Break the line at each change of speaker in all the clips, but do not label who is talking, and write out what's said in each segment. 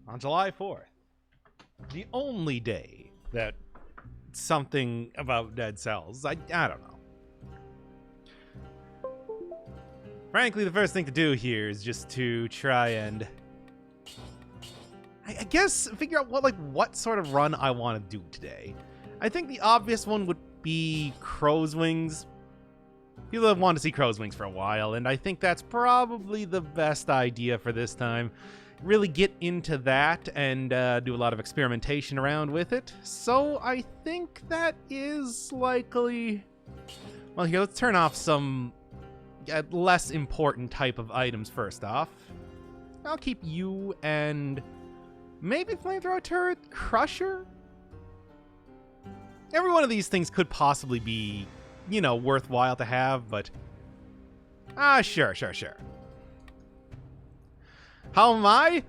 on July 4th. The only day that something about Dead Cells. I don't know. Frankly, the first thing to do here is just to try and I guess figure out what sort of run I want to do today. I think the obvious one would be Crow's Wings. People have wanted to see Crow's Wings for a while, and I think that's probably the best idea for this time. Really get into that and do a lot of experimentation around with it. So I think that is likely... Well, here, let's turn off some less important type of items first off. I'll keep you and maybe Flamethrower Turret, Crusher? Every one of these things could possibly be, you know, worthwhile to have, but... sure. How am I?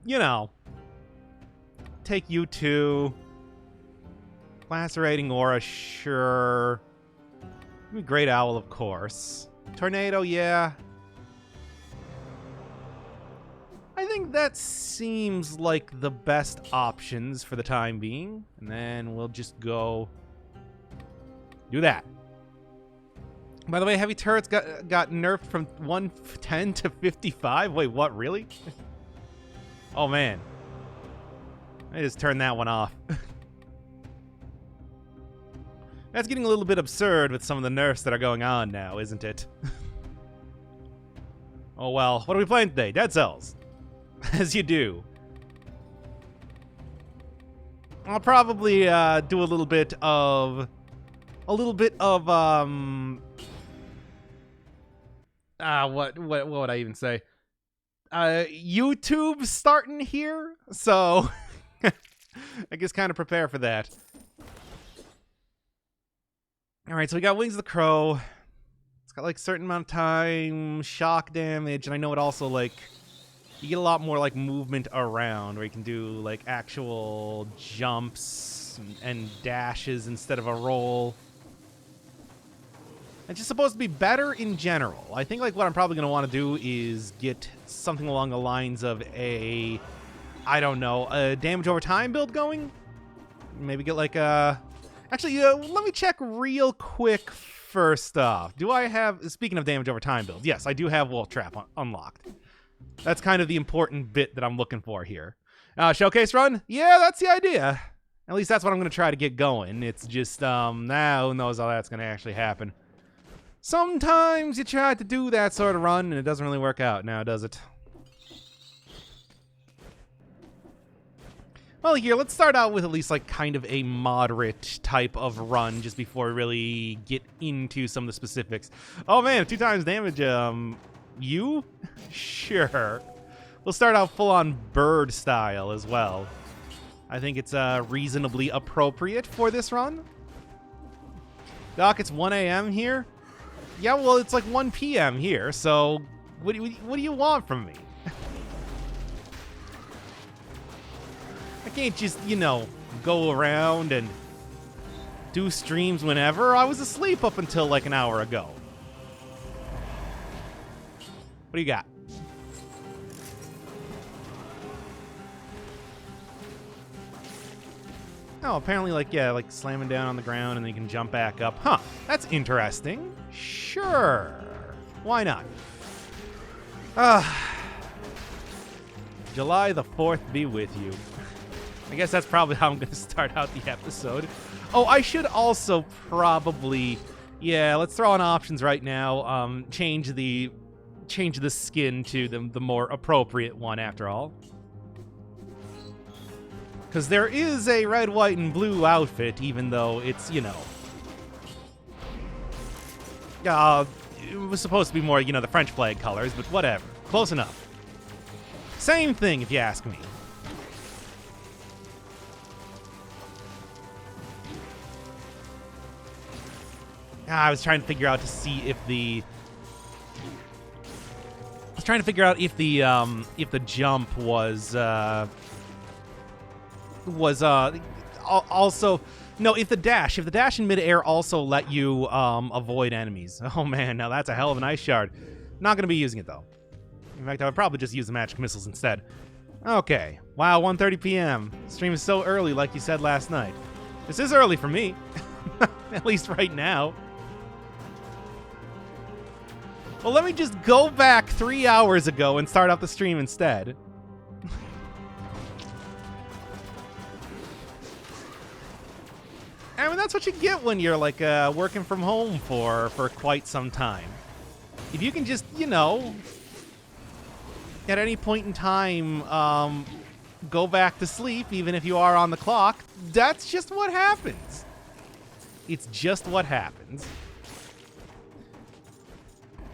You know. Take you two. Lacerating Aura, sure. Great Owl, of course. Tornado, yeah. I think that seems like the best options for the time being. And then we'll just go do that. By the way, heavy turrets got nerfed from 110 to 55. Wait, what, really? Oh, man. I just turned that one off. That's getting a little bit absurd with some of the nerfs that are going on now, isn't it? Oh, well. What are we playing today? Dead Cells. As you do. I'll probably do a little bit of... what would I even say? YouTube starting here, so I guess kind of prepare for that. All right, so we got Wings of the Crow. It's got like a certain amount of time, shock damage, and I know it also like you get a lot more like movement around where you can do like actual jumps and dashes instead of a roll. It's just supposed to be better in general. I think like what I'm probably going to want to do is get something along the lines of a, I don't know, a damage over time build going. Maybe get like a... Actually, let me check real quick first off. Do I have... Speaking of damage over time build, yes, I do have Wolf Trap unlocked. That's kind of the important bit that I'm looking for here. Showcase run? Yeah, that's the idea. At least that's what I'm going to try to get going. It's just, now who knows how that's going to actually happen. Sometimes you try to do that sort of run, and it doesn't really work out now, does it? Well, here, let's start out with at least, like, kind of a moderate type of run just before we really get into some of the specifics. Oh, man, 2 times damage, you? Sure. We'll start out full-on bird style as well. I think it's, reasonably appropriate for this run. Doc, it's 1 a.m. here? Yeah, well, it's like 1 p.m. here, so what do you want from me? I can't just, you know, go around and do streams whenever. I was asleep up until like an hour ago. What do you got? Oh, apparently, like, yeah, like slamming down on the ground and then you can jump back up. Huh, that's interesting. Sure. Why not? July the 4th be with you. I guess that's probably how I'm going to start out the episode. Oh, I should also probably... Yeah, let's throw on options right now. Change the skin to the more appropriate one, after all. Because there is a red, white, and blue outfit, even though it's, you know... it was supposed to be more, you know, the French flag colors, but whatever. Close enough. Same thing, if you ask me. I was trying to figure out to see if the... I was trying to figure out if the jump was also... No, if the dash in midair also let you avoid enemies. Oh man, now that's a hell of an ice shard. Not gonna be using it though. In fact, I would probably just use the magic missiles instead. Okay. Wow, 1:30 p.m. Stream is so early, like you said last night. This is early for me, at least right now. Well, let me just go back 3 hours ago and start up the stream instead. I mean, that's what you get when you're, like, working from home for quite some time. If you can just, you know, at any point in time, go back to sleep, even if you are on the clock, that's just what happens. It's just what happens.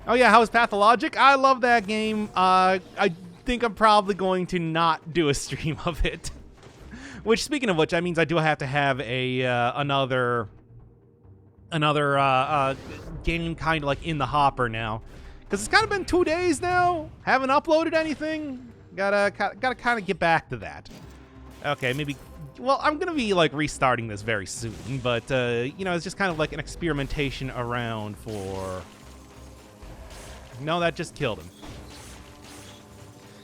Oh, yeah, how's Pathologic? I love that game. I think I'm probably going to not do a stream of it. Which, speaking of which, that means I do have to have a another game kind of like in the hopper now, because it's kind of been 2 days now. Haven't uploaded anything. Gotta kind of get back to that. Okay, maybe. Well, I'm gonna be like restarting this very soon, but you know, it's just kind of like an experimentation around for. No, that just killed him.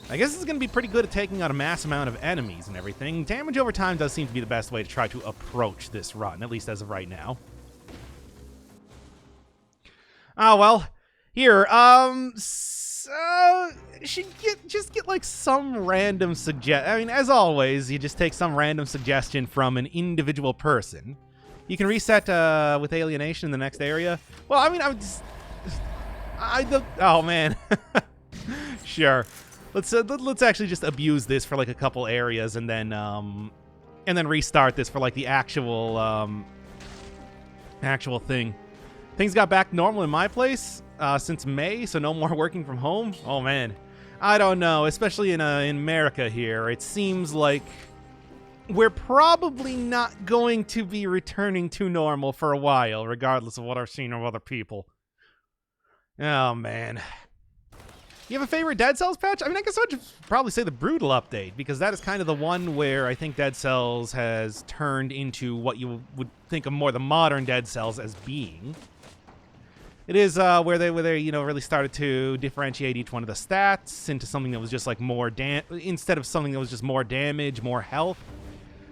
I guess this is going to be pretty good at taking out a mass amount of enemies and everything. Damage over time does seem to be the best way to try to approach this run, at least as of right now. Oh, well. Here, should just get like some random I mean, as always, you just take some random suggestion from an individual person. You can reset with alienation in the next area. Well, I mean, oh, man. Sure. Let's actually just abuse this for like a couple areas and then restart this for like the actual thing. Things got back normal in my place since May, so no more working from home. Oh man, I don't know. Especially in America here, it seems like we're probably not going to be returning to normal for a while, regardless of what I've seen of other people. Oh man. You have a favorite Dead Cells patch? I mean, I guess I would probably say the Brutal update, because that is kind of the one where I think Dead Cells has turned into what you would think of more the modern Dead Cells as being. It is where they you know, really started to differentiate each one of the stats into something that was just like more instead of something that was just more damage, more health.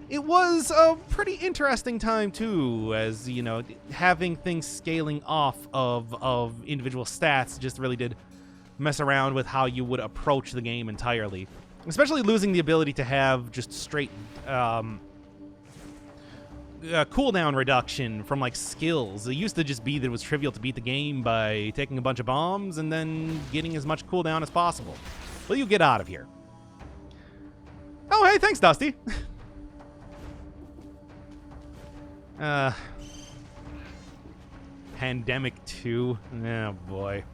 It was a pretty interesting time too, as you know, having things scaling off of individual stats just really did mess around with how you would approach the game entirely. Especially losing the ability to have just straight cooldown reduction from like skills. It used to just be that it was trivial to beat the game by taking a bunch of bombs and then getting as much cooldown as possible. Will you get out of here? Oh, hey, thanks, Dusty. Pandemic 2. Oh, boy.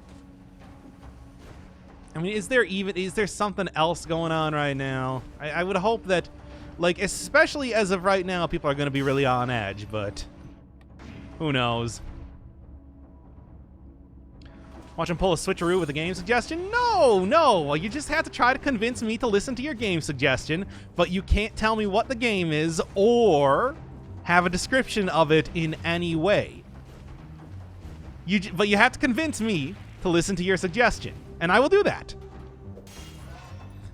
I mean, is there something else going on right now? I would hope that, like, especially as of right now, people are going to be really on edge, but who knows? Watch him pull a switcheroo with a game suggestion? No, you just have to try to convince me to listen to your game suggestion, but you can't tell me what the game is or have a description of it in any way. But you have to convince me to listen to your suggestion. And I will do that.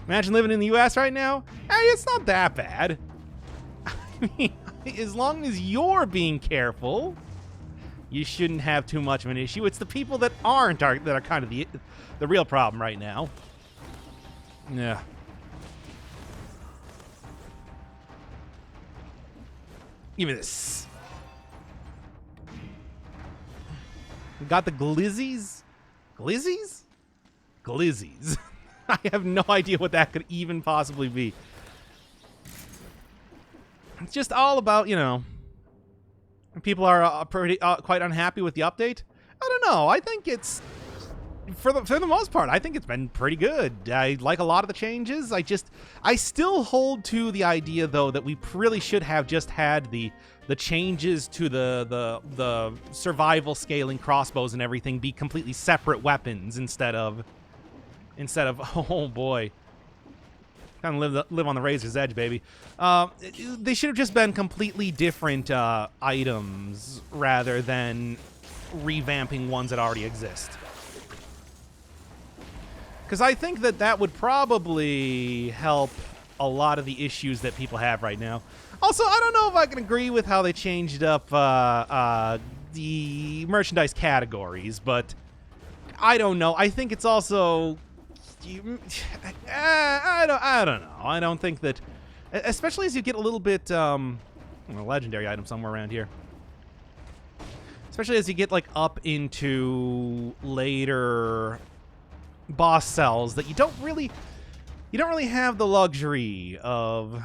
Imagine living in the US right now. Hey, it's not that bad. I mean, as long as you're being careful, you shouldn't have too much of an issue. It's the people that aren't that are kind of the real problem right now. Yeah. Give me this. We got the glizzies? Glizzies? Glizzies. I have no idea what that could even possibly be. It's just all about, you know, people are quite unhappy with the update. I don't know. I think it's, for the most part, I think it's been pretty good. I like a lot of the changes. I still hold to the idea, though, that we really should have just had the changes to the survival scaling crossbows and everything be completely separate weapons instead of oh boy. Kind of live on the razor's edge, baby. They should have just been completely different items rather than revamping ones that already exist. Because I think that would probably help a lot of the issues that people have right now. Also, I don't know if I can agree with how they changed up the merchandise categories, but I don't know. I think it's also... I don't know. I don't think that... Especially as you get a little bit... a legendary item somewhere around here. Especially as you get, like, up into later boss cells that you don't really have the luxury of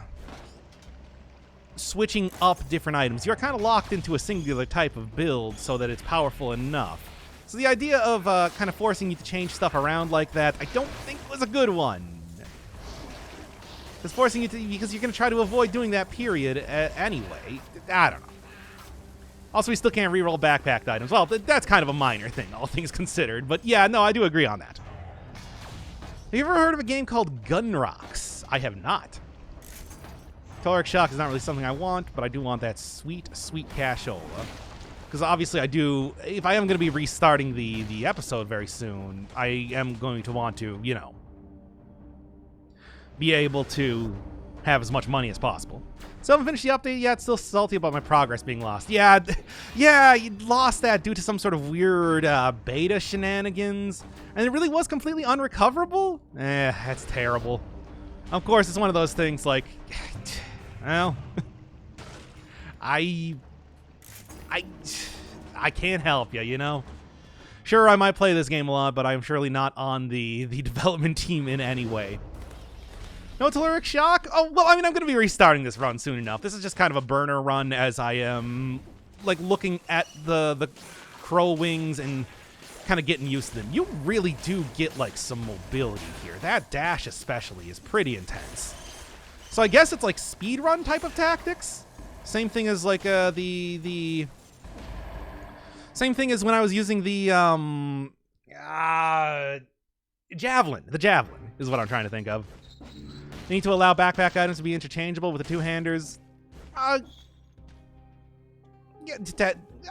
switching up different items. You're kind of locked into a singular type of build so that it's powerful enough. So the idea of kind of forcing you to change stuff around like that, I don't think was a good one. Because forcing you to, because you're going to try to avoid doing that period anyway. I don't know. Also, we still can't reroll backpacked items. Well, that's kind of a minor thing, all things considered. But yeah, no, I do agree on that. Have you ever heard of a game called Gun Rocks? I have not. Caloric Shock is not really something I want, but I do want that sweet, sweet cashola. Because obviously I do, if I am going to be restarting the episode very soon, I am going to want to, you know, be able to have as much money as possible. So I haven't finished the update yet, still salty about my progress being lost. Yeah, you lost that due to some sort of weird beta shenanigans. And it really was completely unrecoverable? That's terrible. Of course, it's one of those things like, well, I can't help you, you know? Sure, I might play this game a lot, but I'm surely not on the development team in any way. No Caloric Shock? Oh, well, I mean, I'm going to be restarting this run soon enough. This is just kind of a burner run as I am, like, looking at the crow wings and kind of getting used to them. You really do get, like, some mobility here. That dash especially is pretty intense. So I guess it's, like, speedrun type of tactics? Same thing as, like, the... Same thing as when I was using the, javelin. The javelin is what I'm trying to think of. You need to allow backpack items to be interchangeable with the two-handers. Yeah,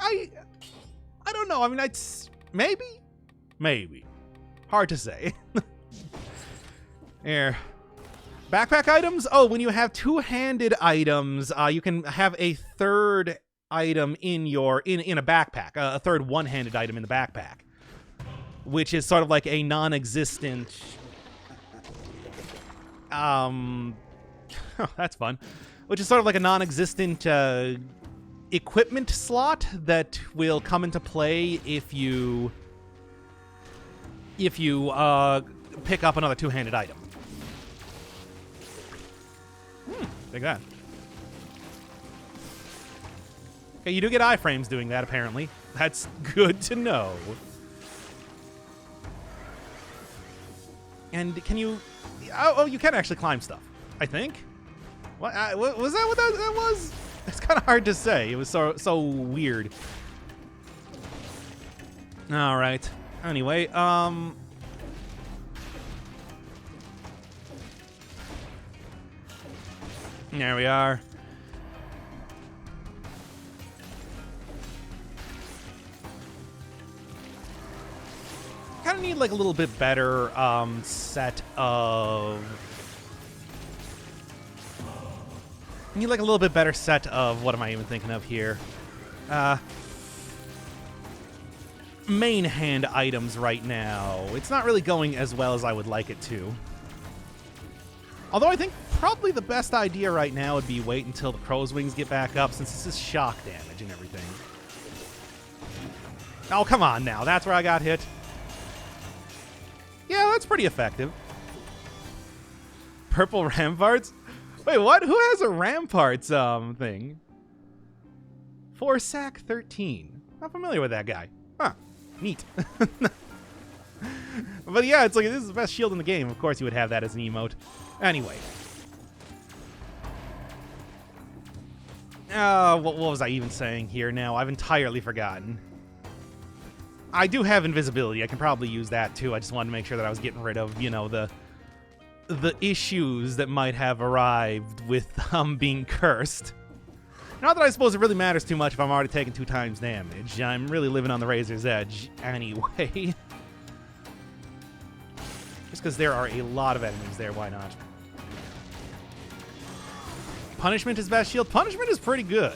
I don't know. I mean, maybe. Hard to say. Here. Backpack items? Oh, when you have two-handed items, you can have a third item in a backpack, a third one-handed item in the backpack, which is sort of like a non-existent. That's fun. Which is sort of like a non-existent equipment slot that will come into play if you pick up another two-handed item. Take that. Okay, you do get iframes doing that, apparently. That's good to know. And can you... Oh, you can actually climb stuff, I think. What was that? What that was? It's kind of hard to say. It was so weird. All right. Anyway, there we are. Kind of need like a little bit better set of... Need like a little bit better set of... What am I even thinking of here? Main hand items right now. It's not really going as well as I would like it to. Although I think probably the best idea right now would be wait until the crow's wings get back up, since this is shock damage and everything. Oh, come on now. That's where I got hit. Yeah, that's pretty effective. Purple ramparts? Wait, what? Who has a ramparts thing? For Sack 13. Not familiar with that guy. Huh. Neat. But yeah, it's like, this is the best shield in the game. Of course you would have that as an emote. Anyway. What was I even saying here now? I've entirely forgotten. I do have invisibility. I can probably use that too. I just wanted to make sure that I was getting rid of, you know, the the issues that might have arrived with being cursed. Not that I suppose it really matters too much if I'm already taking 2 times damage. I'm really living on the razor's edge anyway. Just because there are a lot of enemies there, why not? Punishment is best shield. Punishment is pretty good.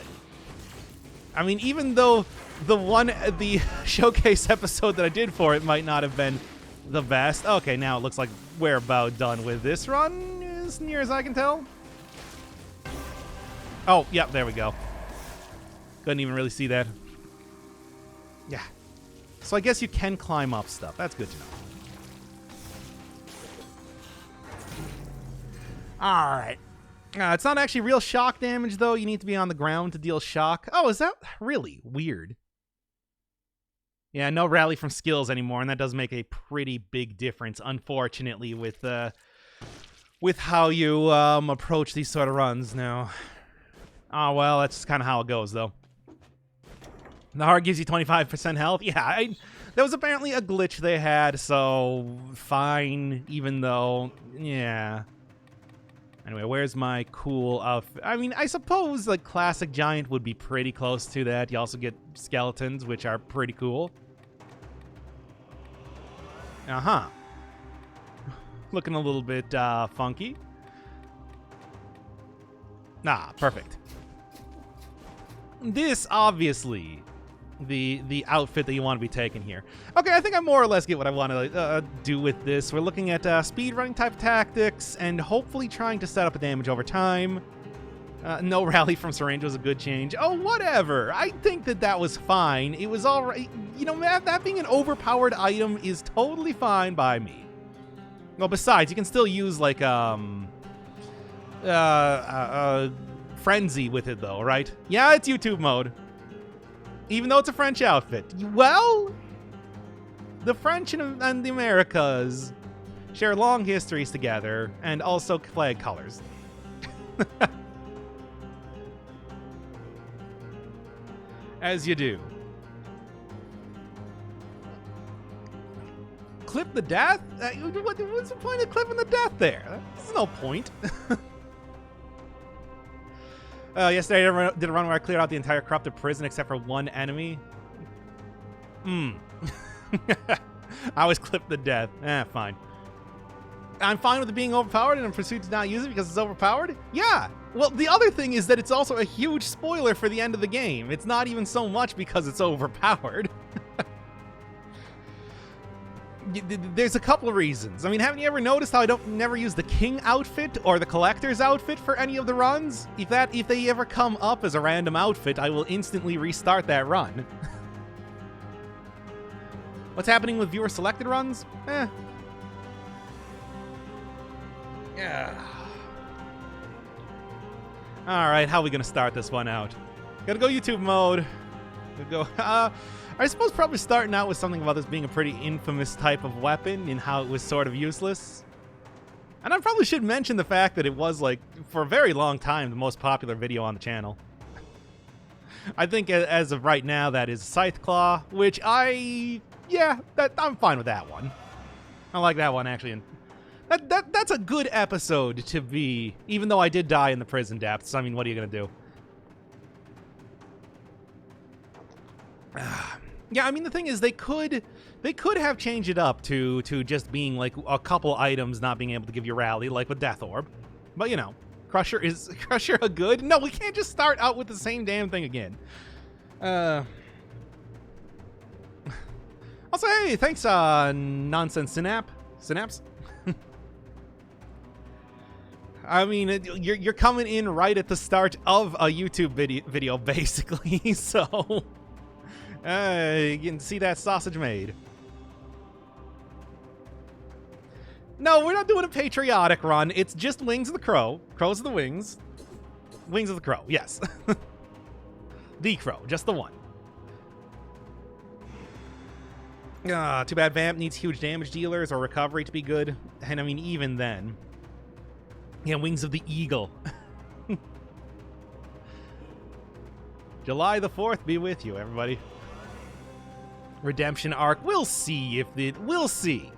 I mean, even though the showcase episode that I did for it might not have been the best. Okay, now it looks like we're about done with this run, as near as I can tell. Oh, yep, there we go. Couldn't even really see that. Yeah. So I guess you can climb up stuff. That's good to know. Alright. It's not actually real shock damage, though. You need to be on the ground to deal shock. Oh, is that really weird? Yeah, no rally from skills anymore, and that does make a pretty big difference, unfortunately, with how you approach these sort of runs now. Oh, well, that's kind of how it goes, though. The heart gives you 25% health. Yeah, that was apparently a glitch they had, so fine, even though, yeah. Anyway, where's my cool outfit? I mean, I suppose, like, classic giant would be pretty close to that. You also get skeletons, which are pretty cool. Uh-huh. Looking a little bit funky. Ah, perfect. This, obviously, the outfit that you want to be taking here. Okay, I think I more or less get what I want to do with this. We're looking at speedrunning type tactics and hopefully trying to set up a damage over time. No rally from syringe was a good change. Oh, whatever. I think that was fine. It was all right. You know, that being an overpowered item is totally fine by me. Well, besides, you can still use, like, frenzy with it, though, right? Yeah, it's YouTube mode. Even though it's a French outfit. Well, the French and the Americas share long histories together, and also flag colors. As you do. Clip the death? What's the point of clipping the death there? There's no point. Yesterday I did a run where I cleared out the entire corrupted prison except for one enemy. I always clip the death. Fine. I'm fine with it being overpowered and I'm pursued to not use it because it's overpowered? Yeah! Well, the other thing is that it's also a huge spoiler for the end of the game. It's not even so much because it's overpowered. There's a couple of reasons. I mean, haven't you ever noticed how I never use the king outfit or the collector's outfit for any of the runs? If they ever come up as a random outfit, I will instantly restart that run. What's happening with viewer selected runs? Yeah. All right, how are we gonna start this one out? Gotta go YouTube mode. Go. I suppose probably starting out with something about this being a pretty infamous type of weapon and how it was sort of useless. And I probably should mention the fact that it was, like, for a very long time, the most popular video on the channel. I think as of right now, that is Scythe Claw, which I'm fine with that one. I like that one, actually. And that's a good episode to be, even though I did die in the prison depths. I mean, what are you going to do? Yeah, I mean, the thing is, they could have changed it up to just being, like, a couple items not being able to give you rally, like with Death Orb. But, you know, Crusher a good? No, we can't just start out with the same damn thing again. Also, hey, thanks, Nonsense Synapse. I mean, you're coming in right at the start of a YouTube video basically, so... you can see that sausage made. No, we're not doing a patriotic run. It's just Wings of the Crow. Crows of the Wings. Wings of the Crow, yes. The Crow, just the one. Too bad Vamp needs huge damage dealers or recovery to be good. And I mean, even then. Yeah, Wings of the Eagle. July the 4th be with you, everybody. Redemption arc. We'll see if we'll see.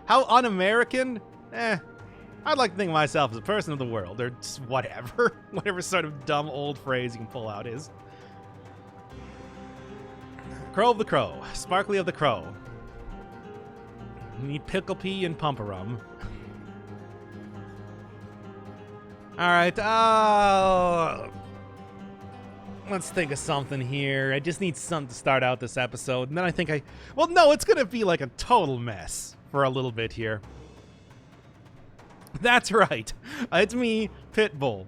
How un-American? I'd like to think of myself as a person of the world, or just whatever. Whatever sort of dumb old phrase you can pull out is. Crow of the Crow. Sparkly of the Crow. Need pickle pea and pumperum. Alright, let's think of something here. I just need something to start out this episode, and then I think well, no, it's gonna be like a total mess for a little bit here. That's right. It's me, Pitbull.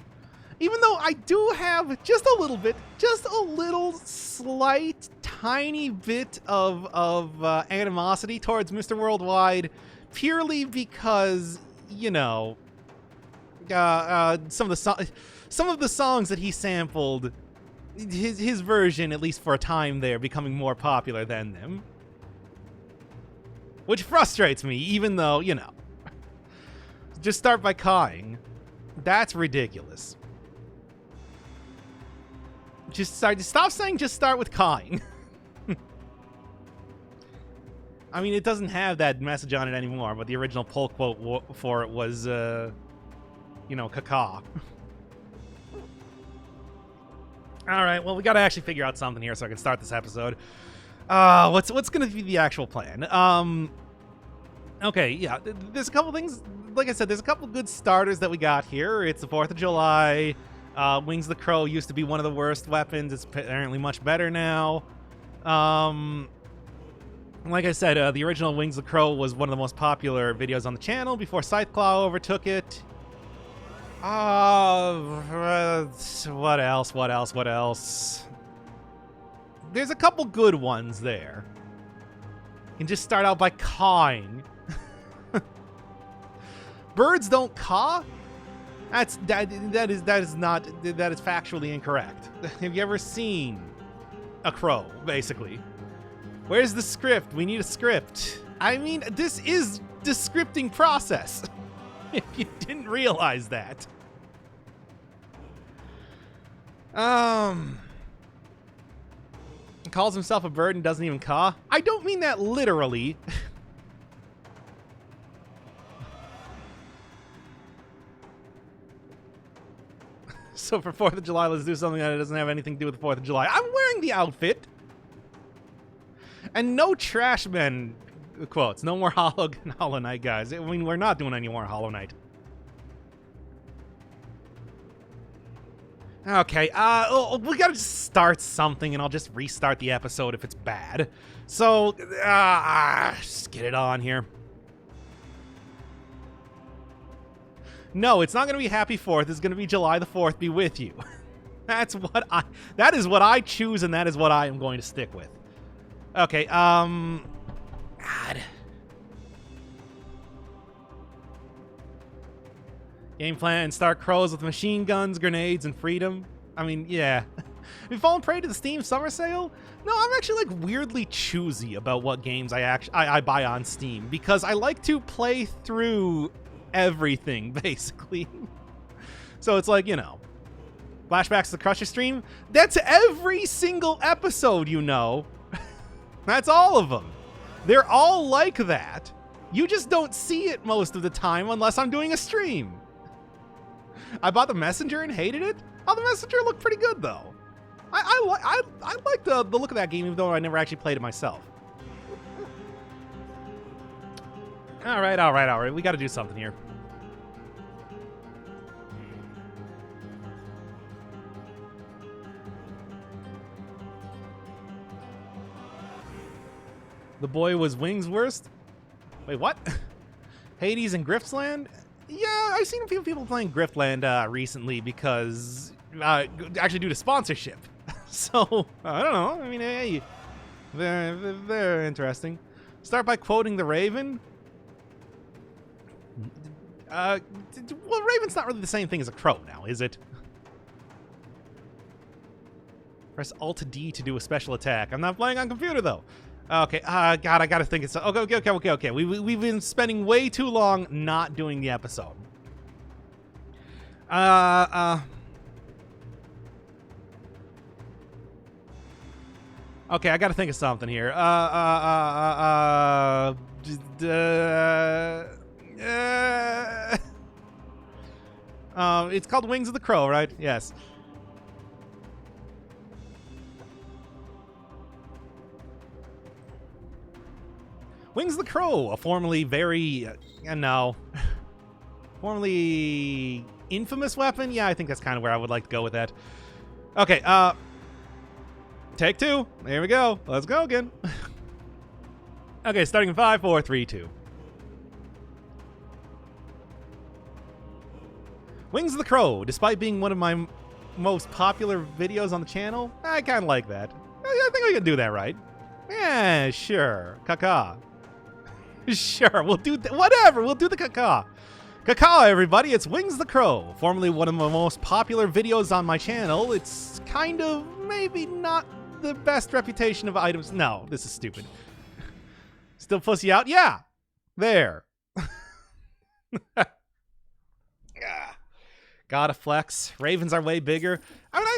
Even though I do have just a little bit, just a little slight, tiny bit of animosity towards Mr. Worldwide, purely because, you know, some of the songs that he sampled, his version, at least for a time there, becoming more popular than them. Which frustrates me, even though, you know, just start by cawing. That's ridiculous. Stop saying just start with cawing. I mean, it doesn't have that message on it anymore, but the original pull quote for it was, you know, caca. Alright, well, we gotta actually figure out something here so I can start this episode. What's gonna be the actual plan? Okay, yeah, there's a couple things. Like I said, there's a couple good starters that we got here. It's the 4th of July. Wings of the Crow used to be one of the worst weapons. It's apparently much better now. Like I said, the original Wings of the Crow was one of the most popular videos on the channel before Scytheclaw overtook it. What else? There's a couple good ones there. You can just start out by cawing. Birds don't caw? That is factually incorrect. Have you ever seen a crow, basically? Where's the script? We need a script. I mean, this is the scripting process. If you didn't realize that. Calls himself a bird and doesn't even caw. I don't mean that literally. So for 4th of July, let's do something that doesn't have anything to do with the 4th of July. I'm wearing the outfit. And no trash men quotes. No more Hollow Knight, guys. I mean, we're not doing any more Hollow Knight. Okay, we gotta just start something, and I'll just restart the episode if it's bad. So, just get it on here. No, it's not gonna be Happy 4th. It's gonna be July the 4th be with you. That is what I choose, and that is what I am going to stick with. Okay, God. Game plan, start crows with machine guns, grenades, and freedom. I mean, yeah. Have you fallen prey to the Steam summer sale? No, I'm actually like weirdly choosy about what games I buy on Steam, because I like to play through everything, basically. So it's like, you know, flashbacks to the Crusher stream. That's every single episode, you know. That's all of them. They're all like that. You just don't see it most of the time unless I'm doing a stream. I bought The Messenger and hated it. Oh, The Messenger looked pretty good, though. I like the look of that game, even though I never actually played it myself. All right. We got to do something here. The boy was Wings worst? Wait, what? Hades and Griftland? Yeah, I've seen a few people playing Griftland recently because, actually due to sponsorship. So, I don't know. I mean, hey, very interesting. Start by quoting the Raven. Well, Raven's not really the same thing as a crow now, is it? Press Alt-D to do a special attack. I'm not playing on computer, though. Okay, God, I gotta think it's... Okay. We've been spending way too long not doing the episode. Okay, I gotta think of something here. It's called Wings of the Crow, right? Yes. Wings of the Crow, a formerly very, no, formerly infamous weapon. Yeah, I think that's kind of where I would like to go with that. Okay, take two. There we go. Let's go again. Okay, starting in 5, 4, 3, 2. Wings of the Crow, despite being one of my most popular videos on the channel, I kind of like that. I think I can do that right. Yeah, sure. Caca. Sure, we'll do whatever. We'll do the caca. Caca, everybody. It's Wings of the Crow, formerly one of my most popular videos on my channel. It's kind of maybe not the best reputation of items. No, this is stupid. Still pussy out? Yeah. There. Gotta flex. Ravens are way bigger. I mean,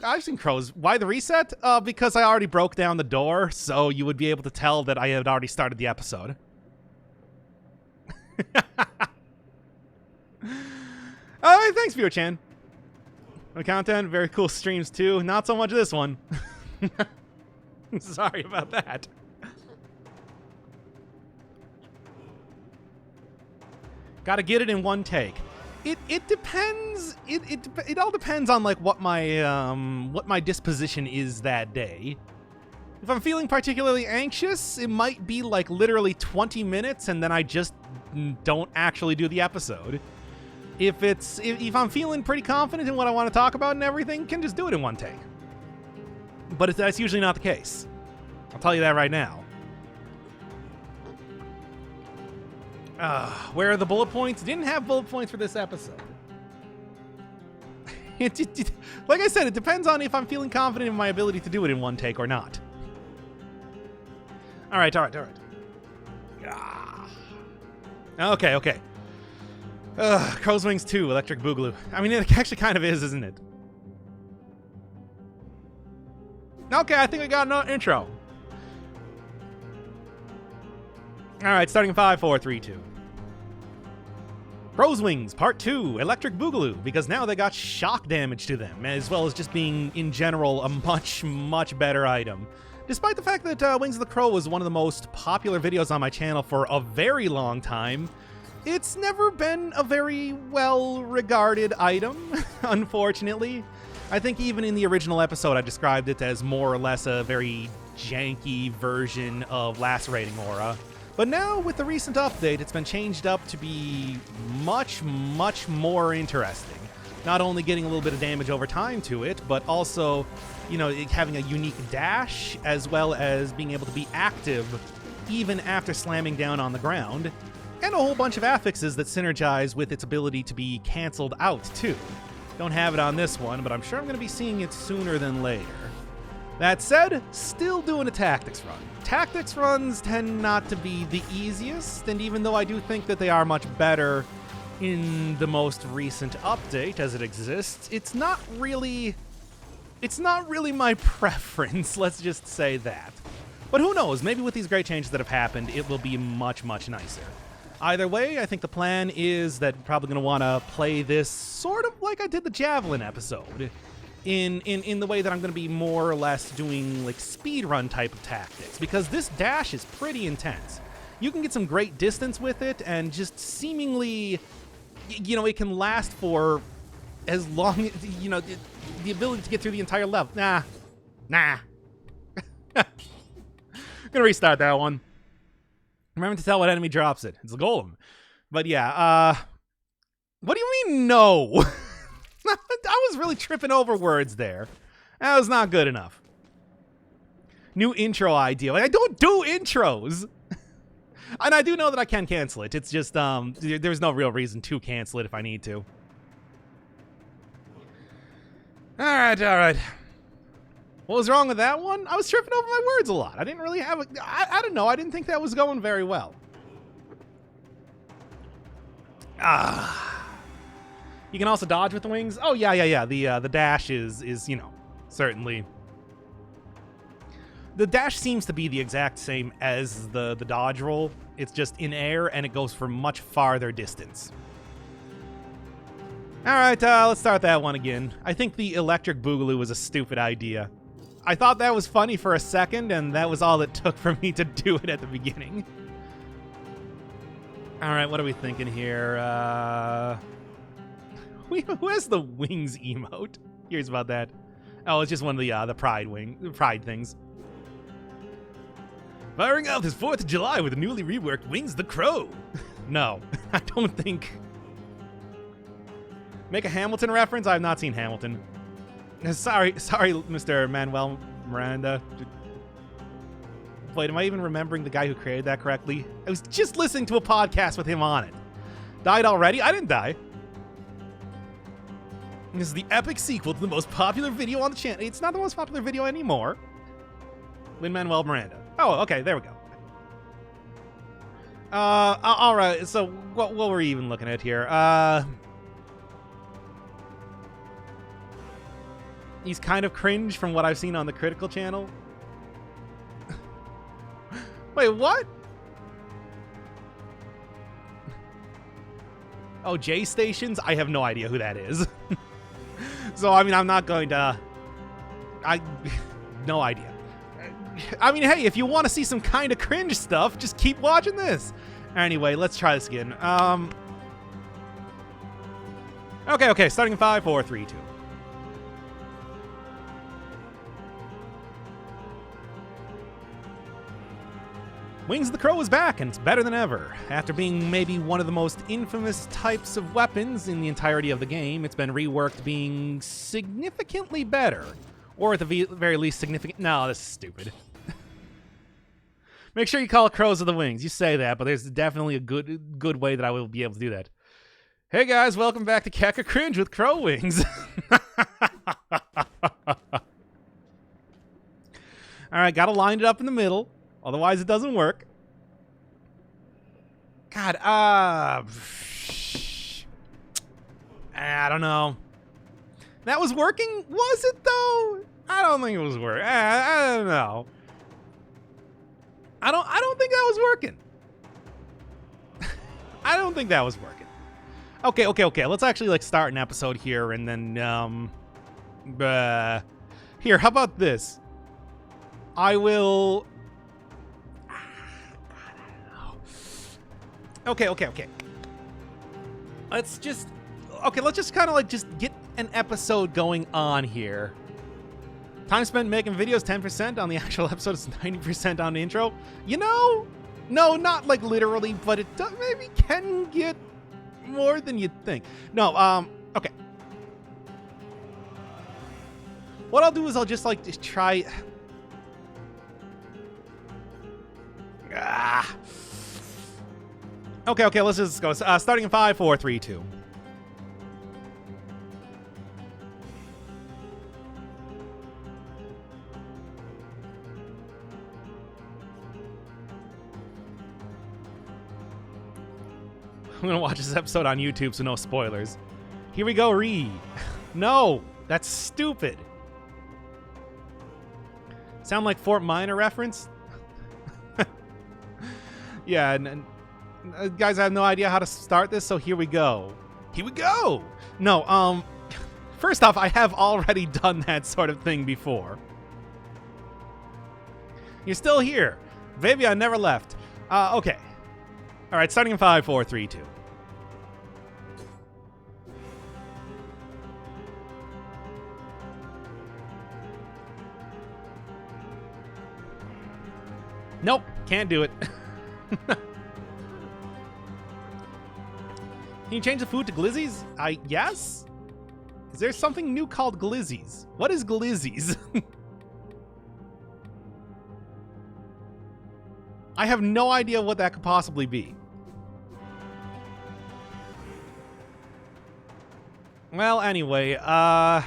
I've seen crows. Why the reset? Because I already broke down the door, so you would be able to tell that I had already started the episode. Alright, thanks, Viewer Chan. The content, very cool streams too. Not so much this one. Sorry about that. Gotta get it in one take. It depends. It all depends on like what my disposition is that day. If I'm feeling particularly anxious, it might be like literally 20 minutes and then I just don't actually do the episode. If I'm feeling pretty confident in what I want to talk about and everything, can just do it in one take. But that's usually not the case. I'll tell you that right now. Where are the bullet points? Didn't have bullet points for this episode. Like I said, it depends on if I'm feeling confident in my ability to do it in one take or not. All right. Okay. Crow's Wings 2, Electric Boogaloo. I mean, it actually kind of is, isn't it? Okay, I think we got an intro. All right, starting in 5, 4, 3, 2. Crow's Wings Part 2, Electric Boogaloo, because now they got shock damage to them, as well as just being, in general, a much, much better item. Despite the fact that Wings of the Crow was one of the most popular videos on my channel for a very long time, it's never been a very well-regarded item, unfortunately. I think even in the original episode, I described it as more or less a very janky version of Lacerating Aura. But now, with the recent update, it's been changed up to be much, much more interesting. Not only getting a little bit of damage over time to it, but also, you know, having a unique dash, as well as being able to be active even after slamming down on the ground, and a whole bunch of affixes that synergize with its ability to be canceled out, too. Don't have it on this one, but I'm sure I'm going to be seeing it sooner than later. That said, still doing a tactics run. Tactics runs tend not to be the easiest, and even though I do think that they are much better in the most recent update as it exists, it's not really my preference, let's just say that. But who knows, maybe with these great changes that have happened, it will be much, much nicer. Either way, I think the plan is that we're probably going to want to play this sort of like I did the Javelin episode, in the way that I'm going to be more or less doing like speedrun type of tactics, because this dash is pretty intense. You can get some great distance with it, and just seemingly, you know, it can last for as long, you know, the ability to get through the entire level. Nah. I'm gonna restart that one. Remember to tell what enemy drops it. It's a golem. But yeah, what do you mean no? I was really tripping over words there. That was not good enough. New intro idea. I don't do intros. And I do know that I can cancel it. It's just, there's no real reason to cancel it if I need to. Alright. What was wrong with that one? I was tripping over my words a lot. I didn't really have a... I don't know. I didn't think that was going very well. You can also dodge with the wings? Oh, yeah. The dash is, you know, certainly... The dash seems to be the exact same as the dodge roll. It's just in air, and it goes for much farther distance. All right, let's start that one again. I think the electric boogaloo was a stupid idea. I thought that was funny for a second, and that was all it took for me to do it at the beginning. All right, what are we thinking here? Who has the wings emote? Here's about that. Oh, it's just one of the pride things. Firing off his 4th of July with a newly reworked Wings the Crow. No, I don't think. Make a Hamilton reference? I have not seen Hamilton. Sorry, Mr. Manuel Miranda. Wait, am I even remembering the guy who created that correctly? I was just listening to a podcast with him on it. Died already? I didn't die. This is the epic sequel to the most popular video on the channel. It's not the most popular video anymore. Lin-Manuel Miranda. Oh, okay, there we go. All right, so what were we even looking at here? He's kind of cringe from what I've seen on the Critical channel. Wait, what? Oh, J Stations? I have no idea who that is. So, I mean, I'm not going to... no idea. I mean, hey, if you want to see some kind of cringe stuff, just keep watching this. Anyway, let's try this again. Okay, starting in 5, 4, 3, 2. Wings of the Crow is back, and it's better than ever. After being maybe one of the most infamous types of weapons in the entirety of the game, it's been reworked being significantly better. Or at the very least significant... No, this is stupid. Make sure you call it Crows of the Wings. You say that, but there's definitely a good way that I will be able to do that. Hey guys, welcome back to Keka Cringe with Crow Wings. Alright, gotta line it up in the middle. Otherwise, it doesn't work. God, I don't know. That was working? Was it, though? I don't think it was working. I don't know. I don't think that was working. I don't think that was working. Okay. Let's actually, start an episode here, and then, here, how about this? I will... Okay. Let's just kind of just get an episode going on here. Time spent making videos, 10%. On the actual episode, it's 90% on the intro. You know? No, not literally, but it maybe can get more than you'd think. No, okay. What I'll do is I'll just just try... Okay, let's just go. Starting in 5, 4, 3, 2. I'm gonna watch this episode on YouTube, so no spoilers. Here we go, No, that's stupid. Sound like Fort Minor reference? Yeah, and guys, I have no idea how to start this, so here we go. No, first off, I have already done that sort of thing before. You're still here. Baby, I never left. Okay. All right, starting in 5, 4, 3, 2. Nope, can't do it. Can you change the food to glizzies? Yes? Is there something new called glizzies? What is glizzies? I have no idea what that could possibly be. Well, anyway, hot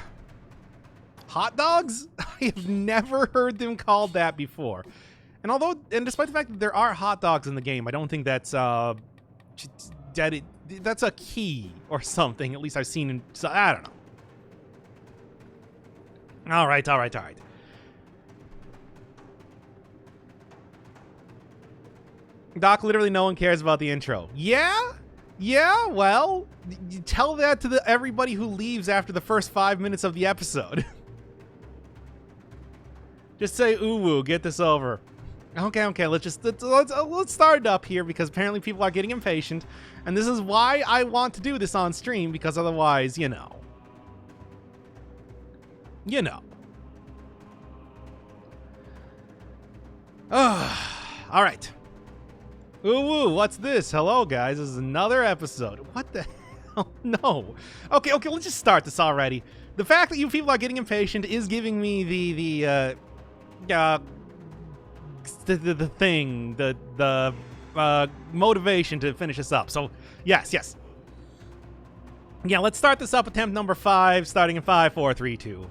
dogs? I have never heard them called that before. And despite the fact that there are hot dogs in the game, I don't think that's that's a key or something. At least I've seen I don't know. All right. Doc, literally no one cares about the intro. Yeah? Yeah, well, you tell that to everybody who leaves after the first 5 minutes of the episode. Just say, ooh, woo, get this over. Okay, let's start it up here because apparently people are getting impatient. And this is why I want to do this on stream, because otherwise, you know. All right. Ooh, woo, what's this? Hello, guys. This is another episode. What the hell? No. Okay, let's just start this already. The fact that you people are getting impatient is giving me the motivation to finish this up. So, yes. Yeah, let's start this up. Attempt number 5, starting in 5, 4, 3, 2.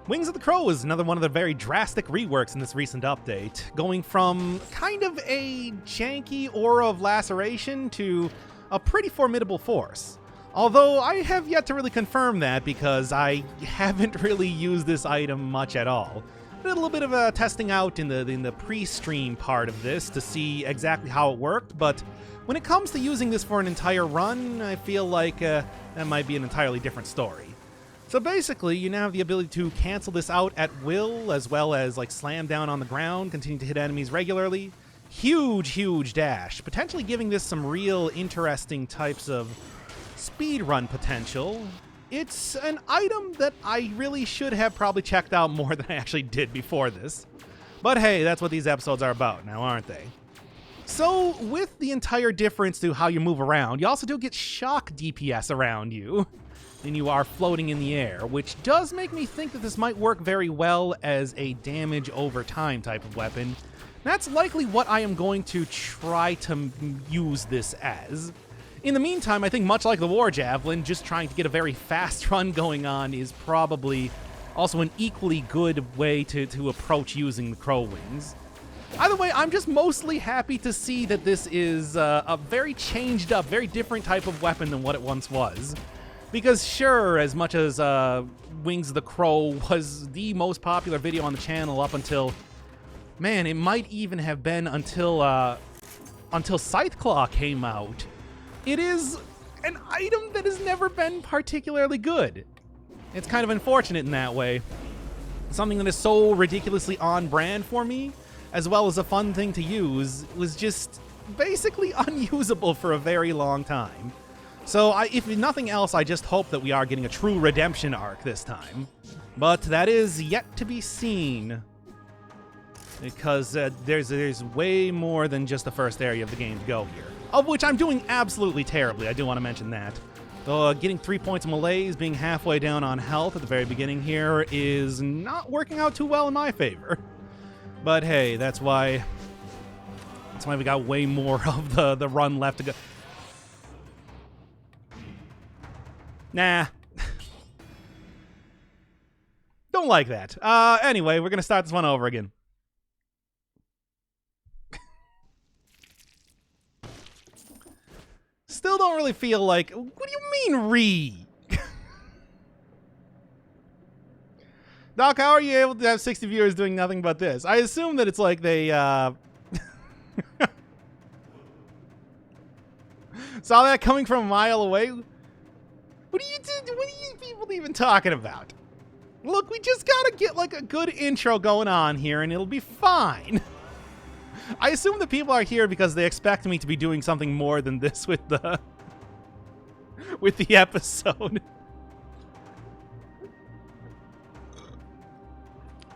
Wings of the Crow is another one of the very drastic reworks in this recent update, going from kind of a janky aura of laceration to a pretty formidable force. Although I have yet to really confirm that because I haven't really used this item much at all. I did a little bit of testing out in the pre-stream part of this to see exactly how it worked, but when it comes to using this for an entire run, I feel like that might be an entirely different story. So basically, you now have the ability to cancel this out at will, as well as like slam down on the ground, continue to hit enemies regularly. Huge dash, potentially giving this some real interesting types of speedrun potential. It's an item that I really should have probably checked out more than I actually did before this. But hey, that's what these episodes are about now, aren't they? So, with the entire difference to how you move around, you also do get shock DPS around you. And you are floating in the air, which does make me think that this might work very well as a damage over time type of weapon. That's likely what I am going to try to use this as. In the meantime, I think much like the War Javelin, just trying to get a very fast run going on is probably also an equally good way to approach using the Crow Wings. Either way, I'm just mostly happy to see that this is a very changed up, very different type of weapon than what it once was. Because sure, as much as Wings of the Crow was the most popular video on the channel up until, man, it might even have been until Scytheclaw came out, it is an item that has never been particularly good. It's kind of unfortunate in that way. Something that is so ridiculously on brand for me, as well as a fun thing to use, was just basically unusable for a very long time. So, if nothing else, I just hope that we are getting a true redemption arc this time. But that is yet to be seen. Because there's way more than just the first area of the game to go here. Of which I'm doing absolutely terribly, I do want to mention that. Getting 3 points of malaise, being halfway down on health at the very beginning here is not working out too well in my favor. But hey, that's why we got way more of the run left to go. Nah. Don't like that. Anyway, we're going to start this one over again. Still don't really feel like... What do you mean, re? Doc, how are you able to have 60 viewers doing nothing but this? I assume that it's like they, saw that coming from a mile away? What are you people even talking about? Look, we just gotta get like a good intro going on here and it'll be fine. I assume that people are here because they expect me to be doing something more than this with the episode.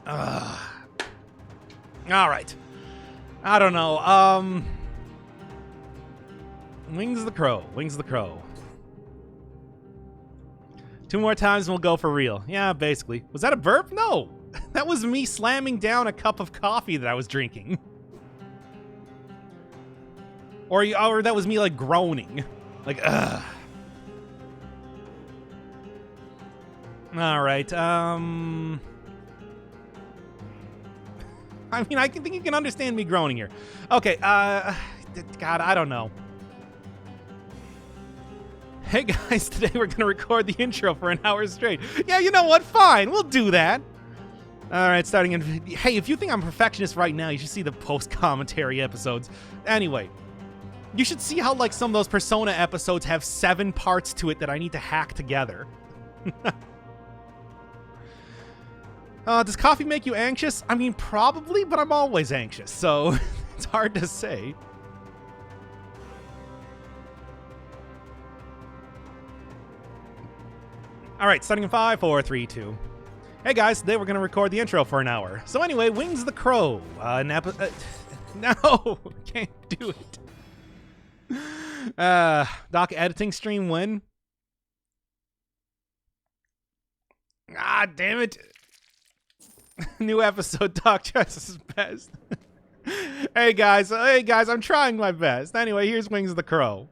All right. I don't know. Wings of the Crow. 2 more times and we'll go for real. Yeah, basically. Was that a burp? No. That was me slamming down a cup of coffee that I was drinking. Or that was me, like, groaning. Like, ugh. All right, I mean, I think you can understand me groaning here. Okay, God, I don't know. Hey guys, today we're gonna record the intro for an hour straight. Yeah, you know what? Fine, we'll do that. All right, starting in... Hey, if you think I'm a perfectionist right now, you should see the post-commentary episodes. Anyway, you should see how, like, some of those Persona episodes have 7 parts to it that I need to hack together. Does coffee make you anxious? I mean, probably, but I'm always anxious, so it's hard to say. All right, starting in 5, 4, 3, 2. Hey guys, today we're gonna record the intro for an hour. So anyway, Wings of the Crow. No, can't do it. Doc editing stream when? Ah, damn it. New episode, Doc dresses best. Hey guys, I'm trying my best. Anyway, here's Wings of the Crow.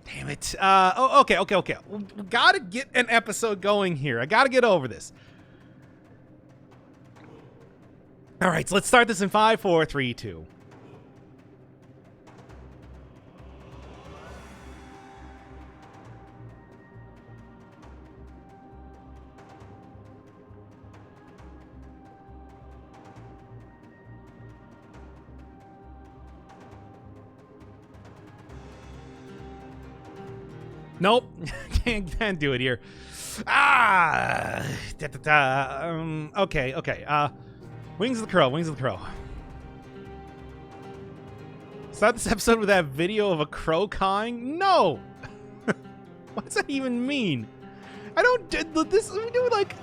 Damn it. Okay. We gotta get an episode going here. I gotta get over this. All right, so let's start this in 5, 4, 3, 2. Nope, can't do it here. Okay. Wings of the Crow. Start this episode with that video of a crow cawing? No! What does that even mean? I don't do this. We do like...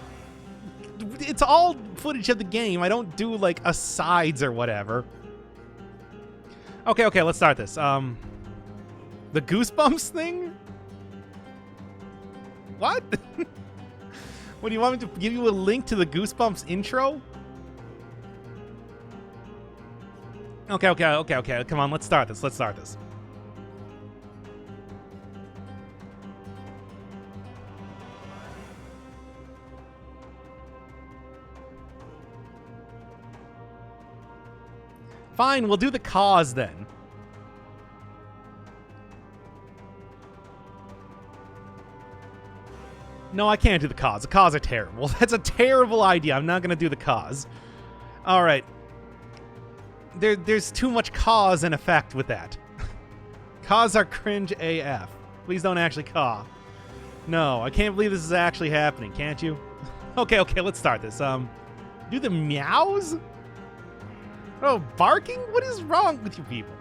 It's all footage of the game. I don't do like asides or whatever. Okay, let's start this. The Goosebumps thing? What? What, do you want me to give you a link to the Goosebumps intro? Okay. Come on, let's start this. Fine, we'll do the cause then. No, I can't do the cause. The cause are terrible. That's a terrible idea. I'm not going to do the cause. All right. There's too much cause and effect with that. Cause are cringe AF. Please don't actually caw. No, I can't believe this is actually happening. Can't you? Okay, let's start this. Do the meows? Oh, barking? What is wrong with you people?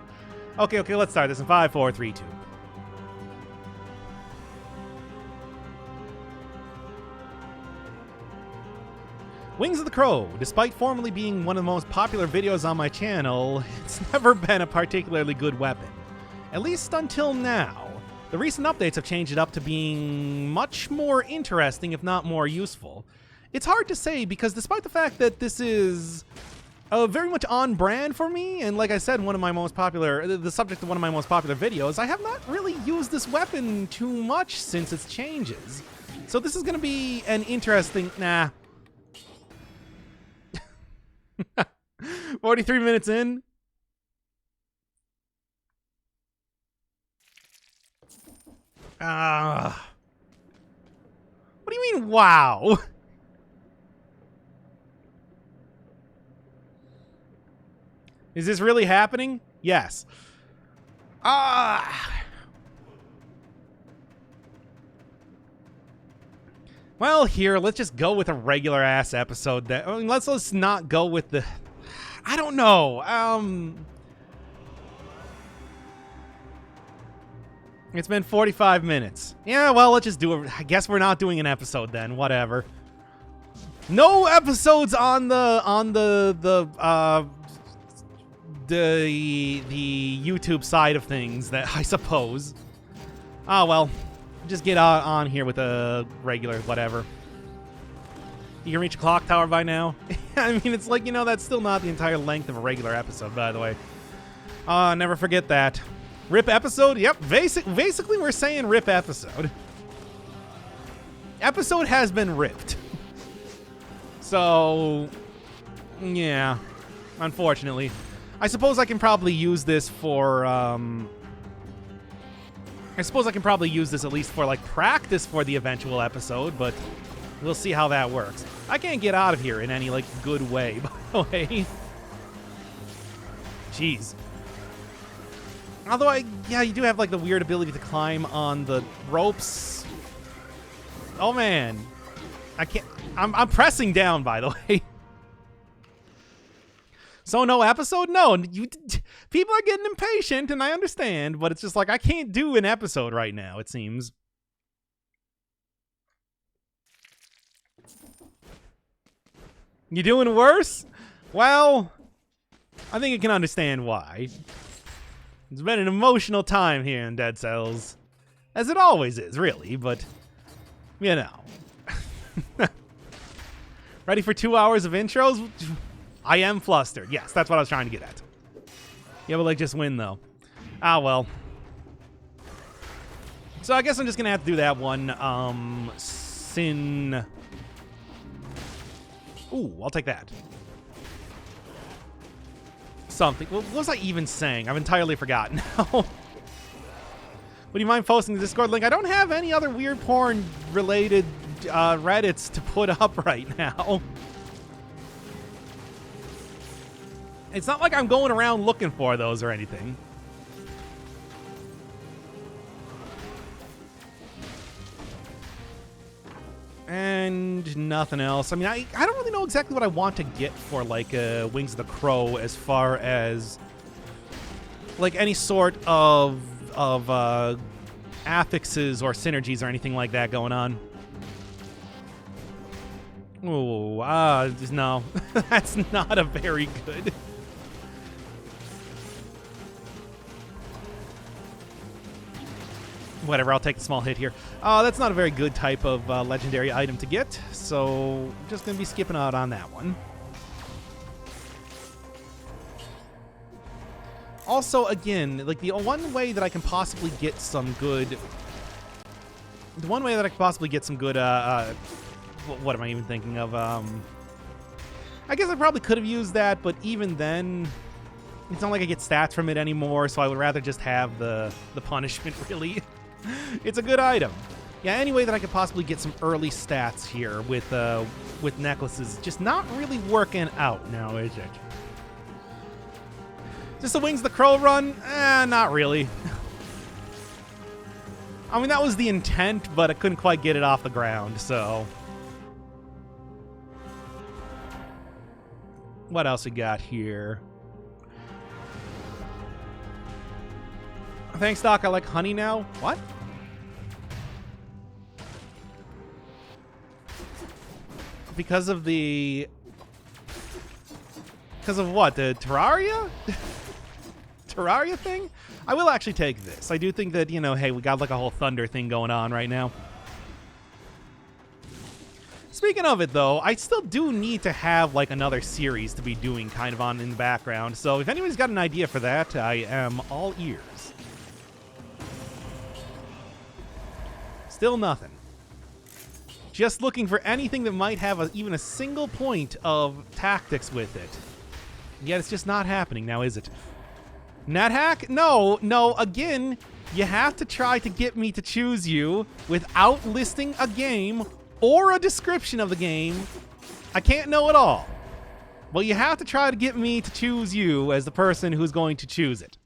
Okay, let's start this in 5, 4, 3, 2. Wings of the Crow. Despite formerly being one of the most popular videos on my channel, it's never been a particularly good weapon. At least until now. The recent updates have changed it up to being much more interesting, if not more useful. It's hard to say because despite the fact that this is very much on brand for me, and like I said, the subject of one of my most popular videos, I have not really used this weapon too much since its changes. So this is going to be an interesting... 43 minutes in. What do you mean, wow? Is this really happening? Yes. Well, here, let's just go with a regular ass episode. Let's not go with the... I don't know. It's been 45 minutes. Yeah, well, let's just do it. I guess we're not doing an episode then. Whatever. No episodes on the YouTube side of things, that I suppose. Oh well. Just get on here with a regular whatever. You can reach a clock tower by now. I mean, it's like, that's still not the entire length of a regular episode, by the way. Never forget that. Rip episode? Yep, basically we're saying rip episode. Episode has been ripped. So, yeah, unfortunately. I suppose I can probably use this for, I suppose I can probably use this at least for, like, practice for the eventual episode, but we'll see how that works. I can't get out of here in any, like, good way, by the way. Jeez. Although, yeah, you do have, like, the weird ability to climb on the ropes. Oh, man. I can't... I'm pressing down, by the way. So no episode? No. People are getting impatient, and I understand, but it's just like I can't do an episode right now, it seems. You doing worse? Well, I think you can understand why. It's been an emotional time here in Dead Cells. As it always is, really, but, you know. Ready for 2 hours of intros? I am flustered. Yes, that's what I was trying to get at. Yeah, but, like, just win, though. Ah, well. So I guess I'm just going to have to do that one. Sin... Ooh, I'll take that. Something. What was I even saying? I've entirely forgotten now. Would you mind posting the Discord link? I don't have any other weird porn-related Reddits to put up right now. It's not like I'm going around looking for those or anything. And nothing else. I mean, I don't really know exactly what I want to get for, like, Wings of the Crow as far as, like, any sort of affixes or synergies or anything like that going on. Ooh, no. That's not a very good... Whatever, I'll take the small hit here. That's not a very good type of legendary item to get, so just going to be skipping out on that one. Also, again, like, the one way that I can possibly get some good... The one way that I can possibly get some good, what am I even thinking of? I guess I probably could have used that, but even then, it's not like I get stats from it anymore, so I would rather just have the punishment, really. It's a good item. Yeah, any way that I could possibly get some early stats here with necklaces, just not really working out now, is it? Just the Wings of the Crow run? Not really. I mean, that was the intent, but I couldn't quite get it off the ground, so... What else we got here? Thanks, Doc. I like honey now. What? Because of the... Because of what? The Terraria? Terraria thing? I will actually take this. I do think that, you know, hey, we got like a whole Thunder thing going on right now. Speaking of it, though, I still do need to have, like, another series to be doing kind of on in the background. So if anybody's got an idea for that, I am all ears. Still nothing. Just looking for anything that might have even a single point of tactics with it. Yet it's just not happening now, is it? NetHack? No, again, you have to try to get me to choose you without listing a game or a description of the game. I can't know it all. Well, you have to try to get me to choose you as the person who's going to choose it.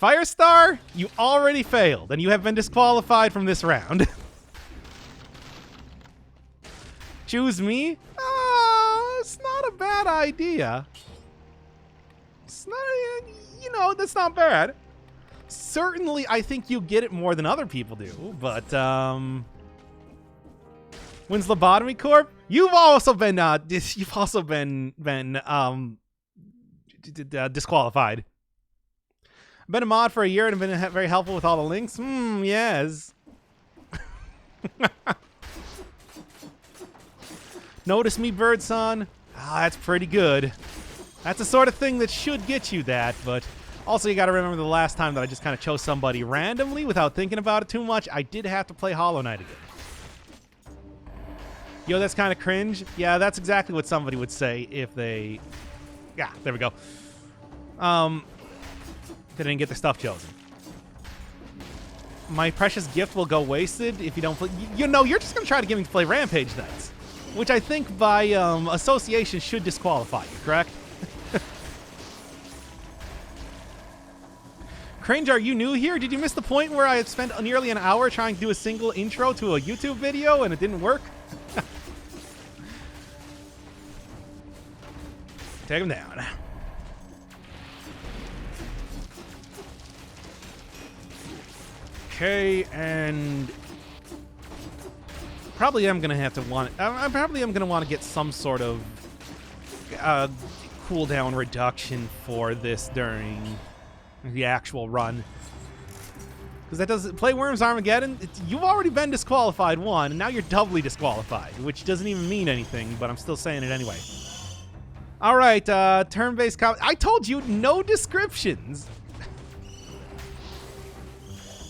Firestar, you already failed, and you have been disqualified from this round. Choose me? It's not a bad idea. It's not, you know, that's not bad. Certainly, I think you get it more than other people do, but, when's Lobotomy Corp? You've also been, disqualified. I've been a mod for a year and have been very helpful with all the links. Yes. Notice me, Birdson. That's pretty good. That's the sort of thing that should get you that, but also you got to remember the last time that I just kind of chose somebody randomly without thinking about it too much, I did have to play Hollow Knight again. Yo, that's kind of cringe. Yeah, that's exactly what somebody would say if they... Yeah, there we go. that didn't get their stuff chosen. My precious gift will go wasted if you don't play. You know, you're just going to try to get me to play Rampage Knights, which I think by association should disqualify you, correct? Cringe, are you new here? Did you miss the point where I had spent nearly an hour trying to do a single intro to a YouTube video and it didn't work? Take him down. Okay, and probably I'm gonna have to want. I probably am gonna want to get some sort of cooldown reduction for this during the actual run, because that doesn't play Worms Armageddon. You've already been disqualified one, and now you're doubly disqualified, which doesn't even mean anything. But I'm still saying it anyway. All right, turn-based combat. I told you no descriptions.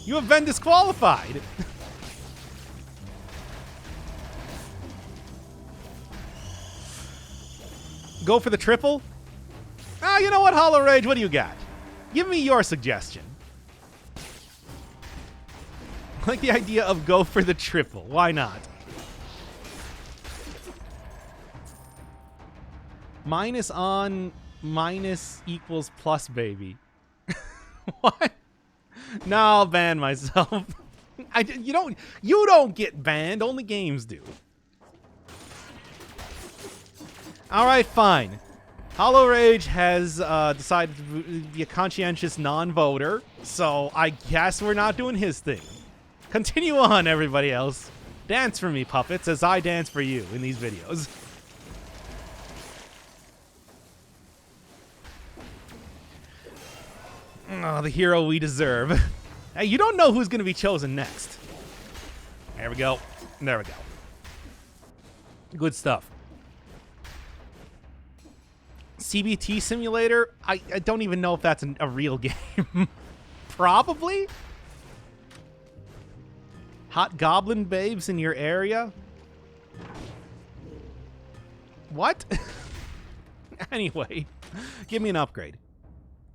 You have been disqualified. Go for the triple? Ah, you know what, Hollow Rage, what do you got? Give me your suggestion. I like the idea of go for the triple. Why not? Minus on, minus equals plus, baby. What? No, I'll ban myself. You don't get banned. Only games do. All right, fine. Hollow Rage has decided to be a conscientious non-voter, so I guess we're not doing his thing. Continue on, everybody else. Dance for me, puppets, as I dance for you in these videos. Oh, the hero we deserve. Hey, you don't know who's going to be chosen next. There we go. There we go. Good stuff. CBT Simulator? I don't even know if that's a real game. Probably? Hot goblin babes in your area? What? Anyway, give me an upgrade.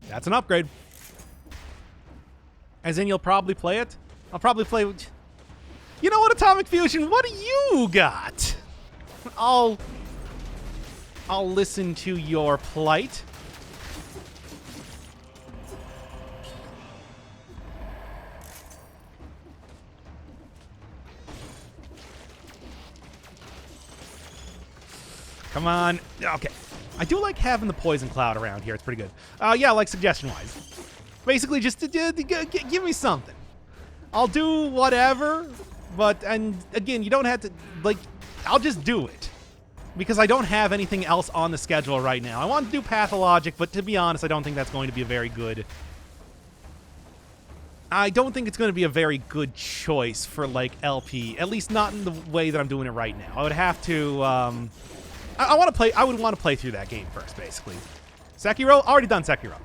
That's an upgrade. As in, you'll probably play it? I'll probably play... You know what, Atomic Fusion? What do you got? I'll listen to your plight. Come on. Okay. I do like having the poison cloud around here. It's pretty good. Yeah, like suggestion-wise. Basically, just to give me something. I'll do whatever, but, and again, you don't have to, like, I'll just do it. Because I don't have anything else on the schedule right now. I want to do Pathologic, but to be honest, I don't think that's going to be a very good... I don't think it's going to be a very good choice for, like, LP. At least not in the way that I'm doing it right now. I would have to, I would want to play through that game first, basically. Sekiro? Already done Sekiro.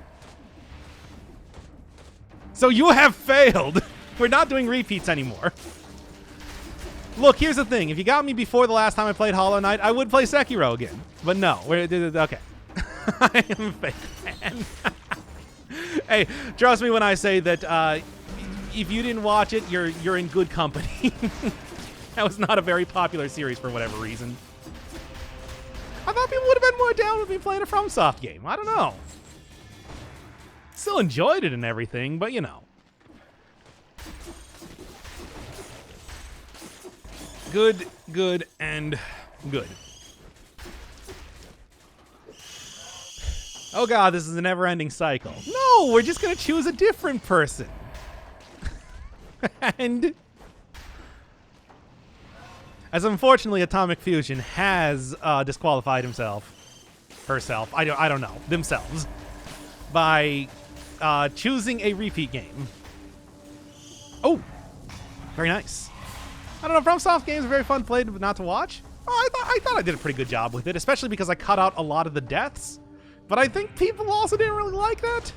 So you have failed. We're not doing repeats anymore. Look, here's the thing. If you got me before the last time I played Hollow Knight, I would play Sekiro again. But no. Okay. I am a fake fan. Hey, trust me when I say that if you didn't watch it, you're in good company. That was not a very popular series for whatever reason. I thought people would have been more down with me playing a FromSoft game. I don't know. Still enjoyed it and everything, but you know. Good, good, and good. Oh god, this is a never-ending cycle. No, we're just gonna choose a different person. And as unfortunately Atomic Fusion has disqualified himself, herself, I don't know, themselves, by choosing a repeat game. Oh, very nice. I don't know, FromSoft games are very fun to play, but not to watch. Oh, I thought I did a pretty good job with it, especially because I cut out a lot of the deaths. But I think people also didn't really like that.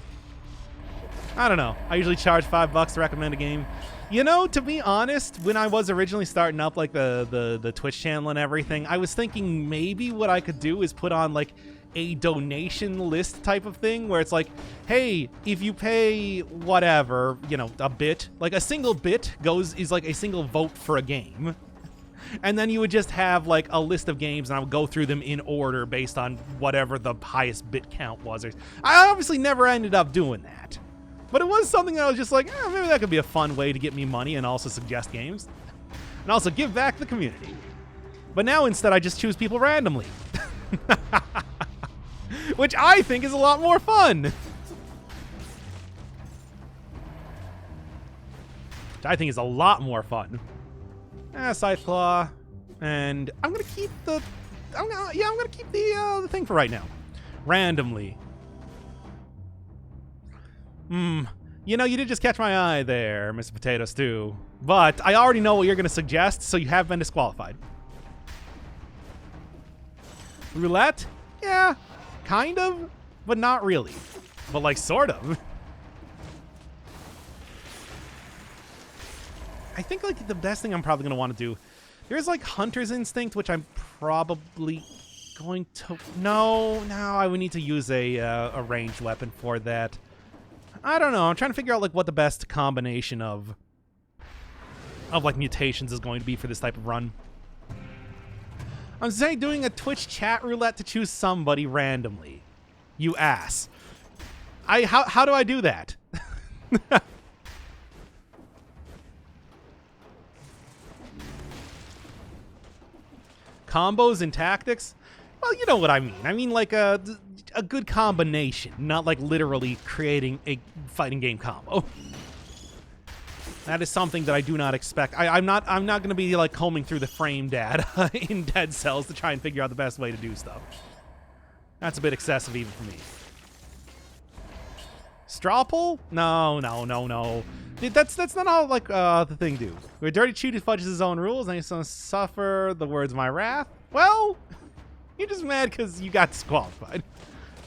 I don't know. I usually charge $5 to recommend a game. You know, to be honest, when I was originally starting up like the Twitch channel and everything, I was thinking maybe what I could do is put on like a donation list type of thing where it's like, hey, if you pay whatever, you know, a bit, like a single bit is like a single vote for a game. And then you would just have like a list of games and I would go through them in order based on whatever the highest bit count was. I obviously never ended up doing that. But it was something that I was just like, maybe that could be a fun way to get me money and also suggest games. And also give back to the community. But now instead I just choose people randomly. Which I think is a lot more fun. Which I think is a lot more fun. Scythe Claw. And I'm gonna keep the thing for right now. Randomly. You know, you did just catch my eye there, Mr. Potato Stew. But I already know what you're gonna suggest, so you have been disqualified. Roulette? Yeah, kind of, but not really. But like, sort of. I think like the best thing I'm probably gonna want to do, there's like Hunter's Instinct, which I'm probably going to, no, I would need to use a ranged weapon for that. I don't know, I'm trying to figure out like what the best combination of like mutations is going to be for this type of run. I'm saying doing a Twitch chat roulette to choose somebody randomly. You ass. How do I do that? Combos and tactics? Well, you know what I mean. I mean like a good combination, not like literally creating a fighting game combo. That is something that I do not expect. I'm not going to be like combing through the frame data in Dead Cells to try and figure out the best way to do stuff. That's a bit excessive even for me. Straw pull? No. That's not how like the thing do. Where Dirty Chew fudges his own rules and he's gonna suffer the words of my wrath. Well, you're just mad because you got disqualified.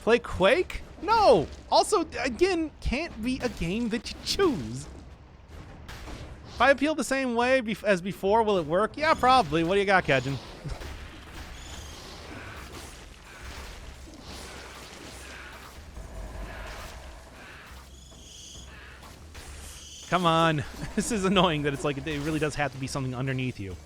Play Quake? No. Also, again, can't be a game that you choose. If I appeal the same way as before, will it work? Yeah, probably. What do you got, Kejin? Come on. This is annoying that it's like it really does have to be something underneath you.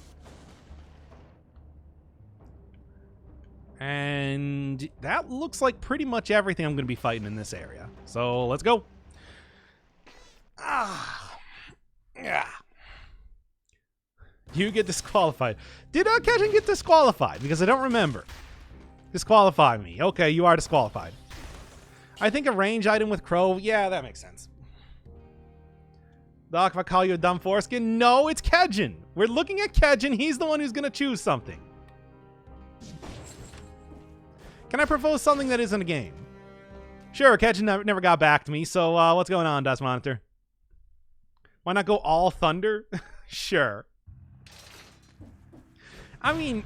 And that looks like pretty much everything I'm going to be fighting in this area. So let's go. Yeah. You get disqualified. Did Kejin get disqualified? Because I don't remember. Disqualify me. Okay, you are disqualified. I think a range item with Crow. Yeah, that makes sense. Doc, if I call you a dumb foreskin? No, it's Kejin. We're looking at Kejin. He's the one who's going to choose something. Can I propose something that isn't a game? Sure, Kejin never got back to me, so what's going on, Dust Monitor? Why not go all thunder? Sure. I mean,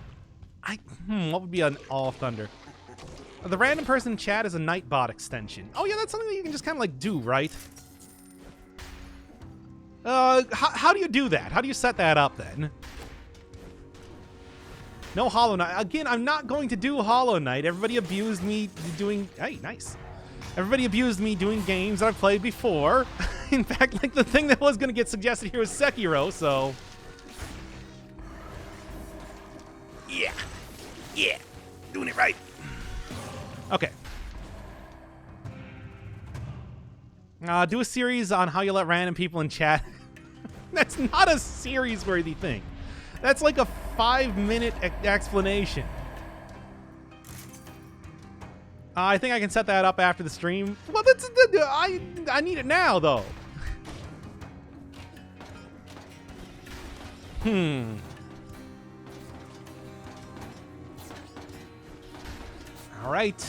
what would be an all thunder? The random person in chat is a Nightbot extension. Oh yeah, that's something that you can just kind of like do, right? How do you do that? How do you set that up then? No Hollow Knight. Again, I'm not going to do Hollow Knight. Everybody abused me doing... Hey, nice. Everybody abused me doing games that I've played before. In fact, like the thing that was going to get suggested here was Sekiro, so... Yeah. Doing it right. Okay. Do a series on how you let random people in chat. That's not a series-worthy thing. That's like a 5-minute explanation. I think I can set that up after the stream. Well, I need it now, though. All right.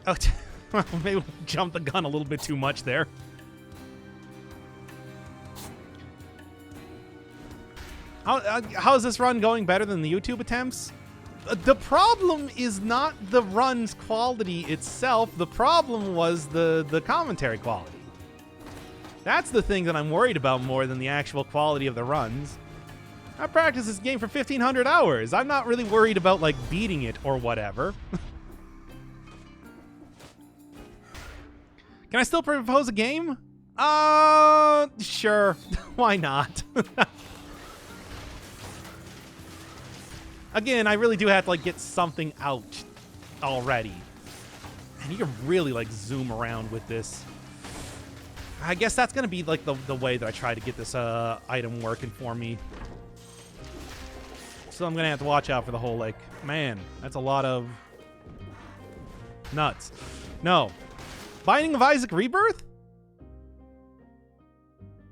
Oh, maybe we'll jump the gun a little bit too much there. How's this run going better than the YouTube attempts? The problem is not the run's quality itself. The problem was the commentary quality. That's the thing that I'm worried about more than the actual quality of the runs. I practiced this game for 1,500 hours. I'm not really worried about, like, beating it or whatever. Can I still propose a game? Sure. Why not? Again, I really do have to, like, get something out already. And you can really, like, zoom around with this. I guess that's going to be, like, the way that I try to get this item working for me. So I'm going to have to watch out for the whole, like, man, that's a lot of nuts. No. Binding of Isaac Rebirth?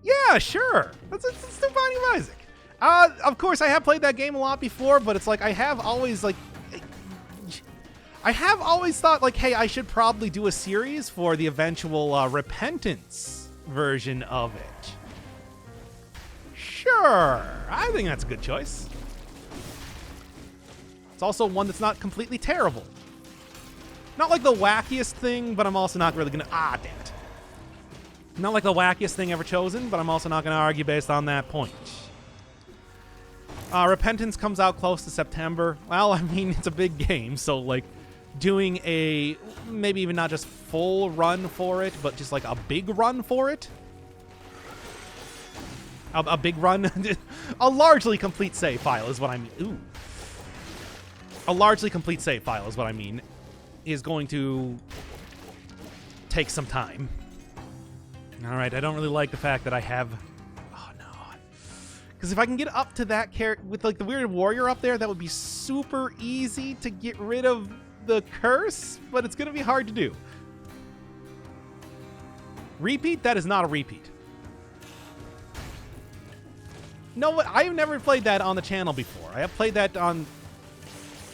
Yeah, sure. Let's do Binding of Isaac. Of course, I have played that game a lot before, but it's like I have always thought, like, hey, I should probably do a series for the eventual Repentance version of it. Sure. I think that's a good choice. It's also one that's not completely terrible. Not like the wackiest thing, but I'm also not really gonna... damn it. Not like the wackiest thing ever chosen, but I'm also not gonna argue based on that point. Repentance comes out close to September. Well, I mean, it's a big game, so, like, doing a... maybe even not just full run for it, but just, like, a big run for it. A big run? A largely complete save file is what I mean. Ooh. A largely complete save file is what I mean. Is going to take some time. All right, I don't really like the fact that I have... oh, no. Because if I can get up to that character with, like, the weird warrior up there, that would be super easy to get rid of the curse, but it's going to be hard to do. Repeat? That is not a repeat. No, I have never played that on the channel before. I have played that on...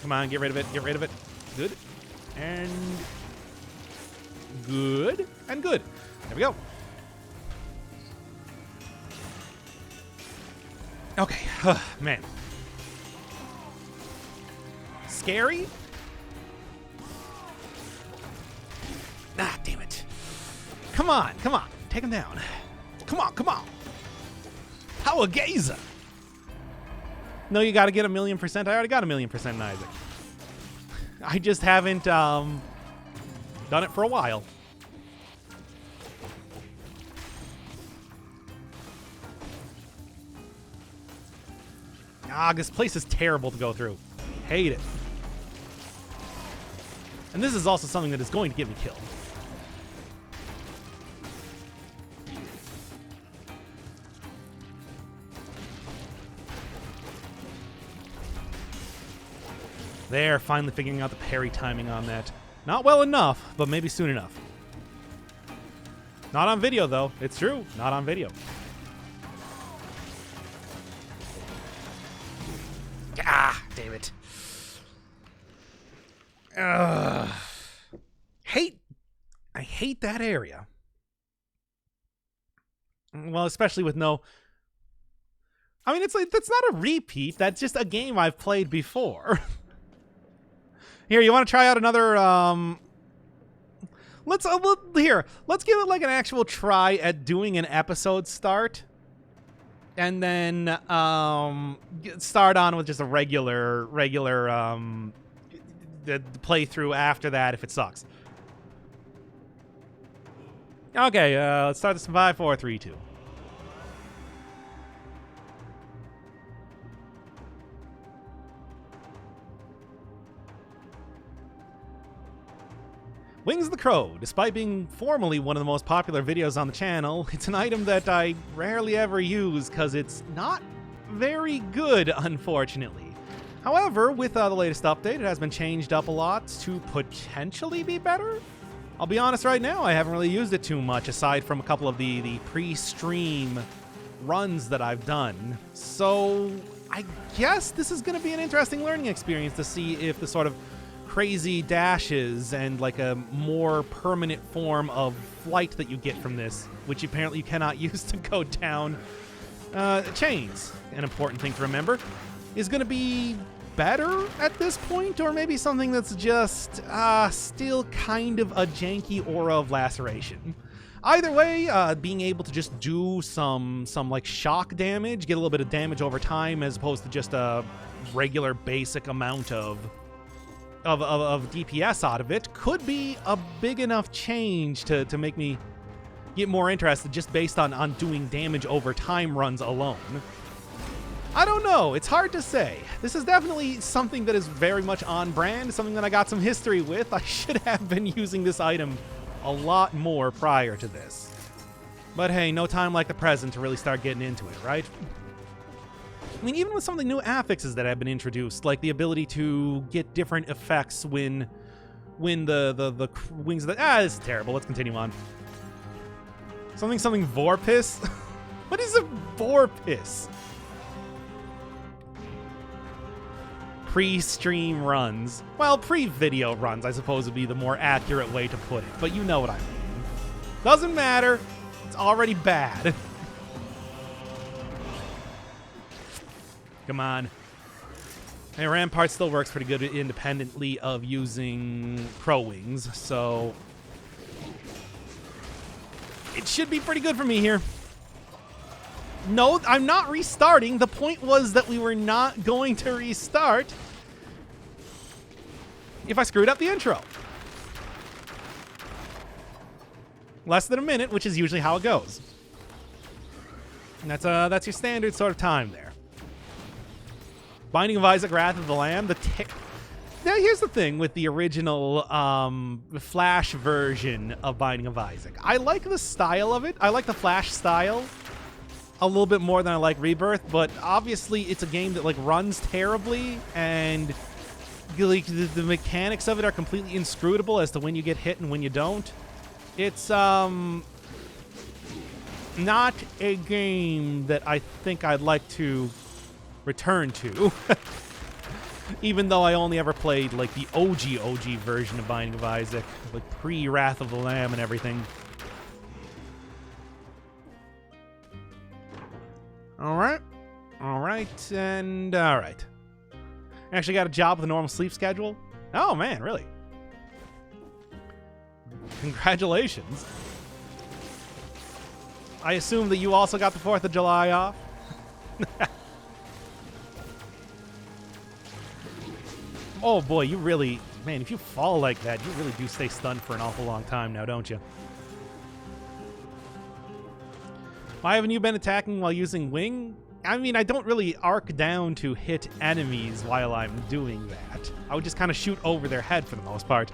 come on, get rid of it. Get rid of it. Good. And good. And good. There we go. Okay. Man. Scary? Damn it. Come on. Come on. Take him down. Come on. Come on. Power Gazer. No, you got to get 1,000,000%. I already got 1,000,000% in Isaac. I just haven't done it for a while. This place is terrible to go through. Hate it. And this is also something that is going to get me killed. There, finally figuring out the parry timing on that. Not well enough, but maybe soon enough. Not on video, though. It's true. Not on video. Damn it. I hate that area. Well, especially with no... I mean, it's like, that's not a repeat. That's just a game I've played before. Here, you want to try out another, let's give it like an actual try at doing an episode start. And then, start on with just a regular, the playthrough after that if it sucks. Okay, let's start this in 5, 4, 3, 2. Wings of the Crow. Despite being formerly one of the most popular videos on the channel, it's an item that I rarely ever use because it's not very good, unfortunately. However, with the latest update, it has been changed up a lot to potentially be better. I'll be honest right now, I haven't really used it too much aside from a couple of the pre-stream runs that I've done. So I guess this is going to be an interesting learning experience to see if the sort of crazy dashes and like a more permanent form of flight that you get from this, which apparently you cannot use to go down chains, an important thing to remember, is going to be better at this point, or maybe something that's just still kind of a janky aura of laceration. Either way, being able to just do some like shock damage, get a little bit of damage over time as opposed to just a regular basic amount of DPS out of it, could be a big enough change to make me get more interested just based on doing damage over time runs alone. I don't know. It's hard to say. This is definitely something that is very much on brand, something that I got some history with. I should have been using this item a lot more prior to this. But hey, no time like the present to really start getting into it, right? I mean, even with some of the new affixes that have been introduced, like the ability to get different effects when the wings of the... this is terrible. Let's continue on. Something Vorpus? What is a Vorpus? Pre-stream runs. Well, pre-video runs, I suppose, would be the more accurate way to put it. But you know what I mean. Doesn't matter. It's already bad. Come on. And Rampart still works pretty good independently of using Crow Wings, so... it should be pretty good for me here. No, I'm not restarting. The point was that we were not going to restart if I screwed up the intro. Less than a minute, which is usually how it goes. And that's your standard sort of time there. Binding of Isaac, Wrath of the Lamb. Now, here's the thing with the original Flash version of Binding of Isaac. I like the style of it. I like the Flash style a little bit more than I like Rebirth, but obviously it's a game that like runs terribly, and like the mechanics of it are completely inscrutable as to when you get hit and when you don't. It's not a game that I think I'd like to return to. Even though I only ever played like the OG version of Binding of Isaac, like pre-Wrath of the Lamb and everything. Alright, and alright. Actually got a job with a normal sleep schedule. Oh man, really? Congratulations. I assume that you also got the 4th of July off? Oh boy, you really... man, if you fall like that, you really do stay stunned for an awful long time now, don't you? Why haven't you been attacking while using wing? I mean, I don't really arc down to hit enemies while I'm doing that. I would just kind of shoot over their head for the most part.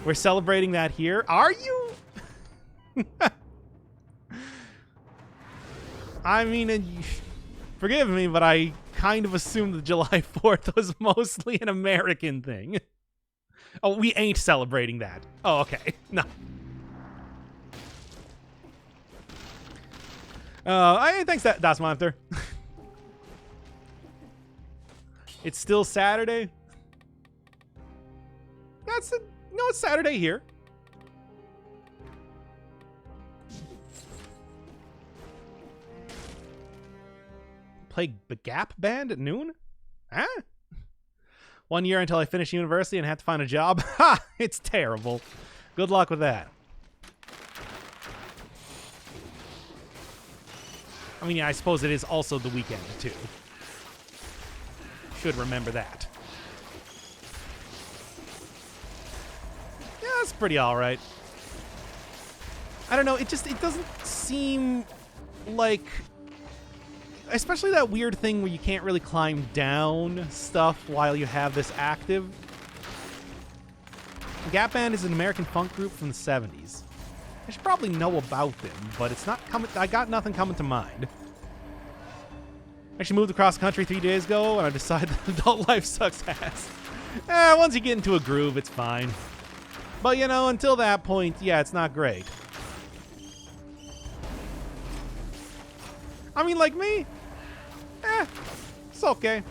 We're celebrating that here. Are you? I mean, forgive me, but I kind of assumed that July 4th was mostly an American thing. Oh, we ain't celebrating that. Oh, okay. No. Thanks, Das Monster. It's still Saturday. No, it's Saturday here. Play the Gap Band at noon? Huh? 1 year until I finish university and have to find a job? Ha! It's terrible. Good luck with that. I mean, yeah, I suppose it is also the weekend, too. Should remember that. Yeah, that's pretty alright. I don't know, it doesn't seem like... especially that weird thing where you can't really climb down stuff while you have this active. Gap Band is an American funk group from the 70s. I should probably know about them, but it's not coming. I got nothing coming to mind. I actually moved across the country 3 days ago, and I decided that adult life sucks ass. Once you get into a groove, it's fine. But, you know, until that point, yeah, it's not great. I mean, like me, it's okay.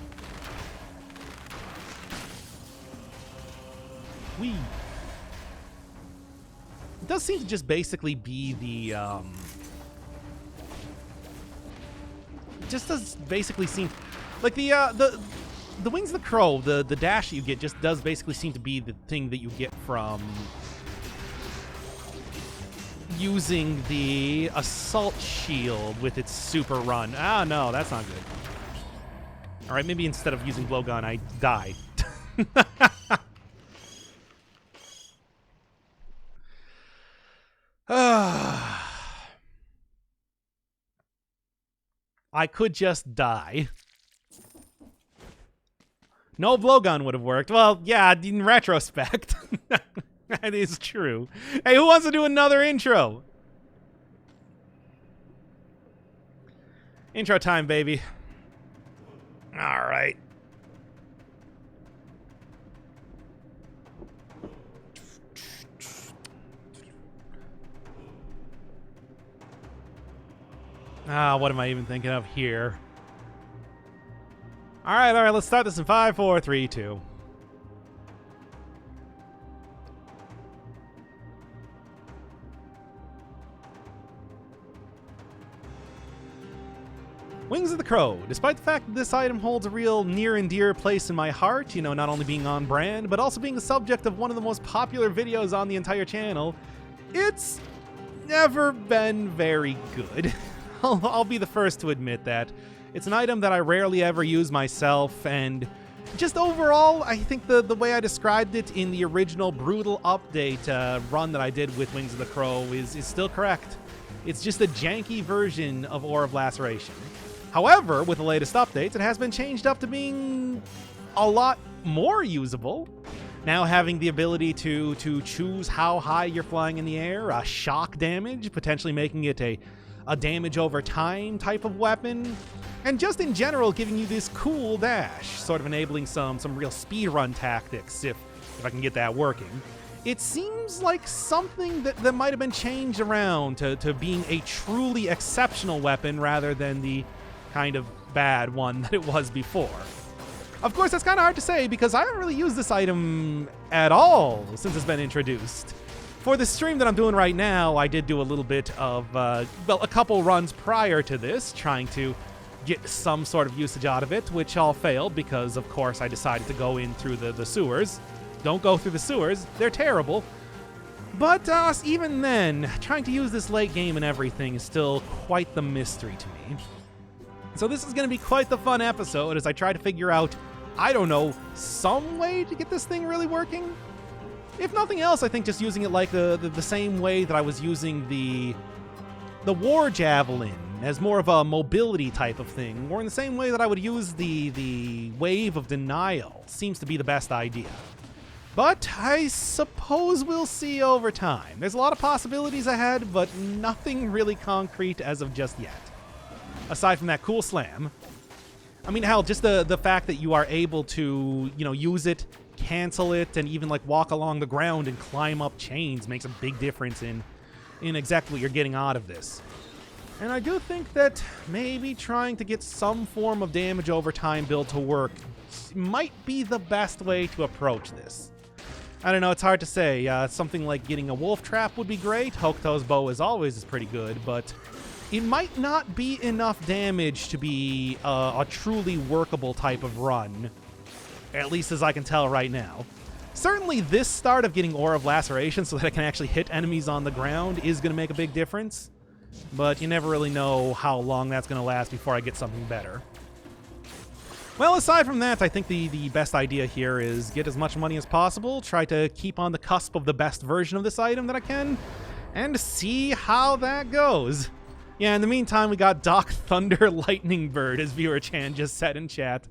Wee. It does seem to just basically be the, it just does basically seem, like the the Wings of the Crow, the dash you get just does basically seem to be the thing that you get from using the assault shield with its super run. Ah, no, that's not good. All right, maybe instead of using blowgun, I die. I could just die. No blowgun would have worked. Well, yeah, in retrospect. That is true. Hey, who wants to do another intro? Intro time, baby. All right. What am I even thinking of here? All right, let's start this in 5, 4, 3, 2. Wings of the Crow. Despite the fact that this item holds a real near and dear place in my heart, you know, not only being on brand, but also being the subject of one of the most popular videos on the entire channel, it's never been very good. I'll be the first to admit that. It's an item that I rarely ever use myself, and just overall, I think the way I described it in the original Brutal Update run that I did with Wings of the Crow is still correct. It's just a janky version of Ore of Laceration. However, with the latest updates, it has been changed up to being a lot more usable. Now having the ability to choose how high you're flying in the air, shock damage, potentially making it a damage over time type of weapon, and just in general giving you this cool dash, sort of enabling some real speedrun tactics, if I can get that working. It seems like something that might have been changed around to being a truly exceptional weapon rather than the kind of bad one that it was before. Of course, that's kind of hard to say because I haven't really used this item at all since it's been introduced. For the stream that I'm doing right now, I did do a little bit of, a couple runs prior to this, trying to get some sort of usage out of it, which all failed because, of course, I decided to go in through the sewers. Don't go through the sewers. They're terrible. But even then, trying to use this late game and everything is still quite the mystery to me. So this is going to be quite the fun episode as I try to figure out, I don't know, some way to get this thing really working? If nothing else, I think just using it like the same way that I was using the War Javelin as more of a mobility type of thing, or in the same way that I would use the Wave of Denial seems to be the best idea. But I suppose we'll see over time. There's a lot of possibilities ahead, but nothing really concrete as of just yet. Aside from that cool slam. I mean, hell, just the fact that you are able to, you know, use it, cancel it, and even like walk along the ground and climb up chains makes a big difference in exactly what you're getting out of this. And I do think that maybe trying to get some form of damage over time build to work might be the best way to approach this. I don't know, it's hard to say. Something like getting a wolf trap would be great. Hokuto's bow is always pretty good, but it might not be enough damage to be a truly workable type of run, at least as I can tell right now. Certainly this start of getting Ore of Laceration so that I can actually hit enemies on the ground is going to make a big difference, but you never really know how long that's going to last before I get something better. Well, aside from that, I think the best idea here is get as much money as possible, try to keep on the cusp of the best version of this item that I can, and see how that goes. Yeah, in the meantime, we got Doc Thunder Lightning Bird, as Viewer Chan just said in chat.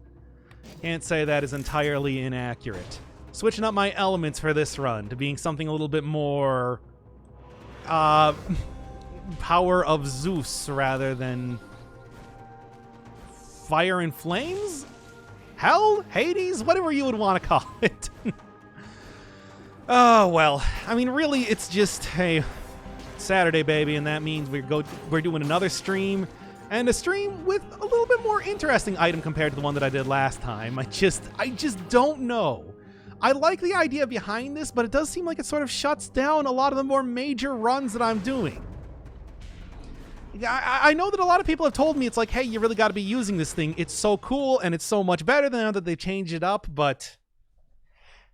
Can't say that is entirely inaccurate. Switching up my elements for this run to being something a little bit more Power of Zeus rather than Fire and Flames? Hell? Hades? Whatever you would want to call it. Oh, well. I mean, really, it's just, hey, Saturday, baby, and that means we're doing another stream, and a stream with a little bit more interesting item compared to the one that I did last time. I just don't know. I like the idea behind this, but it does seem like it sort of shuts down a lot of the more major runs that I'm doing. I know that a lot of people have told me it's like, hey, you really got to be using this thing. It's so cool and it's so much better now that they changed it up, but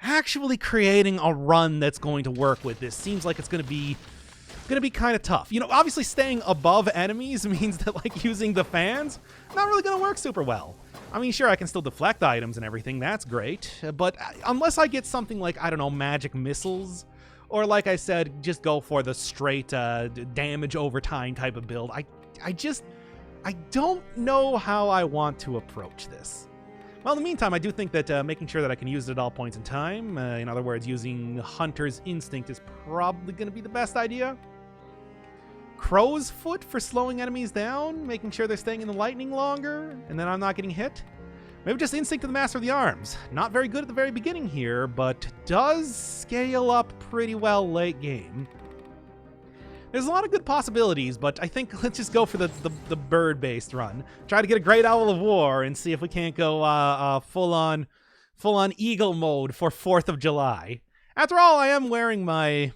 actually creating a run that's going to work with this seems like it's going to be kind of tough. You know, obviously staying above enemies means that like using the fans not really going to work super well. I mean, sure, I can still deflect items and everything. That's great. But unless I get something like, I don't know, magic missiles, or like I said, just go for the straight damage over time type of build, I don't know how I want to approach this. Well, in the meantime, I do think that making sure that I can use it at all points in time, in other words, using Hunter's Instinct is probably going to be the best idea. Crow's Foot for slowing enemies down, making sure they're staying in the lightning longer, and then I'm not getting hit. Maybe just Instinct of the Master of the Arms. Not very good at the very beginning here, but does scale up pretty well late game. There's a lot of good possibilities, but I think let's just go for the bird-based run. Try to get a Great Owl of War and see if we can't go full-on eagle mode for 4th of July. After all, I am wearing my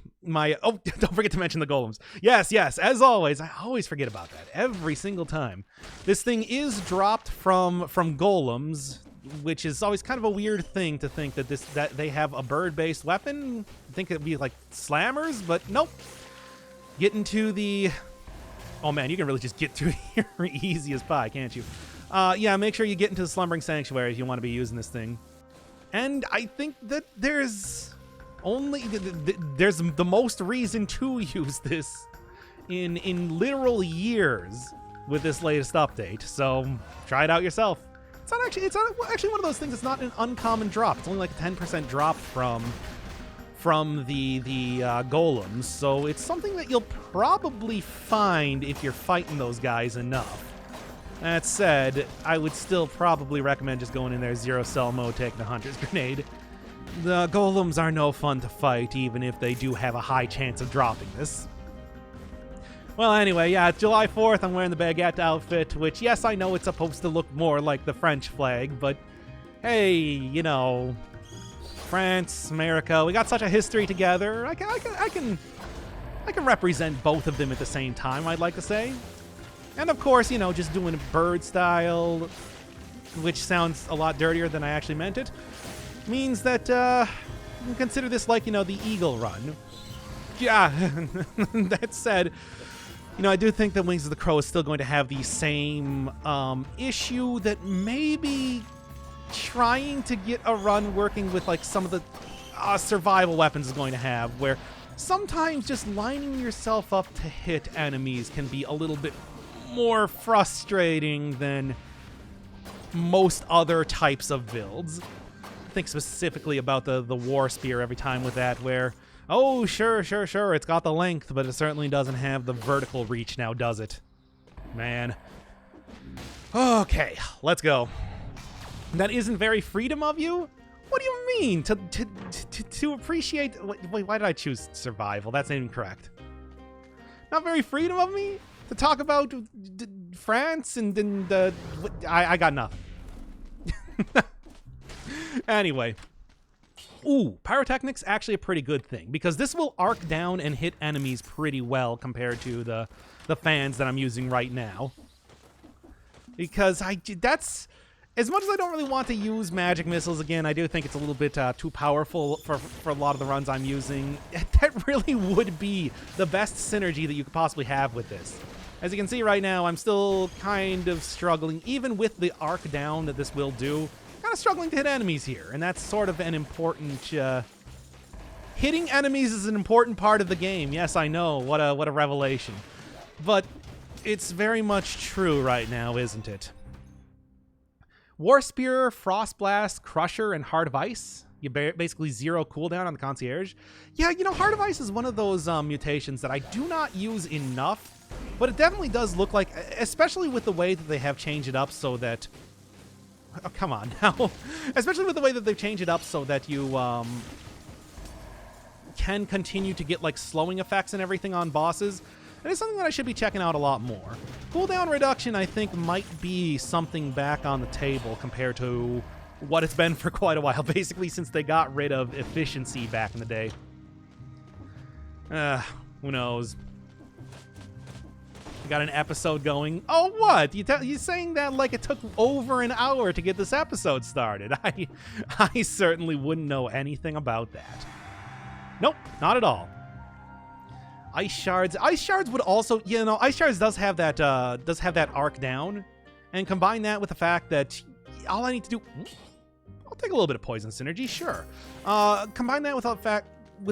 oh, don't forget to mention the golems. Yes, as always. I always forget about that every single time. This thing is dropped from golems, which is always kind of a weird thing to think that they have a bird-based weapon. I think it'd be like slammers, but nope. Getting to the... Oh man, you can really just get through here easy as pie, can't you? Yeah, make sure you get into the Slumbering Sanctuary if you want to be using this thing. And I think that there's the most reason to use this in literal years with this latest update. So try it out yourself. It's not actually one of those things. It's not an uncommon drop. It's only like a 10% drop from the golems, so it's something that you'll probably find if you're fighting those guys enough. That said, I would still probably recommend just going in there 0-cell mode, taking the Hunter's Grenade. The golems are no fun to fight, even if they do have a high chance of dropping this. Well, anyway, yeah, it's July 4th. I'm wearing the baguette outfit, which, yes, I know it's supposed to look more like the French flag, but hey, you know, France, America, we got such a history together. I can represent both of them at the same time, I'd like to say. And of course, you know, just doing bird style, which sounds a lot dirtier than I actually meant it, means that you can consider this like, you know, the eagle run. Yeah, that said, you know, I do think that Wings of the Crow is still going to have the same issue that maybe trying to get a run working with like some of the survival weapons is going to have, where sometimes just lining yourself up to hit enemies can be a little bit more frustrating than most other types of builds. Think specifically about the War Spear every time with that, where, oh, sure, it's got the length, but it certainly doesn't have the vertical reach now, does it? Man. Okay, let's go. That isn't very freedom of you? What do you mean? To appreciate... Wait, why did I choose survival? That's incorrect. Not very freedom of me? To talk about France and the... I got nothing. Anyway. Ooh, pyrotechnics actually a pretty good thing, because this will arc down and hit enemies pretty well compared to the fans that I'm using right now. Because that's... As much as I don't really want to use magic missiles again, I do think it's a little bit too powerful for a lot of the runs I'm using. That really would be the best synergy that you could possibly have with this. As you can see right now, I'm still kind of struggling, even with the arc down that this will do, kind of struggling to hit enemies here. And that's sort of an important... hitting enemies is an important part of the game. Yes, I know. What a revelation. But it's very much true right now, isn't it? War Spear, Frost Blast, Crusher, and Heart of Ice. You basically 0 cooldown on the Concierge. Yeah, you know, Heart of Ice is one of those mutations that I do not use enough, but it definitely does look like, especially with the way that they have changed it up so that... Oh, come on now. Especially with the way that they've changed it up so that you can continue to get, like, slowing effects and everything on bosses. And it's something that I should be checking out a lot more. Cooldown reduction, I think, might be something back on the table compared to what it's been for quite a while, basically since they got rid of efficiency back in the day. Who knows? got an episode going. Oh, what? You saying that like it took over an hour to get this episode started? I certainly wouldn't know anything about that. Nope, not at all. Ice shards. Ice shards would also, Ice shards does have that arc down, and combine that with the fact that all I need to do, I'll take a little bit of poison synergy, sure. Combine that with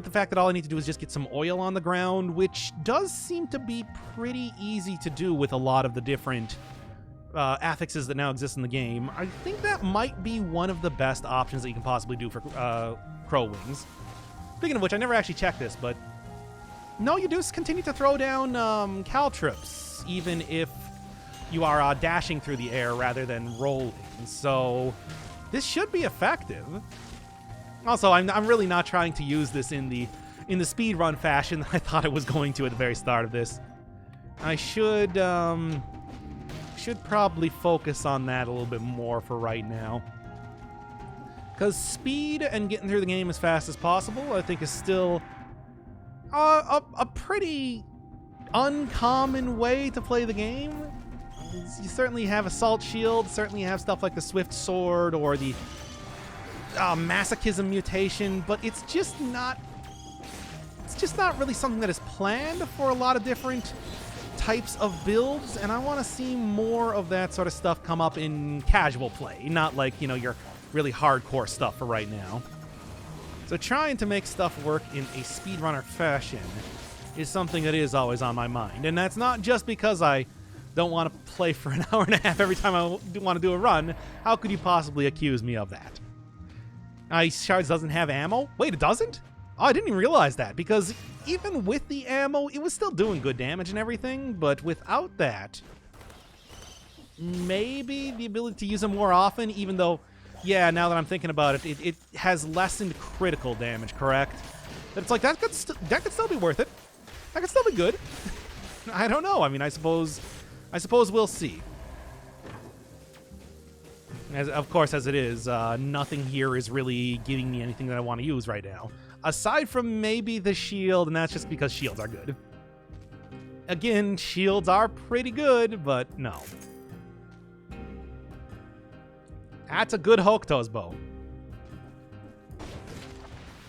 the fact that all I need to do is just get some oil on the ground, which does seem to be pretty easy to do with a lot of the different affixes that now exist in the game. I think that might be one of the best options that you can possibly do for Crow Wings. Speaking of which, I never actually checked this, but no, you do continue to throw down caltrops, even if you are dashing through the air rather than rolling. So this should be effective. Also, I'm really not trying to use this in the speedrun fashion that I thought I was going to at the very start of this. I should probably focus on that a little bit more for right now. Because speed and getting through the game as fast as possible, I think, is still a pretty uncommon way to play the game. You certainly have Assault Shield, certainly have stuff like the Swift Sword or the Masochism mutation, but it's just not really something that is planned for a lot of different types of builds, and I want to see more of that sort of stuff come up in casual play, not like, your really hardcore stuff for right now. So trying to make stuff work in a speedrunner fashion is something that is always on my mind, and that's not just because I don't want to play for an hour and a half every time I want to do a run. How could you possibly accuse me of that? Ice Shards doesn't have ammo? Wait, it doesn't? Oh, I didn't even realize that, because even with the ammo, it was still doing good damage and everything, but without that, maybe the ability to use them more often, even though, yeah, now that I'm thinking about it, it has lessened critical damage, correct? But it's like, that could still be worth it. That could still be good. I don't know. I mean, I suppose we'll see. Of course, as it is, nothing here is really giving me anything that I want to use right now. Aside from maybe the shield, and that's just because shields are good. Again, shields are pretty good, but no. That's a good Hokuto's bow.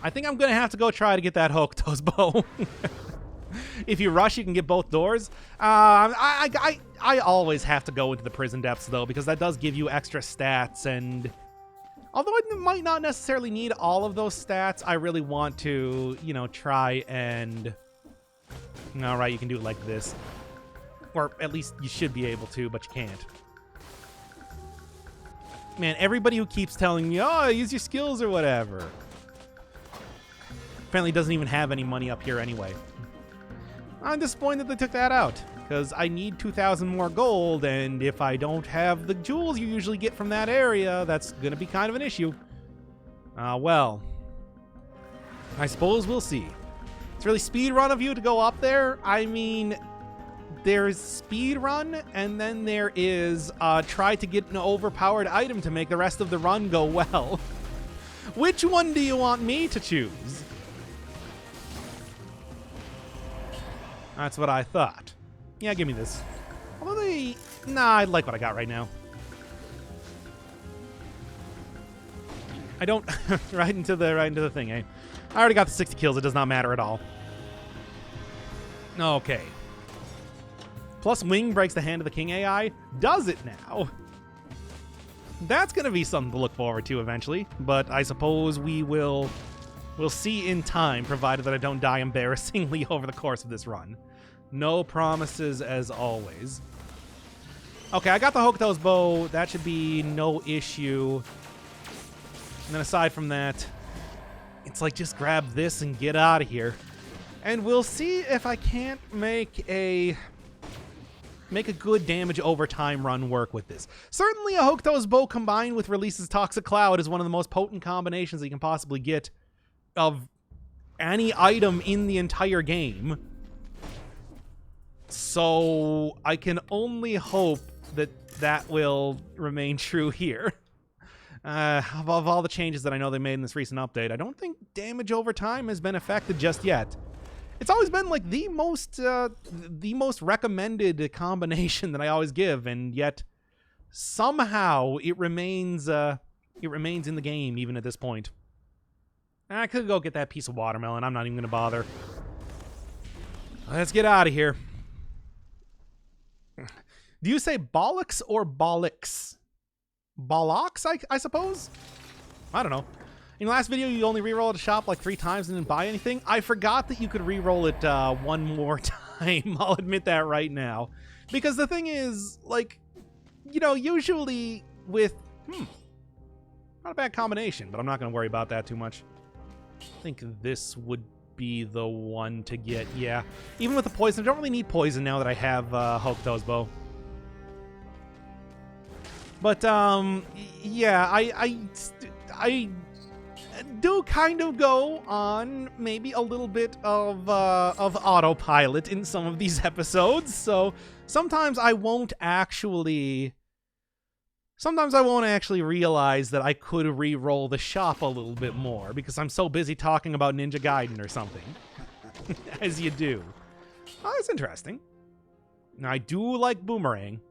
I think I'm going to have to go try to get that Hokuto's bow. If you rush, you can get both doors. I always have to go into the prison depths, though, because that does give you extra stats, and although I might not necessarily need all of those stats, I really want to, try and... All right, you can do it like this. Or at least you should be able to, but you can't. Man, everybody who keeps telling me, oh, use your skills or whatever, apparently doesn't even have any money up here anyway. I'm disappointed they took that out, because I need 2,000 more gold, and if I don't have the jewels you usually get from that area, that's going to be kind of an issue. Well, I suppose we'll see. It's really speedrun of you to go up there. I mean, there's speedrun, and then there is try to get an overpowered item to make the rest of the run go well. Which one do you want me to choose? That's what I thought. Yeah, give me this. Although I like what I got right now. I don't... right into the thing, eh? I already got the 60 kills. It does not matter at all. Okay. Plus wing breaks the hand of the king AI. Does it now? That's going to be something to look forward to eventually. But I suppose we'll see in time, provided that I don't die embarrassingly over the course of this run. No promises, as always. Okay, I got the Hokuto's bow. That should be no issue. And then aside from that, it's like just grab this and get out of here. And we'll see if I can't make a good damage over time run work with this. Certainly a Hokuto's bow combined with Release's Toxic Cloud is one of the most potent combinations that you can possibly get of any item in the entire game. So I can only hope that will remain true here. Of all the changes that I know they made in this recent update, I don't think damage over time has been affected just yet. It's always been like the most recommended combination that I always give, and yet somehow it remains in the game even at this point. I could go get that piece of watermelon. I'm not even gonna bother. Let's get out of here. Do you say bollocks or bollocks? Bollocks, I suppose? I don't know. In the last video, you only rerolled a shop like 3 times and didn't buy anything. I forgot that you could reroll it one more time. I'll admit that right now. Because the thing is, like, you know, usually with... not a bad combination, but I'm not going to worry about that too much. I think this would be the one to get, yeah. Even with the poison, I don't really need poison now that I have Hokuto's bow. But, yeah, I do kind of go on maybe a little bit of autopilot in some of these episodes, so sometimes I won't actually realize that I could re-roll the shop a little bit more because I'm so busy talking about Ninja Gaiden or something. As you do. Oh, that's interesting. Now, I do like Boomerang.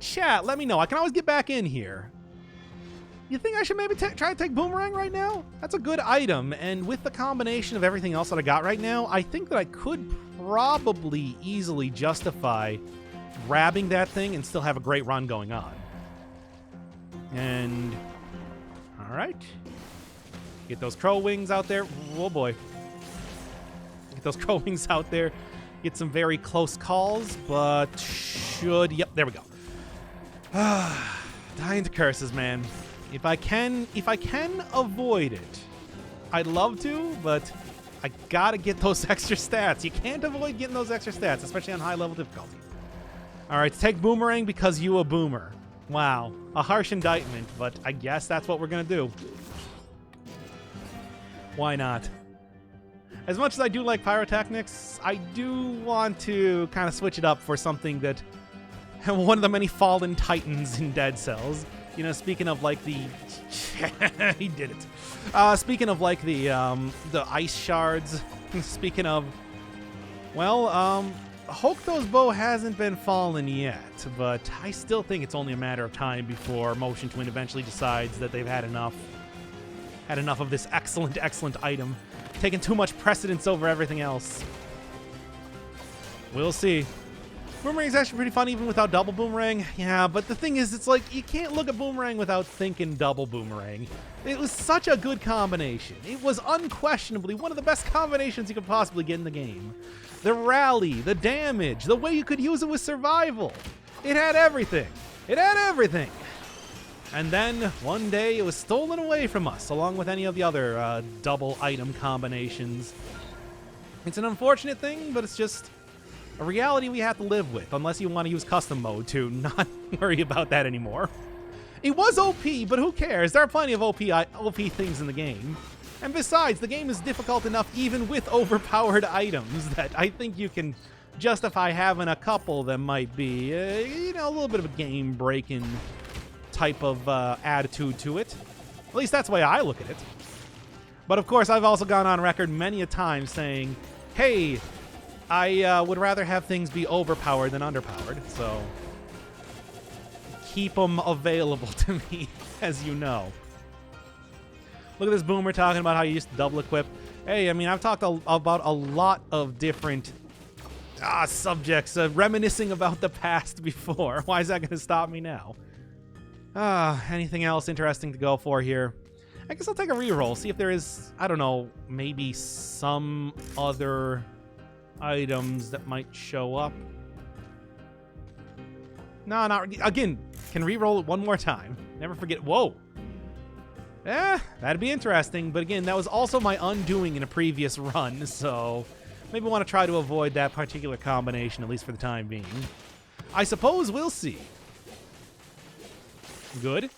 Chat, let me know. I can always get back in here. You think I should maybe try to take Boomerang right now? That's a good item, and with the combination of everything else that I got right now, I think that I could probably easily justify grabbing that thing and still have a great run going on. And... alright. Get those crow wings out there. Oh boy. Get those crow wings out there. Get some very close calls, but should... yep, there we go. Dying to curses, man. If I can avoid it, I'd love to, but I gotta get those extra stats. You can't avoid getting those extra stats, especially on high-level difficulty. Alright, take Boomerang because you a boomer. Wow. A harsh indictment, but I guess that's what we're gonna do. Why not? As much as I do like pyrotechnics, I do want to kind of switch it up for something that... one of the many fallen titans in Dead Cells. You know, speaking of like the... he did it. Speaking of like the ice shards. Speaking of... well, Hokuto's bow hasn't been fallen yet, but I still think it's only a matter of time before Motion Twin eventually decides that they've had enough. Had enough of this excellent, excellent item. Taking too much precedence over everything else. We'll see. Boomerang's actually pretty fun even without double Boomerang. Yeah, but the thing is, it's like, you can't look at Boomerang without thinking double Boomerang. It was such a good combination. It was unquestionably one of the best combinations you could possibly get in the game. The rally, the damage, the way you could use it with survival. It had everything. It had everything. And then, one day, it was stolen away from us, along with any of the other double item combinations. It's an unfortunate thing, but it's just a reality we have to live with, unless you want to use custom mode to not worry about that anymore. It was OP, but who cares? There are plenty of OP things in the game. And besides, the game is difficult enough even with overpowered items that I think you can justify having a couple that might be, you know, a little bit of a game-breaking type of attitude to it. At least that's the way I look at it. But of course, I've also gone on record many a time saying, hey, I would rather have things be overpowered than underpowered, so keep them available to me, as you know. Look at this boomer talking about how you used to double equip. Hey, I mean, I've talked about a lot of different subjects, reminiscing about the past before. Why is that going to stop me now? Anything else interesting to go for here? I guess I'll take a reroll, see if there is, I don't know, maybe some other items that might show up. No, not again. Can reroll it one more time. Never forget. Whoa. That'd be interesting. But again, that was also my undoing in a previous run, so maybe I want to try to avoid that particular combination, at least for the time being. I suppose we'll see. Good.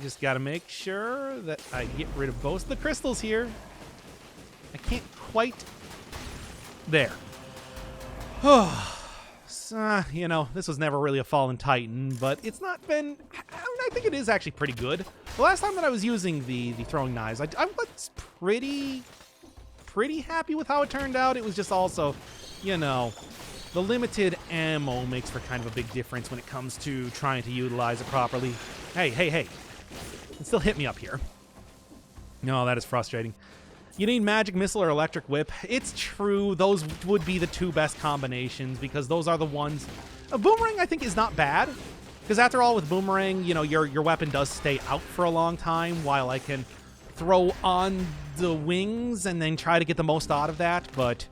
Just gotta make sure that I get rid of both the crystals here. I can't quite... there. So, you know, this was never really a fallen titan, but it's not been... I think it is actually pretty good. The last time that I was using the throwing knives, I was pretty pretty happy with how it turned out. It was just also, you know, the limited ammo makes for kind of a big difference when it comes to trying to utilize it properly. Hey, hey, hey. It still hit me up here. No, that is frustrating. You need Magic Missile or Electric Whip. It's true. Those would be the two best combinations because those are the ones. A Boomerang, I think, is not bad. Because after all, with Boomerang, you know, your weapon does stay out for a long time while I can throw on the wings and then try to get the most out of that. But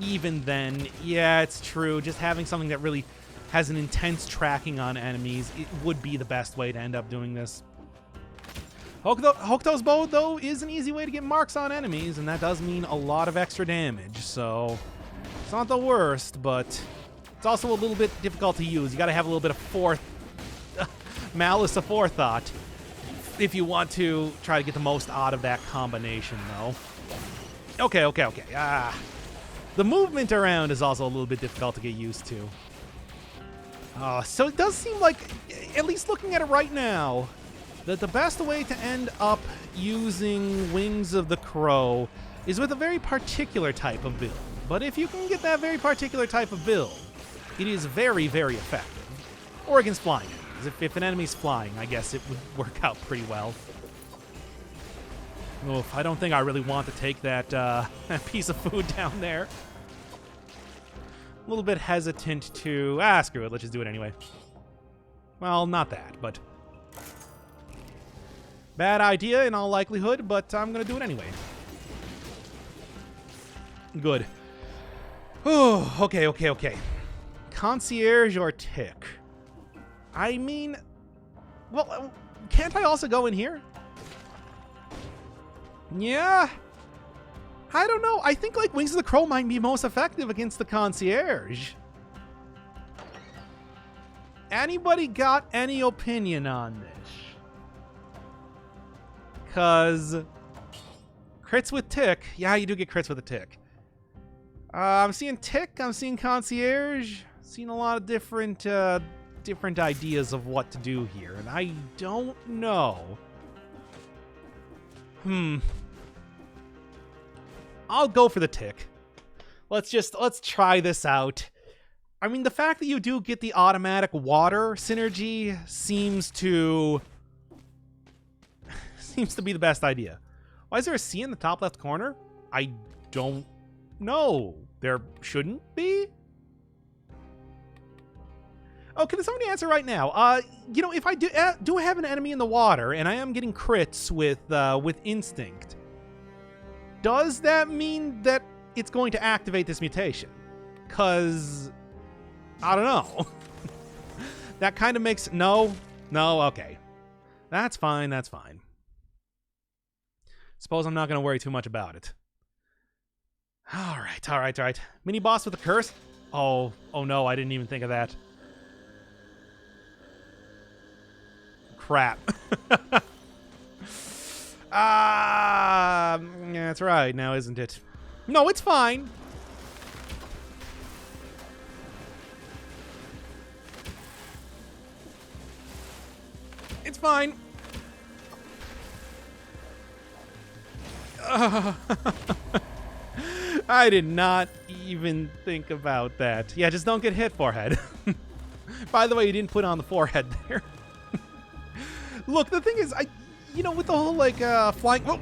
even then, yeah, it's true. Just having something that really has an intense tracking on enemies, it would be the best way to end up doing this. Hokuto's bow, though, is an easy way to get marks on enemies, and that does mean a lot of extra damage, so it's not the worst, but it's also a little bit difficult to use. You gotta have a little bit of malice aforethought if you want to try to get the most out of that combination, though. Okay. The movement around is also a little bit difficult to get used to. So it does seem like, at least looking at it right now, that the best way to end up using Wings of the Crow is with a very particular type of build. But if you can get that very particular type of build, it is very, very effective. Or against flying enemies. If an enemy's flying, I guess it would work out pretty well. Oof, I don't think I really want to take that piece of food down there. A little bit hesitant to... screw it, let's just do it anyway. Well, not that, but... bad idea in all likelihood, but I'm going to do it anyway. Good. Oh, okay. Concierge or Tick? I mean... well, can't I also go in here? Yeah. I don't know. I think, like, Wings of the Crow might be most effective against the Concierge. Anybody got any opinion on this? Because crits with Tick. Yeah, you do get crits with a Tick. I'm seeing Tick. I'm seeing Concierge. Seeing a lot of different ideas of what to do here, and I don't know. I'll go for the Tick. Let's try this out. I mean, the fact that you do get the automatic water synergy seems to be the best idea. Why is there a C in the top left corner? I don't know. There shouldn't be? Oh, can somebody answer right now? You know, if I do have an enemy in the water and I am getting crits with Instinct, does that mean that it's going to activate this mutation? Because I don't know. That kind of makes... No, okay. That's fine. Suppose I'm not going to worry too much about it. All right. Mini boss with a curse? Oh no, I didn't even think of that. Crap. Yeah, that's right now, isn't it? No, it's fine. It's fine. I did not even think about that. Yeah, just don't get hit, forehead. By the way, you didn't put on the forehead there. Look, the thing is, you know, with the whole, like, flying... Oh.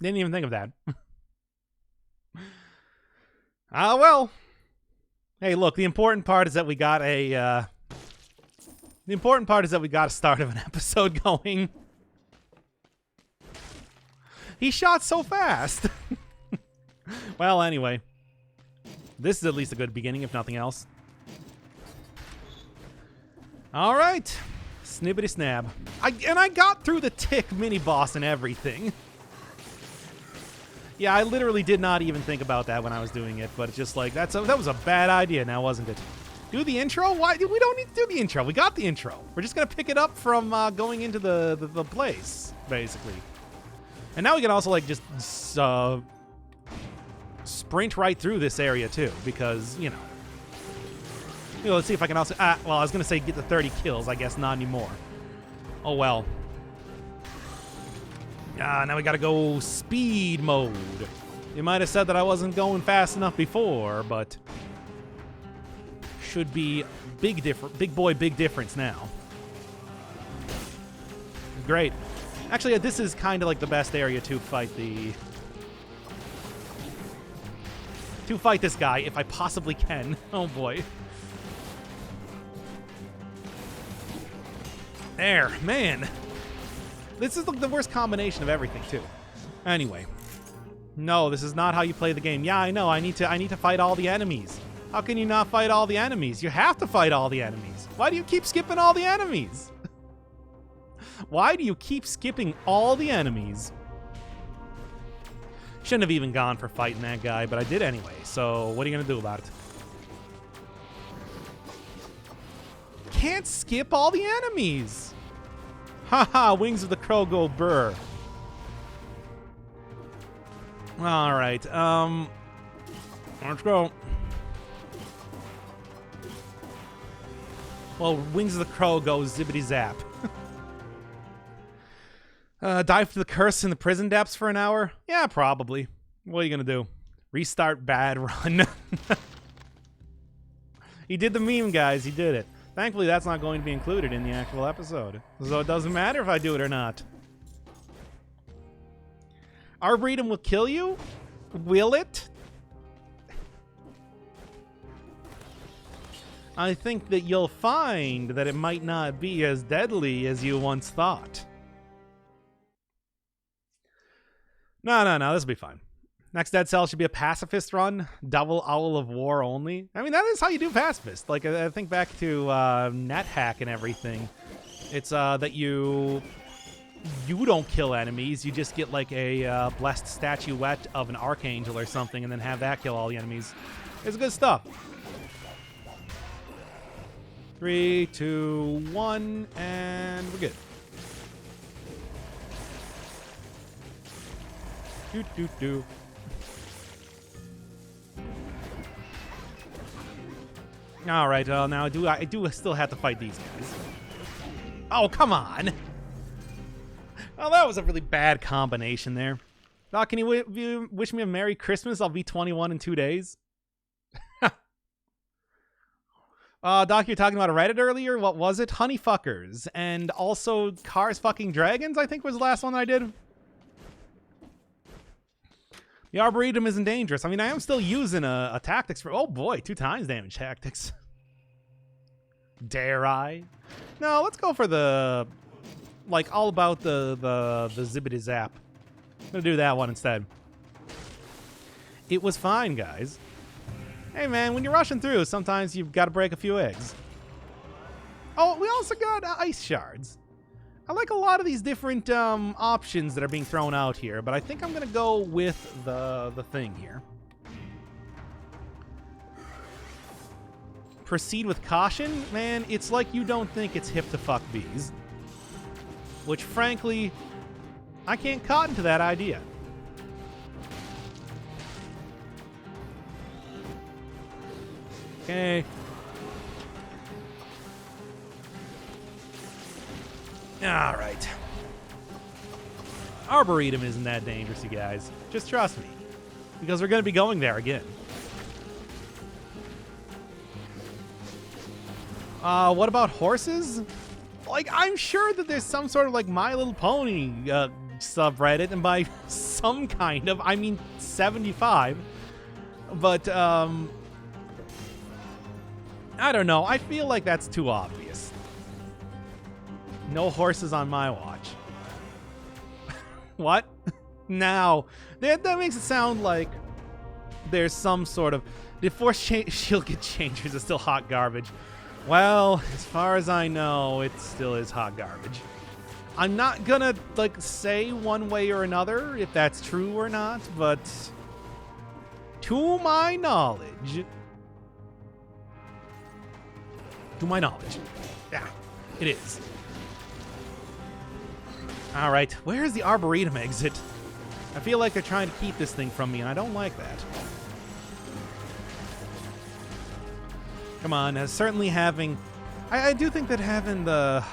Didn't even think of that. Well. Hey, look, the important part is that we got a, the important part is that we got a start of an episode going. He shot so fast. Well, anyway. This is at least a good beginning, if nothing else. All right. Snibbity snab. I got through the Tick mini-boss and everything. Yeah, I literally did not even think about that when I was doing it, but it's just like, that was a bad idea now, wasn't it? Do the intro? Why? We don't need to do the intro. We got the intro. We're just going to pick it up from going into the place, basically. And now we can also, like, just sprint right through this area, too, because, you know, let's see if I can also... well, I was going to say get the 30 kills. I guess not anymore. Oh well. Now we gotta go speed mode. You might have said that I wasn't going fast enough before, but should be big difference now. Great. Actually, this is kind of like the best area to fight this guy if I possibly can. Oh boy. There, man. This is the worst combination of everything too. Anyway. No, this is not how you play the game. Yeah, I know. I need to fight all the enemies. How can you not fight all the enemies? You have to fight all the enemies. Why do you keep skipping all the enemies? Why do you keep skipping all the enemies? Shouldn't have even gone for fighting that guy, but I did anyway. So what are you going to do about it? Can't skip all the enemies. Haha, wings of the crow go burr. All right. Let's go. Well, wings of the crow go zippity zap. Dive to the curse in the prison depths for an hour? Yeah, probably. What are you gonna do? Restart bad run. He did the meme, guys. He did it. Thankfully, that's not going to be included in the actual episode. So it doesn't matter if I do it or not. Arboretum will kill you? Will it? I think that you'll find that it might not be as deadly as you once thought. No, this will be fine. Next Dead Cell should be a pacifist run. Double Owl of War only. I mean, that is how you do pacifist. Like, I think back to NetHack and everything. It's that you don't kill enemies. You just get, like, a blessed statuette of an archangel or something and then have that kill all the enemies. It's good stuff. 3, 2, 1, and we're good. Do. All right, now I do still have to fight these guys. Oh, come on. Oh, that was a really bad combination there. Doc, can you wish me a Merry Christmas? I'll be 21 in 2 days. Doc, you're talking about a Reddit earlier? What was it? Honeyfuckers. And also Cars Fucking Dragons, I think was the last one that I did. The Arboretum isn't dangerous. I mean, I am still using a tactics for... Oh boy, 2 times damage tactics. Dare I? No, let's go for the... Like, all about the zippity zap. I'm gonna do that one instead. It was fine, guys. Hey, man, when you're rushing through, sometimes you've got to break a few eggs. Oh, we also got ice shards. I like a lot of these different options that are being thrown out here, but I think I'm going to go with the thing here. Proceed with caution? Man, it's like you don't think it's hip to fuck bees. Which, frankly, I can't cotton to that idea. Okay. All right. Arboretum isn't that dangerous, you guys. Just trust me. Because we're going to be going there again. What about horses? Like, I'm sure that there's some sort of, like, My Little Pony subreddit, and by some kind of, I mean 75. But, I don't know. I feel like that's too obvious. No horses on my watch. What? Now, that makes it sound like there's some sort of... The Force Shield Get Changers is still hot garbage. Well, as far as I know, it still is hot garbage. I'm not gonna, like, say one way or another if that's true or not, but to my knowledge... Yeah, it is. All right, where's the Arboretum exit? I feel like they're trying to keep this thing from me, and I don't like that. Come on, certainly having... I do think that having the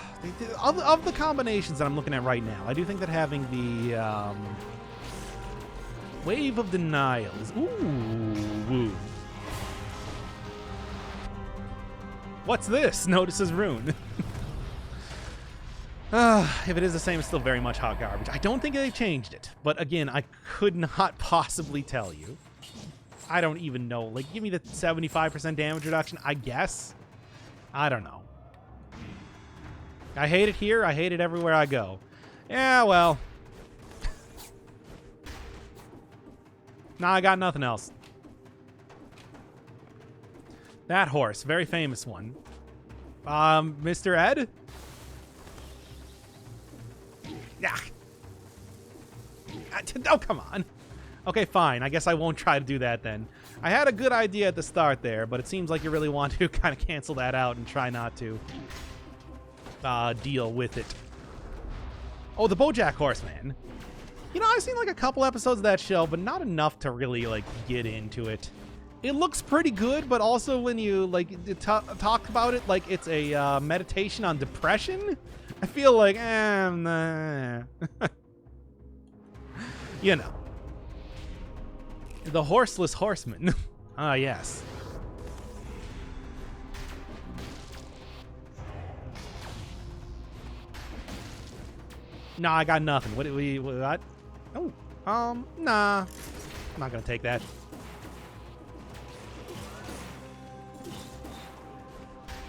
Of the combinations that I'm looking at right now, I do think that having the Wave of Denial is... Ooh. What's this? Notices rune. If it is the same, it's still very much hot garbage. I don't think they've changed it. But again, I could not possibly tell you. I don't even know. Like, give me the 75% damage reduction, I guess. I don't know. I hate it here. I hate it everywhere I go. Yeah, well. Nah, I got nothing else. That horse, very famous one. Mr. Ed? Yeah. Oh, come on. Okay, fine. I guess I won't try to do that then. I had a good idea at the start there, but it seems like you really want to kind of cancel that out and try not to deal with it. Oh, the BoJack Horseman. You know, I've seen like a couple episodes of that show, but not enough to really like get into it. It looks pretty good, but also when you like talk about it like it's a meditation on depression, I feel like, nah. You know. The Horseless Horseman. Ah, yes. Nah, I got nothing. What? Oh, nah. I'm not gonna take that.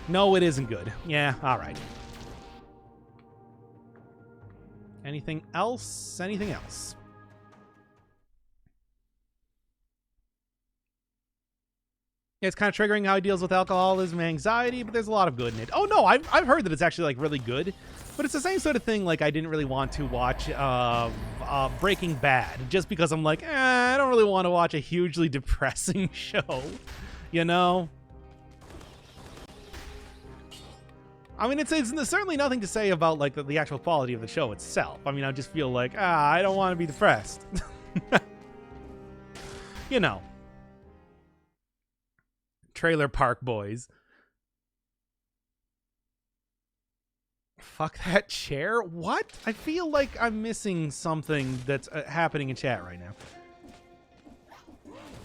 No, it isn't good. Yeah, all right. Anything else? Anything else? Yeah, it's kind of triggering how he deals with alcoholism and anxiety, but there's a lot of good in it. Oh, no, I've heard that it's actually, like, really good. But it's the same sort of thing, like, I didn't really want to watch Breaking Bad, just because I'm like, I don't really want to watch a hugely depressing show, you know? I mean, it's certainly nothing to say about, like, the actual quality of the show itself. I mean, I just feel like, I don't want to be depressed. You know. Trailer Park Boys. Fuck that chair? What? I feel like I'm missing something that's happening in chat right now.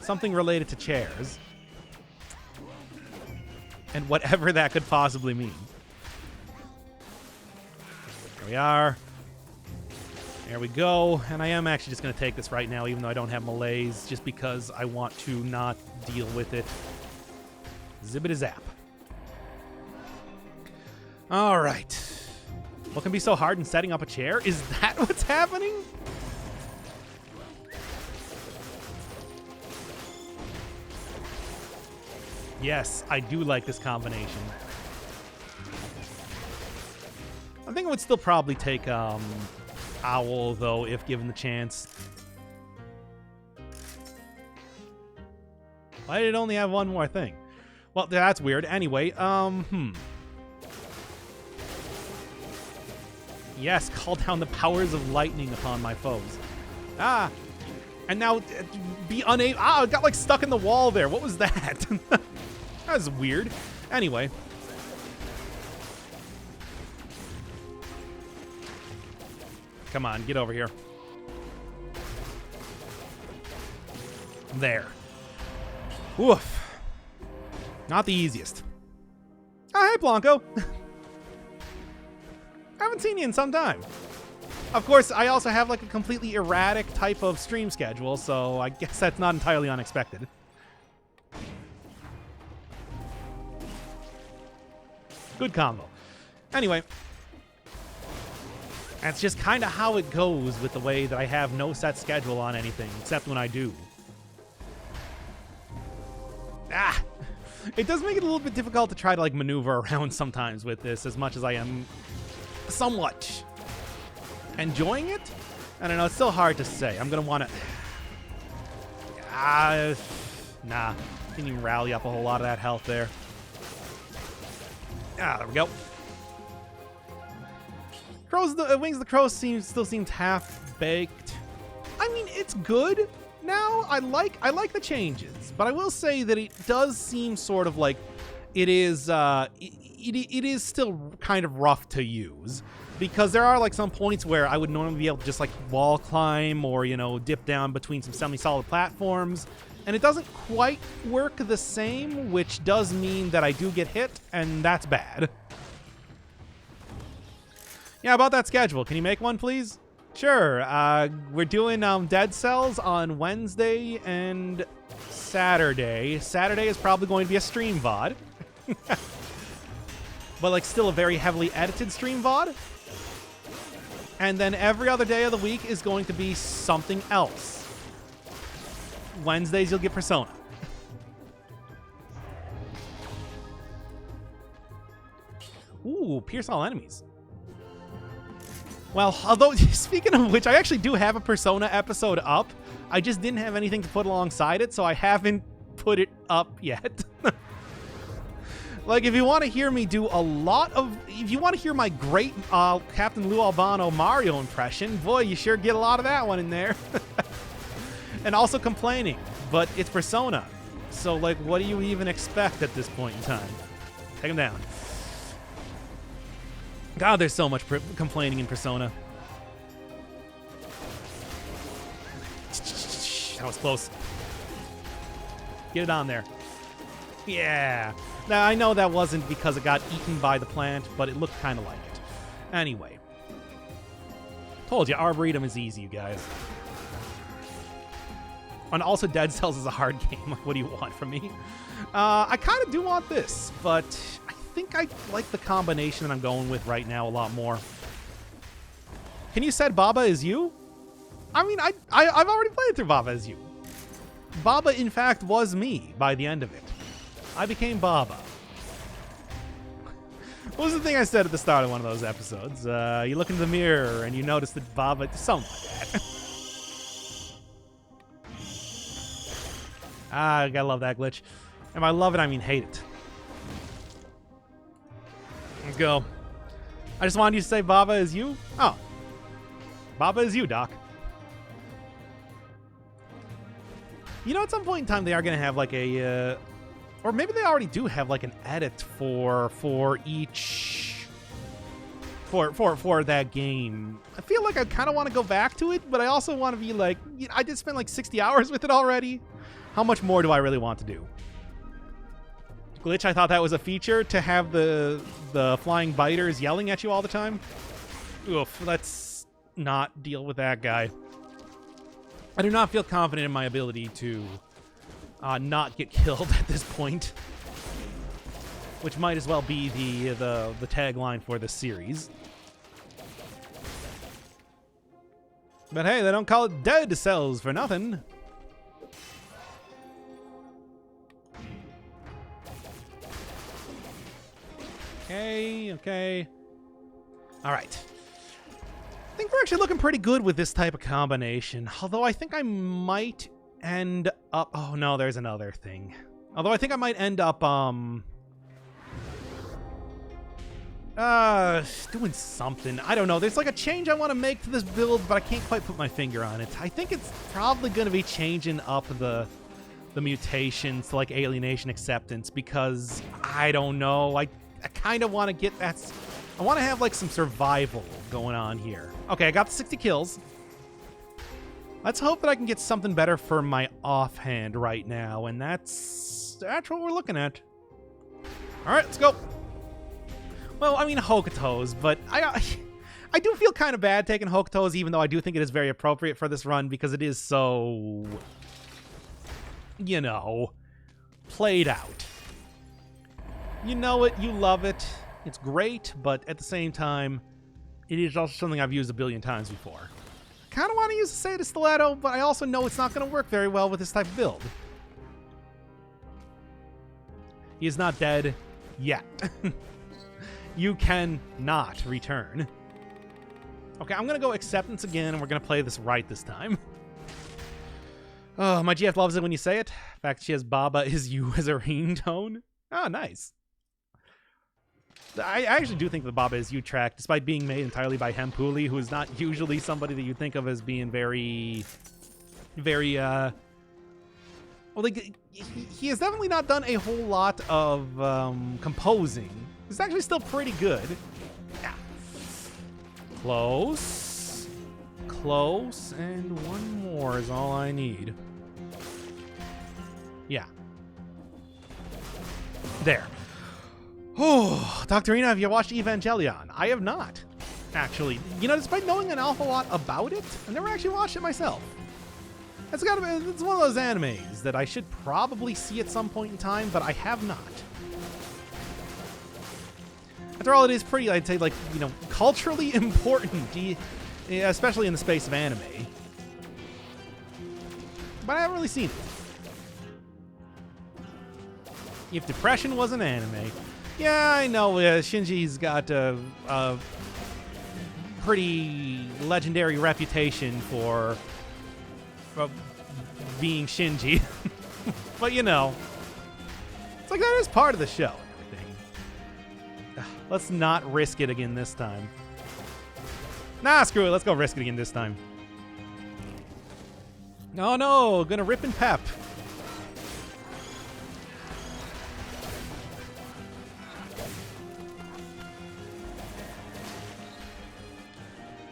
Something related to chairs. And whatever that could possibly mean. There we are. There we go. And I am actually just going to take this right now, even though I don't have malaise, just because I want to not deal with it. Zibbity-zap. All right. What can be so hard in setting up a chair? Is that what's happening? Yes, I do like this combination. I think I would still probably take Owl, though, if given the chance. Why did it only have one more thing? Well, that's weird. Anyway, Yes, call down the powers of lightning upon my foes. Ah! And now be unable... Ah, I got, like, stuck in the wall there. What was that? That was weird. Anyway. Come on, get over here. There. Oof. Not the easiest. Oh, hey, Blanco. I haven't seen you in some time. Of course, I also have like a completely erratic type of stream schedule, so I guess that's not entirely unexpected. Good combo. Anyway, that's just kind of how it goes with the way that I have no set schedule on anything, except when I do. Ah! It does make it a little bit difficult to try to like maneuver around sometimes with this, as much as I am somewhat enjoying it. I don't know, it's still hard to say. I'm gonna want to... nah. Didn't even rally up a whole lot of that health there. Ah, there we go. Wings of the Crow still seems half-baked. I mean, it's good now. I like the changes, but I will say that it does seem sort of like it is... it is still kind of rough to use, because there are like some points where I would normally be able to just like wall climb or, you know, dip down between some semi-solid platforms, and it doesn't quite work the same, which does mean that I do get hit, and that's bad. Yeah, about that schedule, can you make one, please? Sure. We're doing Dead Cells on Wednesday and Saturday. Saturday is probably going to be a stream VOD. But like still a very heavily edited stream VOD. And then every other day of the week is going to be something else. Wednesdays you'll get Persona. Ooh, pierce all enemies. Well, although, speaking of which, I actually do have a Persona episode up. I just didn't have anything to put alongside it, so I haven't put it up yet. Like, if you want to hear me do a lot of... If you want to hear my great Captain Lou Albano Mario impression, boy, you sure get a lot of that one in there. And also complaining, but it's Persona. So, like, what do you even expect at this point in time? Take him down. God, there's so much complaining in Persona. That was close. Get it on there. Yeah. Now, I know that wasn't because it got eaten by the plant, but it looked kind of like it. Anyway. Told you, Arboretum is easy, you guys. And also, Dead Cells is a hard game. What do you want from me? I kind of do want this, but I think I like the combination that I'm going with right now a lot more. Can you set Baba as you? I mean, I've already played through Baba as you. Baba, in fact, was me by the end of it. I became Baba. What was the thing I said at the start of one of those episodes? You look in the mirror and you notice that Baba... Something like that. I gotta love that glitch. And by love it, I mean hate it. Let's go. I just wanted you to say Baba is you? Oh. Baba is you, Doc. You know, at some point in time, they are going to have like a... or maybe they already do have like an edit for each... For that game. I feel like I kind of want to go back to it, but I also want to be like... You know, I did spend like 60 hours with it already. How much more do I really want to do? Glitch, I thought that was a feature to have the flying biters yelling at you all the time. Oof, let's not deal with that guy. I do not feel confident in my ability to not get killed at this point. Which might as well be the tagline for this series. But hey, they don't call it Dead Cells for nothing. Okay. All right. I think we're actually looking pretty good with this type of combination. Although I think I might end up... Oh, no, there's another thing. Although I think I might end up, doing something. I don't know. There's like a change I want to make to this build, but I can't quite put my finger on it. I think it's probably going to be changing up the mutations to like alienation acceptance because I don't know. I kind of want to get that... I want to have like some survival going on here. Okay, I got the 60 kills. Let's hope that I can get something better for my offhand right now, and that's what we're looking at. All right, let's go. Well, I mean Hokuto's, but I do feel kind of bad taking Hokuto's, even though I do think it is very appropriate for this run because it is so, you know, played out. You know it, you love it, it's great, but at the same time, it is also something I've used a billion times before. I kind of want to use the Seda Stiletto, but I also know it's not going to work very well with this type of build. He is not dead yet. You can not return. Okay, I'm going to go Acceptance again, and we're going to play this right this time. Oh, my GF loves it when you say it. In fact, she has Baba is you as a ringtone. Oh, nice. I actually do think the Baba is You track, despite being made entirely by Hempuli, who is not usually somebody that you think of as being very, well, like, he has definitely not done a whole lot of composing It's actually still pretty good. Yeah. Close. Close. And one more is all I need. Yeah. There. Oh, Dr. Ina, have you watched Evangelion? I have not, actually. You know, despite knowing an awful lot about it, I've never actually watched it myself. It's one of those animes that I should probably see at some point in time, but I have not. After all, it is pretty, I'd say, like, you know, culturally important, especially in the space of anime. But I haven't really seen it. If depression was an anime, yeah, I know Shinji's got a pretty legendary reputation for being Shinji. But, you know, it's like that is part of the show and everything. Let's not risk it again this time. Nah, screw it. Let's go risk it again this time. No, no. Gonna rip and pep.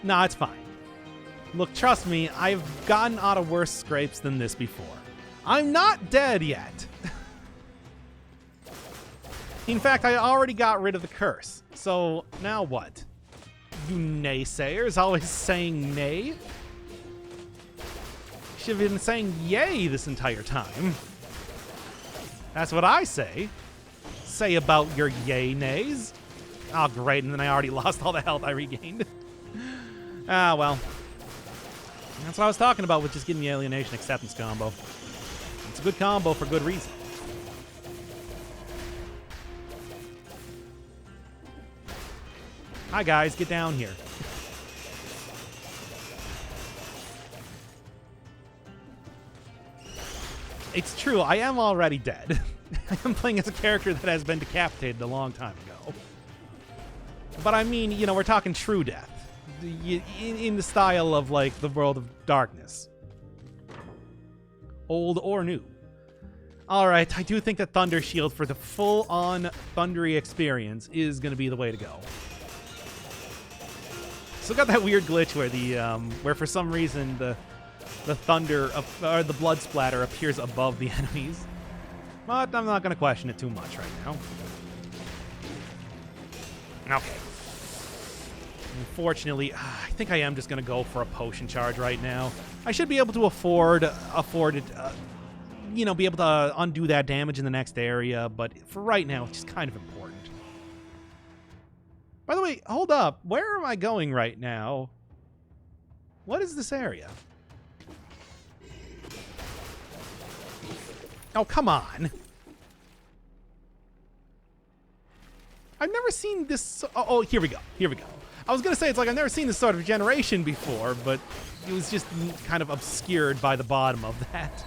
Nah, it's fine. Look, trust me, I've gotten out of worse scrapes than this before. I'm not dead yet. In fact, I already got rid of the curse. So, now what? You naysayers always saying nay? Should have been saying yay this entire time. That's what I say. Say about your yay nays. Oh, great, and then I already lost all the health I regained. Ah, well. That's what I was talking about with just getting the alienation acceptance combo. It's a good combo for good reason. Hi, guys. Get down here. It's true. I am already dead. I am playing as a character that has been decapitated a long time ago. But I mean, you know, we're talking true death. In the style of, like, the World of Darkness. Old or new. Alright, I do think that Thunder Shield for the full-on thundery experience is going to be the way to go. Still got that weird glitch where where for some reason the thunder, or the blood splatter appears above the enemies. But I'm not going to question it too much right now. Okay. Unfortunately, I think I am just going to go for a potion charge right now. I should be able to afford it, you know, be able to undo that damage in the next area, but for right now, it's just kind of important. By the way, hold up. Where am I going right now? What is this area? Oh, come on. I've never seen this. Oh, here we go. Here we go. I was going to say, it's like I've never seen this sort of generation before, but it was just kind of obscured by the bottom of that.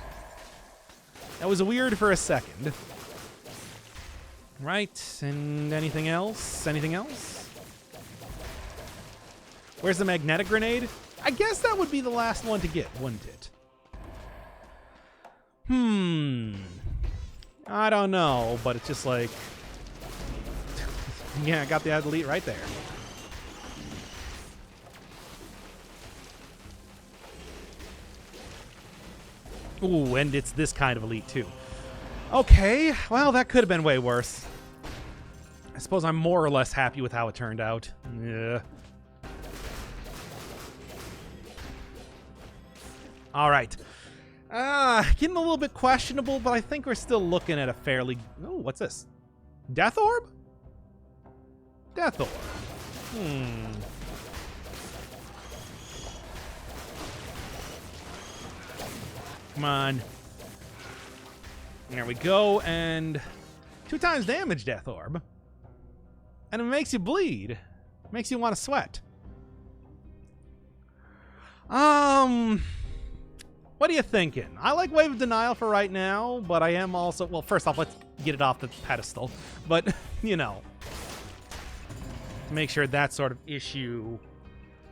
That was weird for a second. Right, and anything else? Anything else? Where's the magnetic grenade? I guess that would be the last one to get, wouldn't it? I don't know, but it's just like... yeah, I got the elite right there. Ooh, and it's this kind of elite, too. Okay, well, that could have been way worse. I suppose I'm more or less happy with how it turned out. Yeah. All right. Getting a little bit questionable, but I think we're still looking at a fairly... oh, what's this? Death Orb? Death Orb. Come on. There we go, and 2 times damage Death Orb. And it makes you bleed. Makes you want to sweat. What are you thinking? I like Wave of Denial for right now, but I am also... well, first off, let's get it off the pedestal. But, you know, to make sure that sort of issue...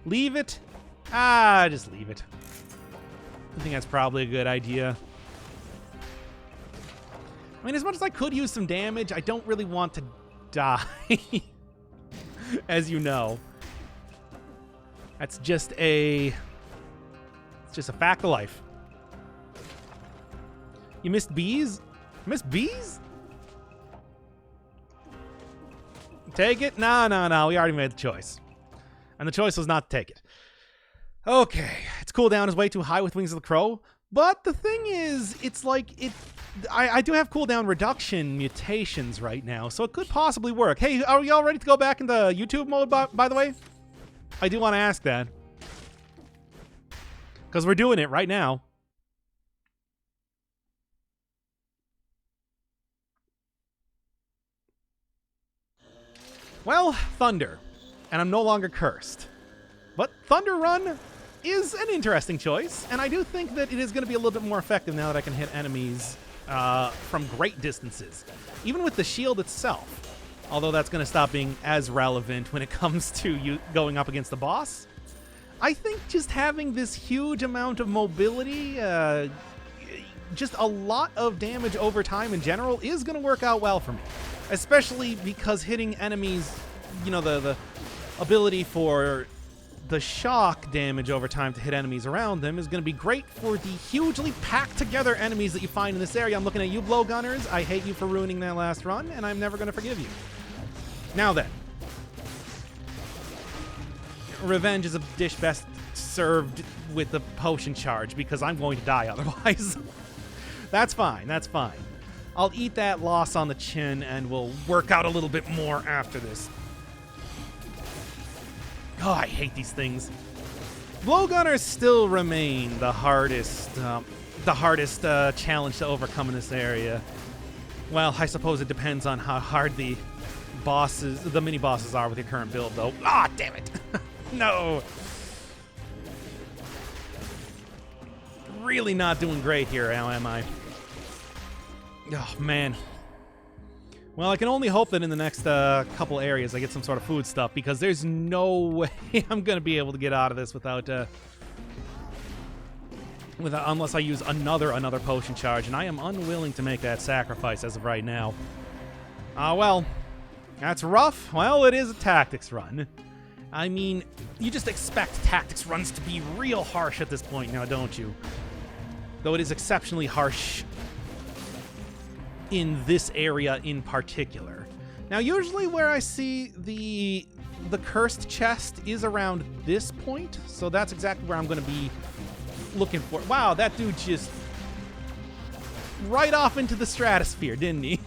leave it? Just leave it. I think that's probably a good idea. I mean, as much as I could use some damage, I don't really want to die. As you know. That's just a... It's just a fact of life. You missed bees? Missed bees? Take it? No. We already made the choice. And the choice was not to take it. Okay. Its cooldown is way too high with Wings of the Crow. But the thing is, it's like... I do have cooldown reduction mutations right now, so it could possibly work. Hey, are we all ready to go back into YouTube mode, by the way? I do want to ask that. Because we're doing it right now. Well, Thunder. And I'm no longer cursed. But Thunder Run is an interesting choice, and I do think that it is going to be a little bit more effective now that I can hit enemies from great distances. Even with the shield itself. Although that's going to stop being as relevant when it comes to you going up against the boss. I think just having this huge amount of mobility, just a lot of damage over time in general, is going to work out well for me. Especially because hitting enemies, you know, the ability for the shock damage over time to hit enemies around them is going to be great for the hugely packed together enemies that you find in this area. I'm looking at you, Blowgunners. I hate you for ruining that last run, and I'm never going to forgive you. Now then. Revenge is a dish best served with the potion charge, because I'm going to die otherwise. That's fine, that's fine. I'll eat that loss on the chin, and we'll work out a little bit more after this. Oh, I hate these things. Blowgunners still remain the hardest challenge to overcome in this area. Well, I suppose it depends on how hard the mini-bosses are with your current build, though. Ah, damn it. No. Really not doing great here, now am I? Oh, man. Well, I can only hope that in the next couple areas I get some sort of food stuff, because there's no way I'm going to be able to get out of this without unless I use another potion charge, and I am unwilling to make that sacrifice as of right now. Well, that's rough. Well, it is a tactics run. I mean, you just expect tactics runs to be real harsh at this point now, don't you? Though it is exceptionally harsh in this area in particular. Now, usually where I see the cursed chest is around this point, so that's exactly where I'm going to be looking for. Wow, that dude just right off into the stratosphere, didn't he?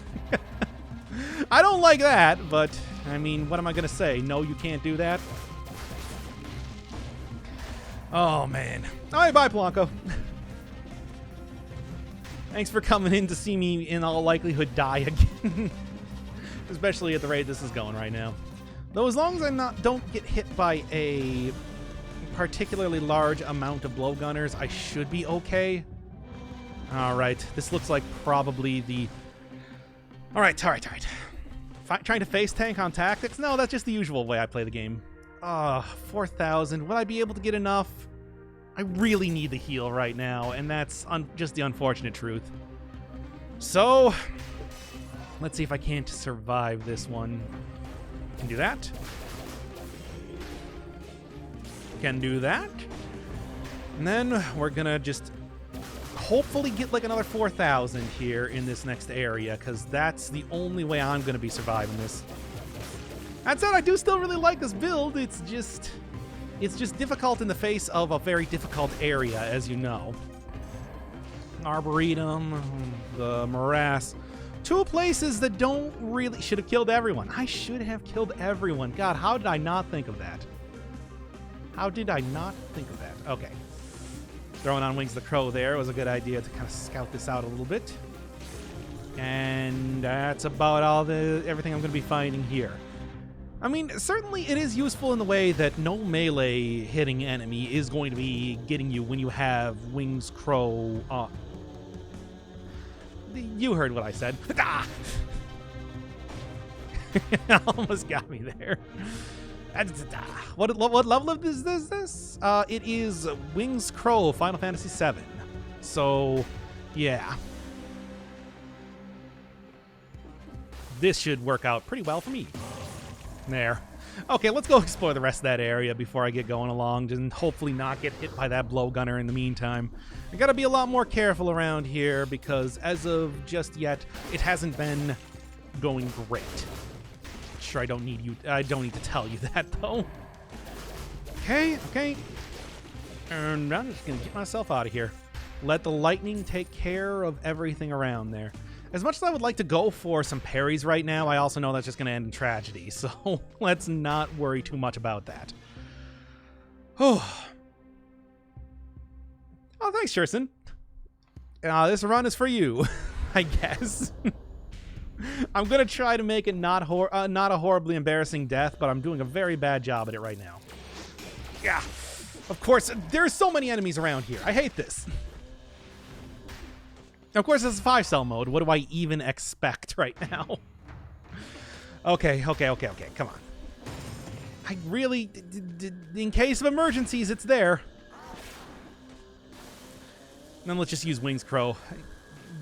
I don't like that, but I mean, what am I going to say? No, you can't do that? Oh, man. All right, bye, Polanco. Thanks for coming in to see me, in all likelihood, die again. Especially at the rate this is going right now. Though as long as I don't get hit by a particularly large amount of blowgunners, I should be okay. Alright, this looks like probably the... Alright. Trying to face tank on tactics? No, that's just the usual way I play the game. 4,000. Would I be able to get enough? I really need the heal right now, and that's just the unfortunate truth. So, let's see if I can't survive this one. Can do that. Can do that. And then we're gonna just hopefully get like another 4,000 here in this next area, because that's the only way I'm gonna be surviving this. That said, I do still really like this build. It's just difficult in the face of a very difficult area, as you know. Arboretum, the morass. Two places that don't really... Should have killed everyone. I should have killed everyone. God, how did I not think of that? How did I not think of that? Okay. Throwing on Wings of the Crow there was a good idea to kind of scout this out a little bit. And that's about everything I'm going to be finding here. I mean, certainly it is useful in the way that no melee hitting enemy is going to be getting you when you have Wings Crow on. You heard what I said. Almost got me there. What level is this? It is Wings Crow, Final Fantasy VII. So, yeah. this should work out pretty well for me. There. Okay, let's go explore the rest of that area before I get going along, and hopefully not get hit by that blowgunner in the meantime. I gotta be a lot more careful around here, because as of just yet, it hasn't been going great. Sure, I don't need to tell you that, though. Okay. And I'm just gonna get myself out of here. Let the lightning take care of everything around there. As much as I would like to go for some parries right now, I also know that's just going to end in tragedy, so let's not worry too much about that. Oh, thanks, Sherson. This run is for you, I guess. I'm going to try to make it not a horribly embarrassing death, but I'm doing a very bad job at it right now. Yeah, of course, there's so many enemies around here. I hate this. Of course, this is 5-cell mode. What do I even expect right now? Okay. Come on. I really... in case of emergencies, it's there. Then let's just use Wings Crow.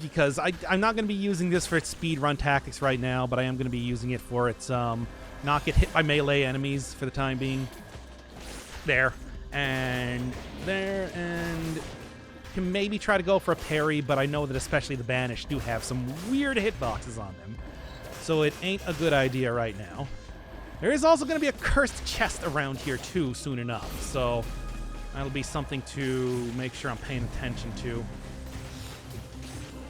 Because I'm not going to be using this for its speed run tactics right now, but I am going to be using it for its not get hit by melee enemies for the time being. There. And there. And... can maybe try to go for a parry, but I know that especially the Banished do have some weird hitboxes on them. So it ain't a good idea right now. There is also going to be a cursed chest around here too soon enough, so that'll be something to make sure I'm paying attention to.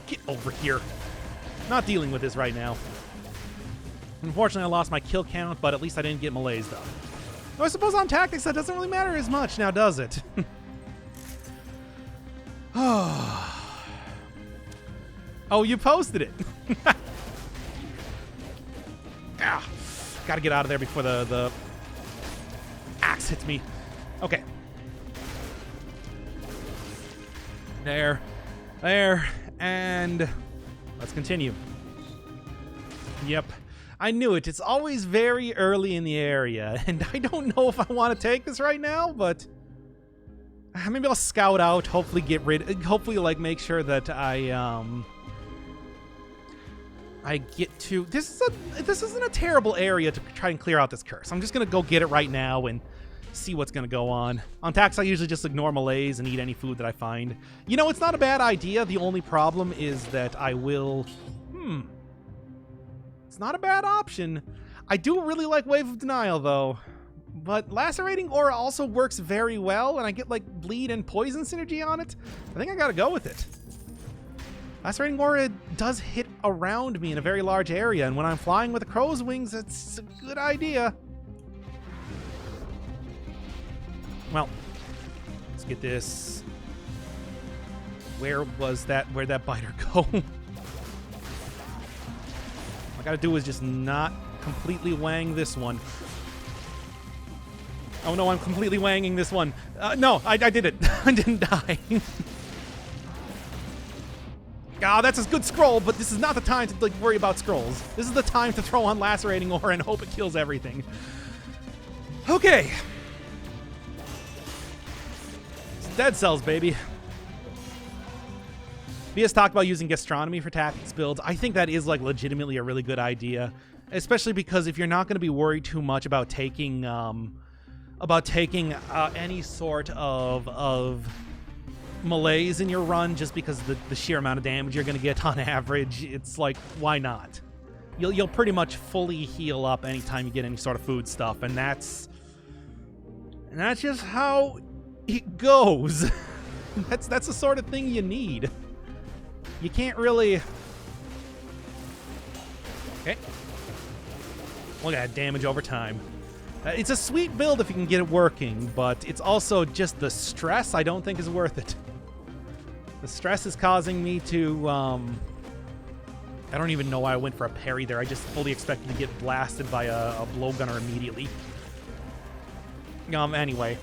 Get over here. Not dealing with this right now. Unfortunately, I lost my kill count, but at least I didn't get melees though. Though I suppose on tactics that doesn't really matter as much now, does it? Oh, you posted it. Gotta get out of there before the axe hits me. Okay. There, and let's continue. Yep. I knew it. It's always very early in the area, and I don't know if I want to take this right now, but... maybe I'll scout out, hopefully like make sure that I get to... This isn't a terrible area to try and clear out this curse. I'm just going to go get it right now and see what's going to go on. On tax, I usually just ignore melees and eat any food that I find. You know, it's not a bad idea. The only problem is that I will... It's not a bad option. I do really like Wave of Denial, though. But Lacerating Aura also works very well, and I get, like, bleed and poison synergy on it. I think I gotta go with it. Lacerating Aura does hit around me in a very large area, and when I'm flying with the crow's wings, it's a good idea. Well, let's get this. Where'd that biter go? All I gotta do is just not completely wang this one. Oh no, I'm completely wanging this one. No, I did it. I didn't die. That's a good scroll, but this is not the time to like worry about scrolls. This is the time to throw on Lacerating Aura and hope it kills everything. Okay. It's dead cells, baby. Via's talked about using Gastronomy for tactics builds. I think that is like legitimately a really good idea, especially because if you're not going to be worried too much about taking any sort of melees in your run, just because of the sheer amount of damage you're going to get on average, it's like, why not? You'll pretty much fully heal up anytime you get any sort of food stuff, and that's just how it goes. That's the sort of thing you need. You can't really... Okay. Look at that damage over time. It's a sweet build if you can get it working, but it's also just the stress I don't think is worth it. The stress is causing me to, I don't even know why I went for a parry there. I just fully expected to get blasted by a blowgunner immediately. Anyway.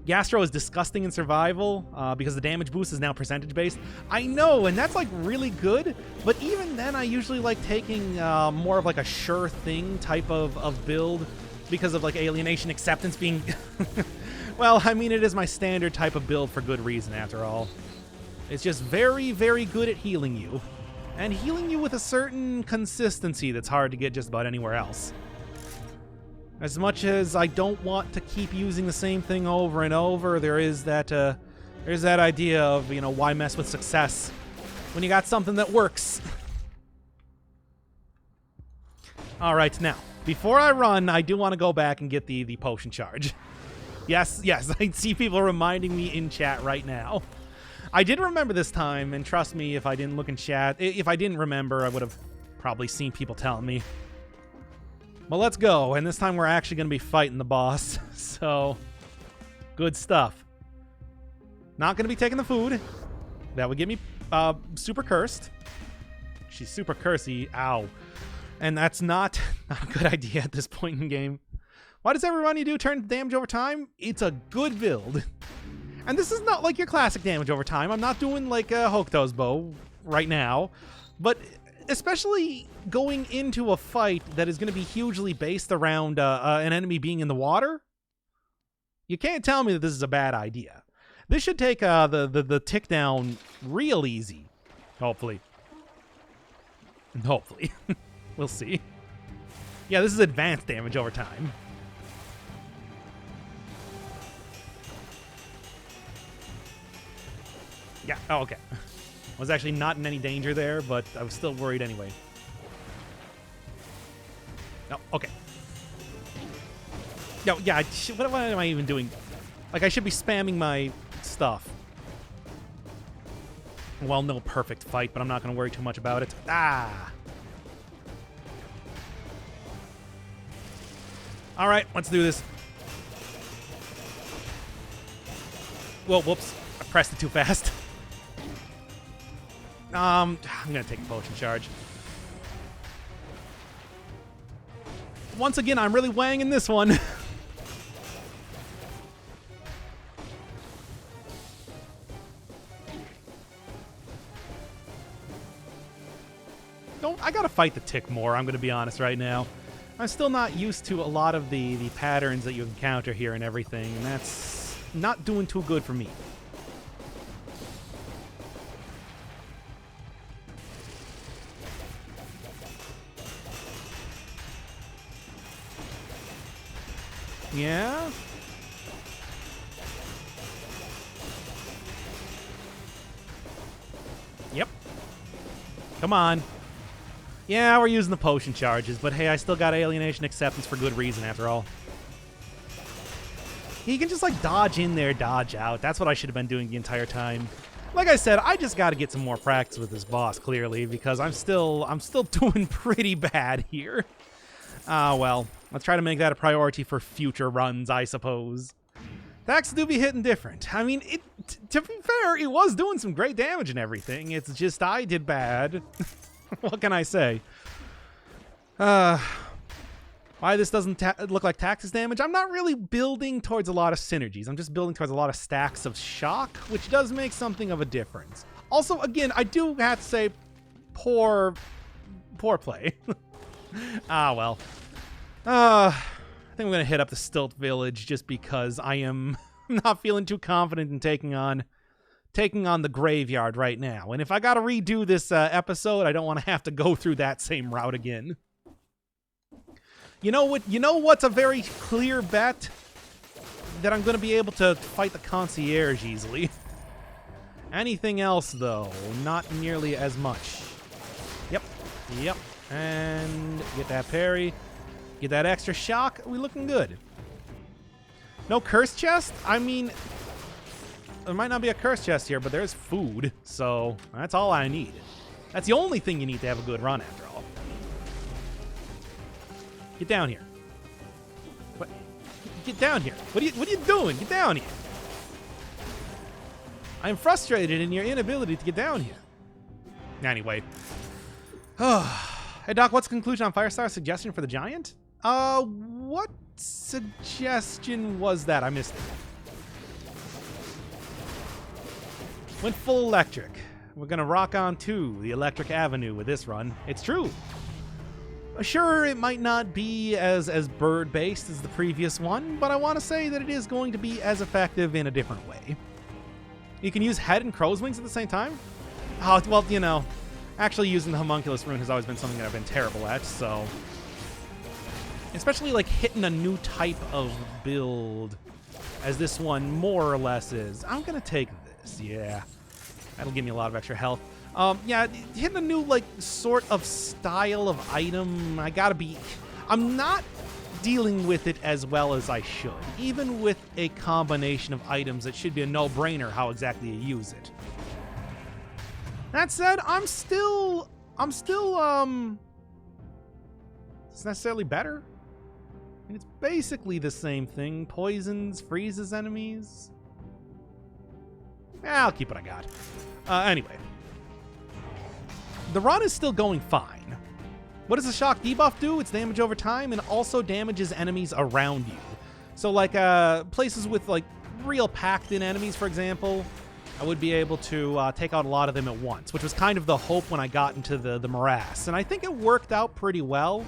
Gastro is disgusting in survival because the damage boost is now percentage-based. I know, and that's, like, really good, but even then I usually like taking more of, like, a sure thing type of build because of, like, alienation acceptance being... Well, I mean, it is my standard type of build for good reason, after all. It's just very, very good at healing you. and healing you with a certain consistency that's hard to get just about anywhere else. As much as I don't want to keep using the same thing over and over, there's that idea of, you know, why mess with success when you got something that works. All right, now, before I run, I do want to go back and get the potion charge. Yes, I see people reminding me in chat right now. I did remember this time, and trust me, if I didn't look in chat, if I didn't remember, I would have probably seen people telling me. Well, let's go, and this time we're actually going to be fighting the boss, so good stuff. Not going to be taking the food. That would get me super cursed. She's super cursy. Ow. And that's not a good idea at this point in the game. Why does every run you do turn damage over time? It's a good build. And this is not like your classic damage over time. I'm not doing like a Hokuto's bow right now. But especially going into a fight that is going to be hugely based around an enemy being in the water, you can't tell me that this is a bad idea. This should take the tick down real easy. Hopefully. Hopefully. We'll see. Yeah, this is advanced damage over time. Yeah, oh, okay. I was actually not in any danger there, but I was still worried anyway. No, okay. No, yeah, what am I even doing? Like, I should be spamming my stuff. Well, no perfect fight, but I'm not going to worry too much about it. Ah! All right, let's do this. Whoa, whoops. I pressed it too fast. I'm going to take a potion charge. Once again, I'm really wanging this one. I gotta fight the tick more, I'm gonna be honest right now. I'm still not used to a lot of the patterns that you encounter here and everything, and that's not doing too good for me. Yeah? Yep. Come on. Yeah, we're using the potion charges, but hey, I still got alienation acceptance for good reason after all. You can just like dodge in there, dodge out. That's what I should have been doing the entire time. Like I said, I just got to get some more practice with this boss, clearly, because I'm still doing pretty bad here. Well, let's try to make that a priority for future runs, I suppose. Attacks do be hitting different. I mean, to be fair, it was doing some great damage and everything. It's just I did bad. What can I say? Why this doesn't look like Tax's damage? I'm not really building towards a lot of synergies. I'm just building towards a lot of stacks of shock, which does make something of a difference. Also, again, I do have to say, poor play. Well. I think I'm going to hit up the Stilt Village just because I am not feeling too confident in taking on the graveyard right now. And if I got to redo this episode, I don't want to have to go through that same route again. You know what? You know what's a very clear bet? That I'm going to be able to fight the concierge easily. Anything else, though, not nearly as much. Yep. And get that parry. Get that extra shock. We looking good. No curse chest? I mean, there might not be a curse chest here, but there's food, so that's all I need. That's the only thing you need to have a good run, after all. Get down here. What? Get down here. What are you doing? Get down here. I am frustrated in your inability to get down here. Anyway. Hey, Doc, what's the conclusion on Firestar's suggestion for the giant? What suggestion was that? I missed it. Went full electric. We're gonna rock on to the Electric Avenue with this run. It's true. Sure, it might not be as bird-based as the previous one, but I want to say that it is going to be as effective in a different way. You can use head and crow's wings at the same time? Oh, well, you know, Actually, using the Homunculus Rune has always been something that I've been terrible at, so... Especially, like, hitting a new type of build, as this one more or less is. I'm gonna take this, yeah. That'll give me a lot of extra health. Yeah, hitting a new, like, sort of style of item, I'm not dealing with it as well as I should. Even with a combination of items, it should be a no-brainer how exactly you use it. That said, it's necessarily better. I mean, it's basically the same thing. Poisons, freezes enemies. Yeah, I'll keep what I got. Anyway. The run is still going fine. What does the shock debuff do? It's damage over time and also damages enemies around you. So, like, places with, like, real packed-in enemies, for example, I would be able to take out a lot of them at once, which was kind of the hope when I got into the morass. And I think it worked out pretty well.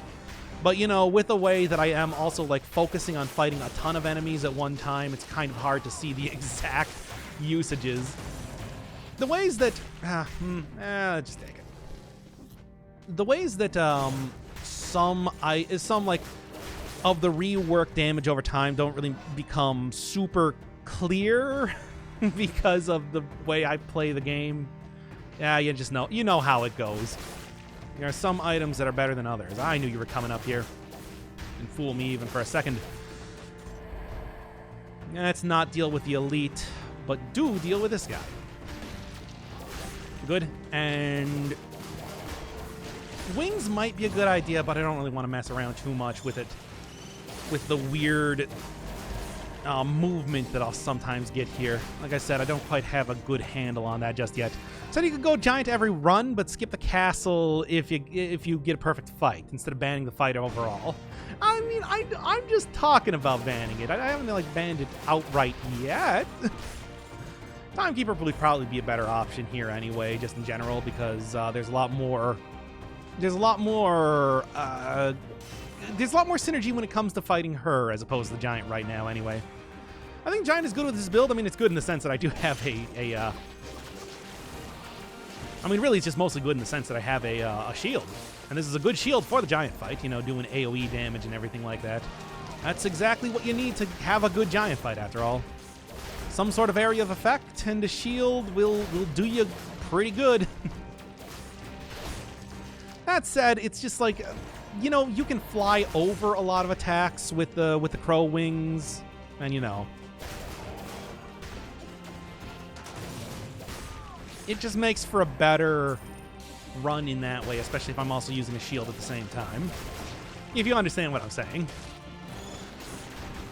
But, you know, with the way that I am also, like, focusing on fighting a ton of enemies at one time, it's kind of hard to see the exact usages. The ways that... just take it. The ways that some like of the rework damage over time don't really become super clear because of the way I play the game. Yeah, you know how it goes. There are some items that are better than others. I knew you were coming up here. Didn't fool me even for a second. Let's not deal with the elite, but do deal with this guy. Good. And wings might be a good idea, but I don't really want to mess around too much with it. With the weird movement that I'll sometimes get here. Like I said, I don't quite have a good handle on that just yet. So you could go giant every run, but skip the castle if you get a perfect fight instead of banning the fight overall. I mean, I'm just talking about banning it. I haven't like banned it outright yet. Timekeeper would probably be a better option here anyway, just in general, because there's a lot more synergy when it comes to fighting her as opposed to the giant right now anyway. I think giant is good with this build. I mean, it's good in the sense that I do have I mean, really, it's just mostly good in the sense that I have a shield. And this is a good shield for the giant fight, you know, doing AoE damage and everything like that. That's exactly what you need to have a good giant fight, after all. Some sort of area of effect, and a shield will do you pretty good. That said, it's just like, you know, you can fly over a lot of attacks with the crow wings, and you know, it just makes for a better run in that way, especially if I'm also using a shield at the same time. If you understand what I'm saying.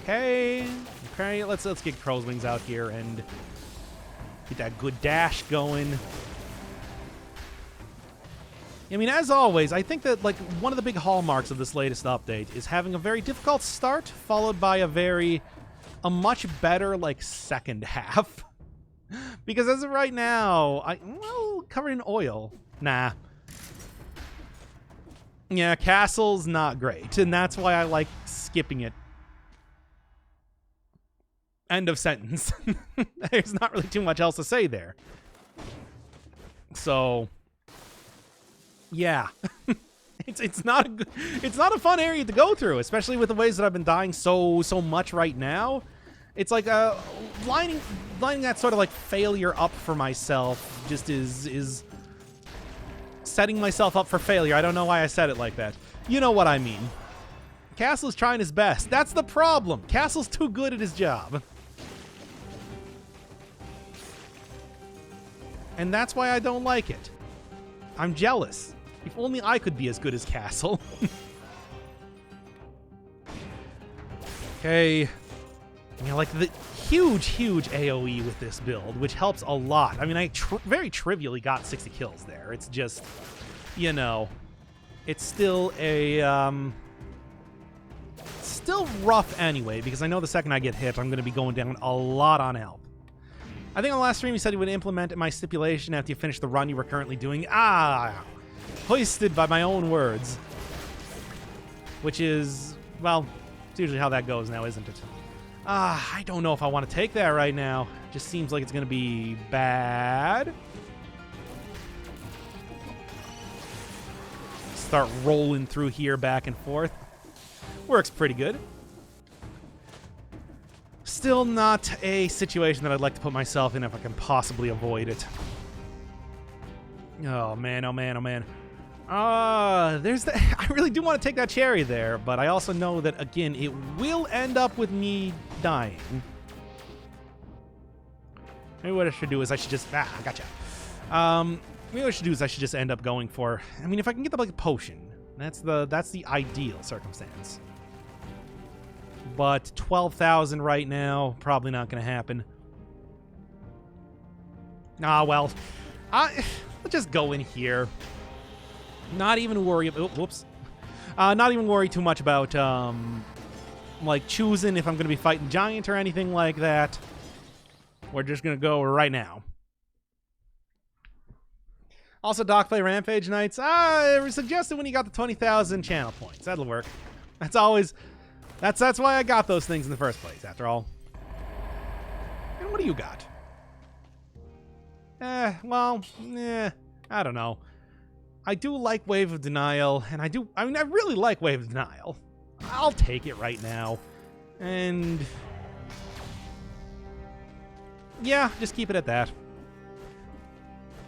Okay, let's get crow's wings out here and get that good dash going. I mean, as always, I think that like one of the big hallmarks of this latest update is having a very difficult start followed by a much better like second half. Because as of right now, covered in oil. Nah. Yeah, castle's not great, and that's why I like skipping it. End of sentence. There's not really too much else to say there. So, yeah. it's not a fun area to go through, especially with the ways that I've been dying so much right now. It's like lining that sort of like failure up for myself just is setting myself up for failure. I don't know why I said it like that. You know what I mean. Castle's trying his best. That's the problem. Castle's too good at his job. And that's why I don't like it. I'm jealous. If only I could be as good as Castle. Okay. You know, like the huge AoE with this build, which helps a lot. I mean, I very trivially got 60 kills there. It's just, you know, it's still still rough anyway, because I know the second I get hit, I'm going to be going down a lot on health. I think on the last stream you said you would implement my stipulation after you finish the run you were currently doing. Hoisted by my own words. Which is, well, it's usually how that goes now, isn't it? I don't know if I want to take that right now. Just seems like it's going to be bad. start rolling through here back and forth. Works pretty good. Still not a situation that I'd like to put myself in if I can possibly avoid it. Oh, man, oh, man, oh, man. There's the... I really do want to take that cherry there, but I also know that, again, it will end up with me dying. Maybe what I should do is I should just... Ah, gotcha. Maybe what I should do is I should just end up going for... I mean, if I can get the, like, a potion, that's the ideal circumstance. But 12,000 right now, probably not going to happen. Ah, well. Let's just go in here. Not even worry about... Oh, whoops. Not even worry too much about, like, choosing if I'm going to be fighting Giant or anything like that. We're just going to go right now. Also, Doc play Rampage Nights. I suggested when you got the 20,000 channel points. That'll work. That's always... That's why I got those things in the first place, after all. And what do you got? Well, I don't know. I do like Wave of Denial, and I really like Wave of Denial. I'll take it right now. And... yeah, just keep it at that.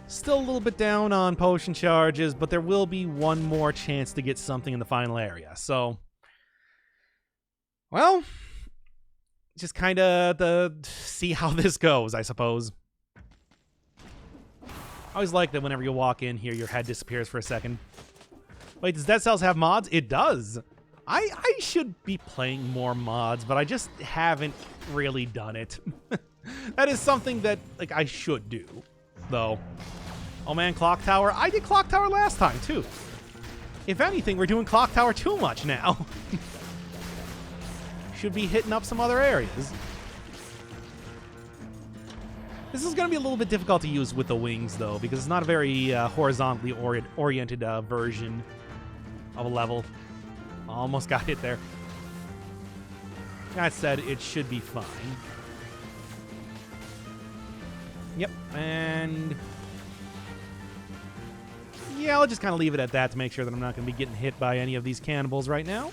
Still a little bit down on potion charges, but there will be one more chance to get something in the final area, so... well, just kind of see how this goes, I suppose. I always like that whenever you walk in here, your head disappears for a second. Wait, does Dead Cells have mods? It does. I should be playing more mods, but I just haven't really done it. That is something that, like, I should do, though. Oh man, Clock Tower. I did Clock Tower last time, too. If anything, we're doing Clock Tower too much now. Should be hitting up some other areas. This is going to be a little bit difficult to use with the wings, though, because it's not a very horizontally oriented version of a level. Almost got hit there. That said, it should be fine. Yep, and... yeah, I'll just kind of leave it at that to make sure that I'm not going to be getting hit by any of these cannibals right now.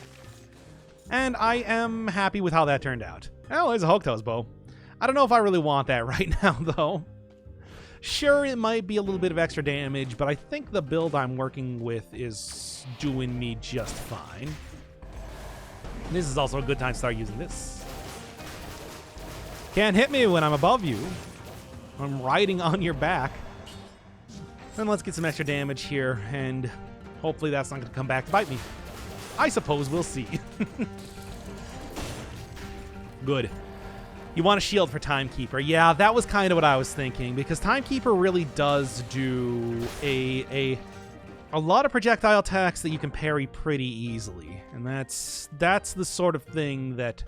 And I am happy with how that turned out. Oh, there's a Hokuto's bow. I don't know if I really want that right now, though. Sure, it might be a little bit of extra damage, but I think the build I'm working with is doing me just fine. This is also a good time to start using this. Can't hit me when I'm above you. I'm riding on your back. And let's get some extra damage here, and hopefully that's not going to come back to bite me. I suppose we'll see. Good. You want a shield for Timekeeper. Yeah, that was kind of what I was thinking, because Timekeeper really does do a lot of projectile attacks that you can parry pretty easily. And that's the sort of thing that...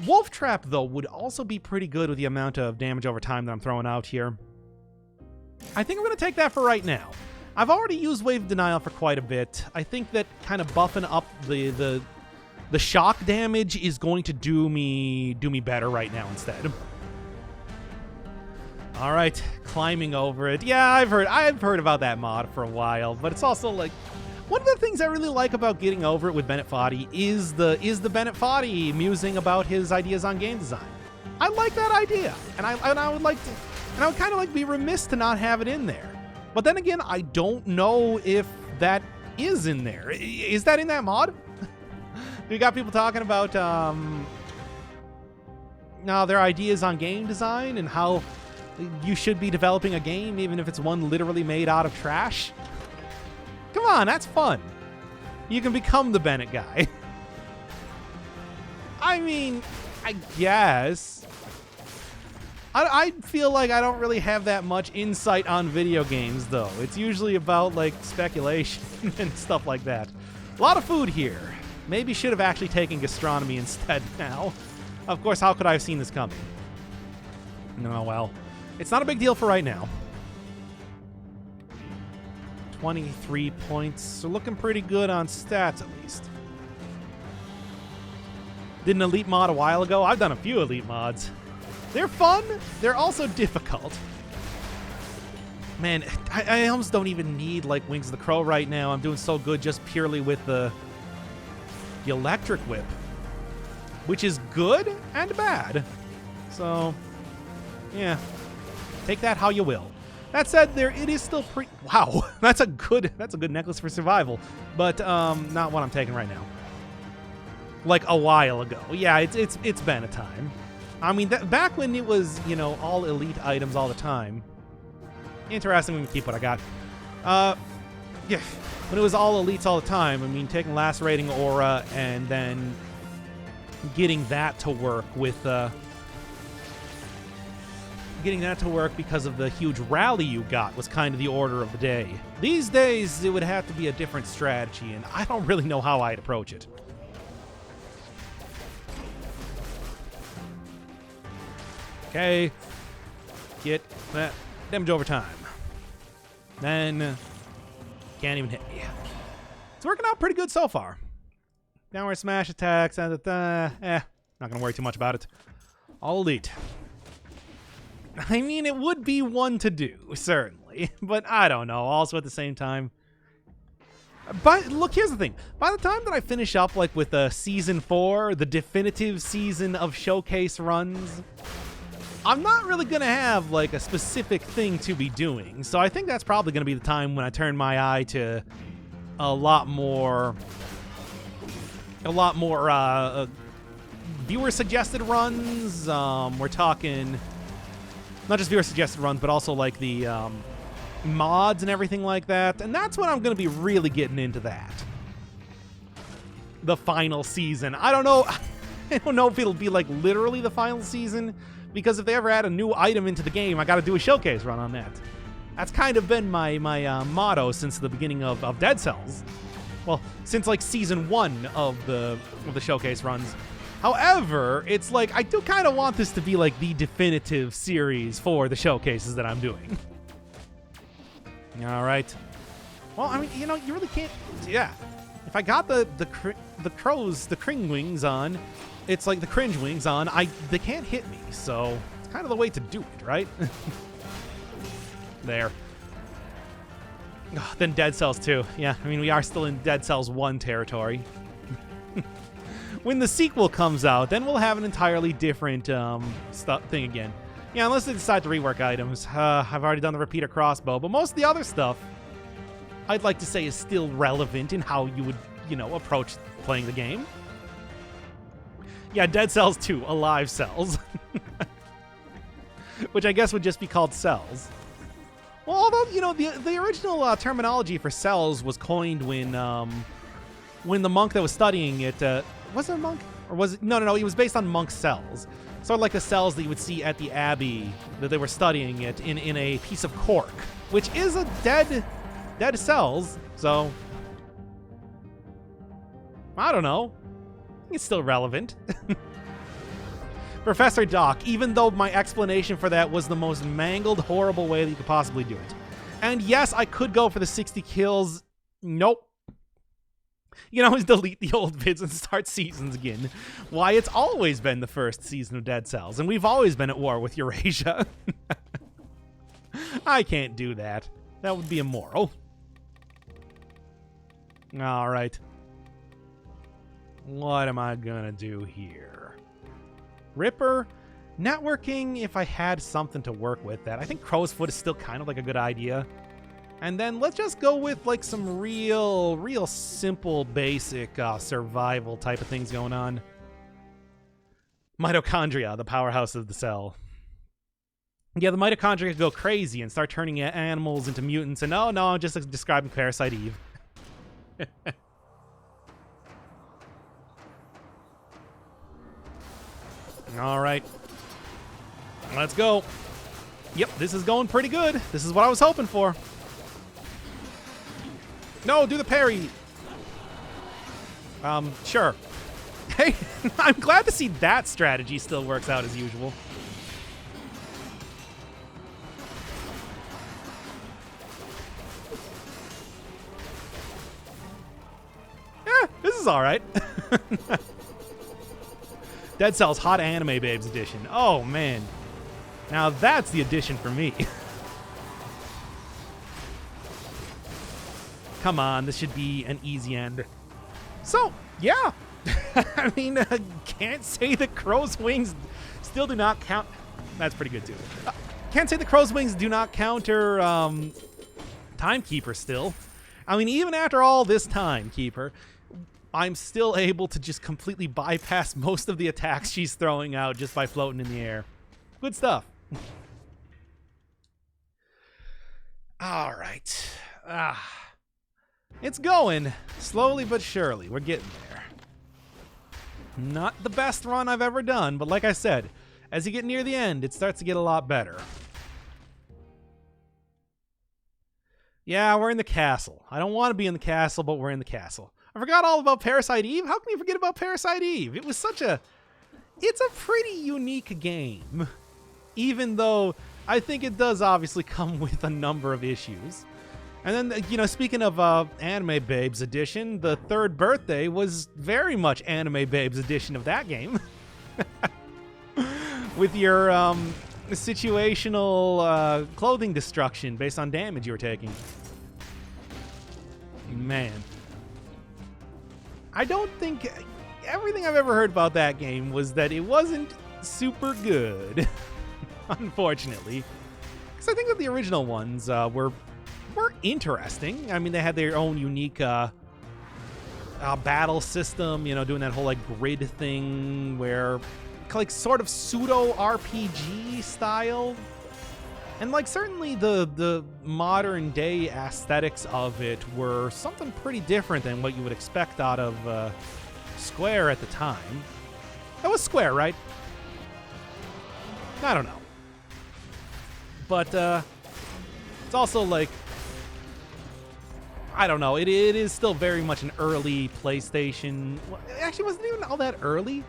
Wolf Trap, though, would also be pretty good with the amount of damage over time that I'm throwing out here. I think I'm going to take that for right now. I've already used Wave Denial for quite a bit. I think that kind of buffing up the shock damage is going to do me better right now instead. All right, climbing over it. Yeah, I've heard about that mod for a while, but it's also like one of the things I really like about getting over it with Bennett Foddy is the Bennett Foddy musing about his ideas on game design. I like that idea, and I would like to, and I would kind of like be remiss to not have it in there. But then again, I don't know if that is in there. Is that in that mod? We got people talking about their ideas on game design and how you should be developing a game even if it's one literally made out of trash. Come on, that's fun. You can become the Bennett guy. I mean, I guess. I feel like I don't really have that much insight on video games, though. It's usually about, like, speculation and stuff like that. A lot of food here. Maybe should have actually taken gastronomy instead now. Of course, how could I have seen this coming? No, well. It's not a big deal for right now. 23 points. So looking pretty good on stats, at least. Did an elite mod a while ago. I've done a few elite mods. They're fun. They're also difficult. Man, I almost don't even need, like, Wings of the Crow right now. I'm doing so good just purely with the Electric Whip, which is good and bad. So, yeah. Take that how you will. That said, it is still pretty... Wow, that's a good necklace for survival. But, not what I'm taking right now. Like, a while ago. Yeah, it's been a time. I mean, back when it was, you know, all elite items all the time. Interesting when we keep what I got. Yeah, when it was all elites all the time, I mean, taking Lacerating Aura and then getting that to work with, getting that to work because of the huge rally you got was kind of the order of the day. These days, it would have to be a different strategy, and I don't really know how I'd approach it. Okay, get that damage over time. Then, can't even hit me. It's working out pretty good so far. Downward smash attacks, not gonna worry too much about it. All elite. I mean, it would be one to do, certainly, but I don't know, also at the same time. But look, here's the thing. By the time that I finish up, like, with Season 4, the definitive season of showcase runs, I'm not really going to have, like, a specific thing to be doing. So I think that's probably going to be the time when I turn my eye to a lot more viewer-suggested runs. We're talking not just viewer-suggested runs, but also, like, the mods and everything like that. And that's when I'm going to be really getting into that. The final season. I don't know. I don't know if it'll be, like, literally the final season, because if they ever add a new item into the game, I got to do a showcase run on that. That's kind of been my motto since the beginning of Dead Cells. Well, since, like, Season 1 of the showcase runs. However, it's like, I do kind of want this to be, like, the definitive series for the showcases that I'm doing. All right. Well, I mean, you know, you really can't... Yeah. If I got the Cring wings on, it's like the cringe wings on, they can't hit me, so it's kind of the way to do it, right? There. Then Dead Cells 2. Yeah, I mean, we are still in Dead Cells 1 territory. When the sequel comes out, then we'll have an entirely different thing again. Yeah, unless they decide to rework items. I've already done the repeater crossbow, but most of the other stuff, I'd like to say, is still relevant in how you would, you know, approach playing the game. Yeah, Dead Cells 2, Alive Cells. Which I guess would just be called Cells. Well, although, you know, the original terminology for cells was coined when the monk that was studying it, was it a monk? Or was it? No, it was based on monk cells. Sort of like the cells that you would see at the Abbey that they were studying it in a piece of cork, which is a dead cells, so I don't know. It's still relevant. Professor Doc, even though my explanation for that was the most mangled, horrible way that you could possibly do it. And yes, I could go for the 60 kills. Nope. You can always delete the old vids and start seasons again. Why, it's always been the first season of Dead Cells, and we've always been at war with Eurasia. I can't do that. That would be immoral. All right. What am I gonna do here? Ripper? Networking, if I had something to work with that. I think Crow's Foot is still kind of like a good idea. And then let's just go with like some real simple, basic survival type of things going on. Mitochondria, the powerhouse of the cell. Yeah, the mitochondria could go crazy and start turning animals into mutants. And no, I'm just describing Parasite Eve. All right. Let's go. Yep, this is going pretty good. This is what I was hoping for. No, do the parry. Sure. Hey, I'm glad to see that strategy still works out as usual. Yeah, this is all right. Dead Cells Hot Anime Babes Edition. Oh, man. Now that's the edition for me. Come on, this should be an easy end. So, yeah. I mean, can't say the crow's wings still do not count. That's pretty good, too. Can't say the crow's wings do not counter Timekeeper still. I mean, even after all this Timekeeper, I'm still able to just completely bypass most of the attacks she's throwing out just by floating in the air. Good stuff. All right. It's going. Slowly but surely. We're getting there. Not the best run I've ever done, but like I said, as you get near the end, it starts to get a lot better. Yeah, we're in the castle. I don't want to be in the castle, but we're in the castle. I forgot all about Parasite Eve. How can you forget about Parasite Eve? It was such a... It's a pretty unique game. Even though I think it does obviously come with a number of issues. And then, you know, speaking of Anime Babes edition, the third birthday was very much Anime Babes edition of that game. With your situational clothing destruction based on damage you were taking. Man. I don't think... Everything I've ever heard about that game was that it wasn't super good. Unfortunately. Because I think that the original ones were interesting. I mean, they had their own unique battle system, you know, doing that whole, like, grid thing where... like sort of pseudo RPG style, and like certainly the modern day aesthetics of it were something pretty different than what you would expect out of Square at the time. That was Square, right? I don't know, but it's also like, I don't know, it is still very much an early PlayStation. It actually wasn't even all that early.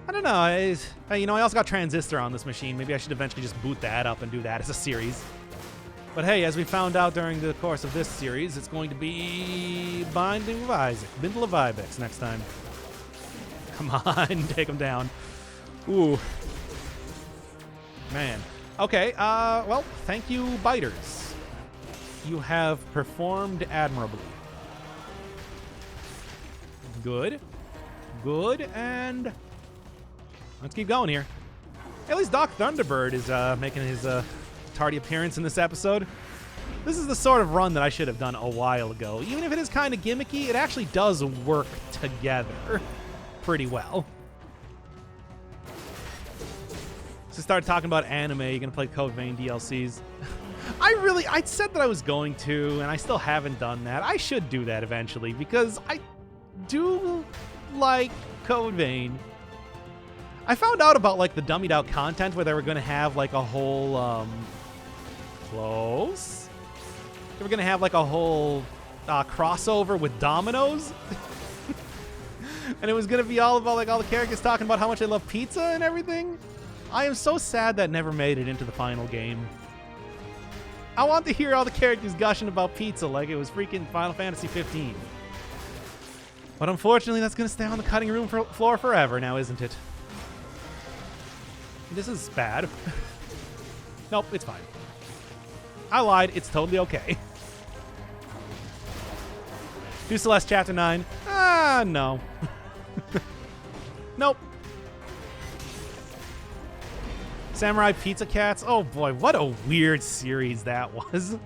I don't know. You know, I also got Transistor on this machine. Maybe I should eventually just boot that up and do that as a series. But hey, as we found out during the course of this series, it's going to be Binding of Isaac, Bindle of Ibex next time. Come on, take him down. Ooh. Man. Okay, well, thank you, Biters. You have performed admirably. Good. Good, and... let's keep going here. At least Doc Thunderbird is making his tardy appearance in this episode. This is the sort of run that I should have done a while ago. Even if it is kind of gimmicky, it actually does work together pretty well. So start talking about anime, you're going to play Code Vein DLCs. I said that I was going to, and I still haven't done that. I should do that eventually, because I do like Code Vein. I found out about, like, the dummied out content where they were going to have, like, a whole, close? They were going to have, like, a whole crossover with Domino's. And it was going to be all about, like, all the characters talking about how much they love pizza and everything. I am so sad that never made it into the final game. I want to hear all the characters gushing about pizza like it was freaking Final Fantasy 15. But unfortunately, that's going to stay on the cutting room floor forever now, isn't it? This is bad. Nope, it's fine. I lied. It's totally okay. Do Celeste Chapter 9? No. Nope. Samurai Pizza Cats? Oh boy, what a weird series that was.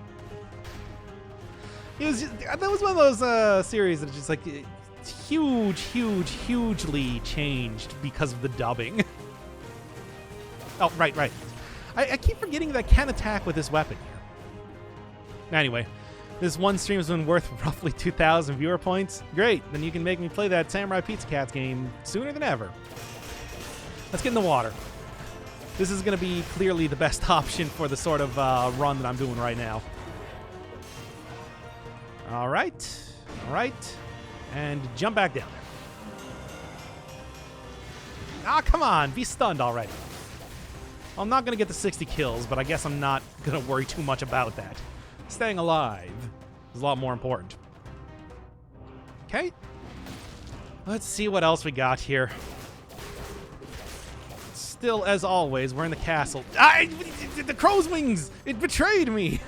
It was just, that was one of those series that just like hugely changed because of the dubbing. Oh, right. I keep forgetting that I can attack with this weapon here. Anyway, this one stream has been worth roughly 2,000 viewer points. Great, then you can make me play that Samurai Pizza Cats game sooner than ever. Let's get in the water. This is going to be clearly the best option for the sort of run that I'm doing right now. All right. And jump back down. Ah, come on. Be stunned already. I'm not going to get the 60 kills, but I guess I'm not going to worry too much about that. Staying alive is a lot more important. Okay. Let's see what else we got here. Still, as always, we're in the castle. The crow's wings! It betrayed me!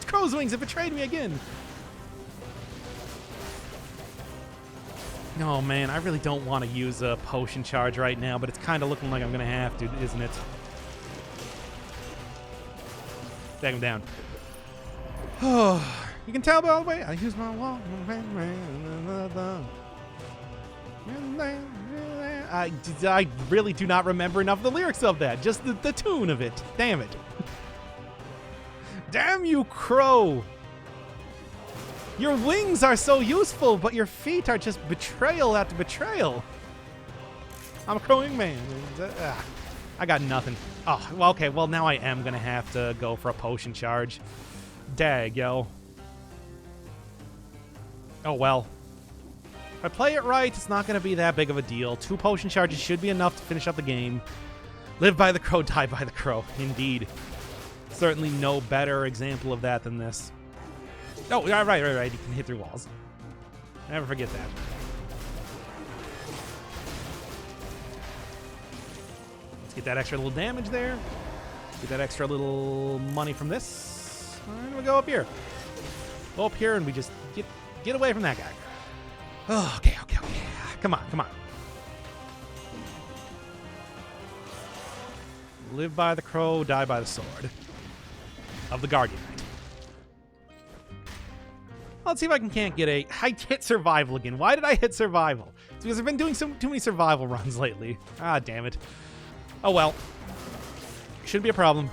crow's wings have betrayed me again. No, man, I really don't want to use a potion charge right now, but it's kind of looking like I'm going to have to, isn't it? Take him down. Oh, you can tell by the way I use my wall. I really do not remember enough of the lyrics of that. Just the tune of it. Damn it. Damn you, crow. Your wings are so useful, but your feet are just betrayal after betrayal. I'm a crowing man. I got nothing. Oh, well, okay. Well, now I am going to have to go for a potion charge. Dag, yo. Oh, well. If I play it right, it's not going to be that big of a deal. 2 potion charges should be enough to finish up the game. Live by the crow, die by the crow. Indeed. Certainly no better example of that than this. Oh, right. You can hit through walls. Never forget that. Let's get that extra little damage there. Get that extra little money from this. And we go up here. Go up here and we just get away from that guy. Oh, okay. Come on. Live by the crow, die by the sword. Of the Guardian Knight. Let's see if I can't get a... I hit survival again. Why did I hit survival? It's because I've been doing too many survival runs lately. Ah, damn it. Oh, well. Shouldn't be a problem.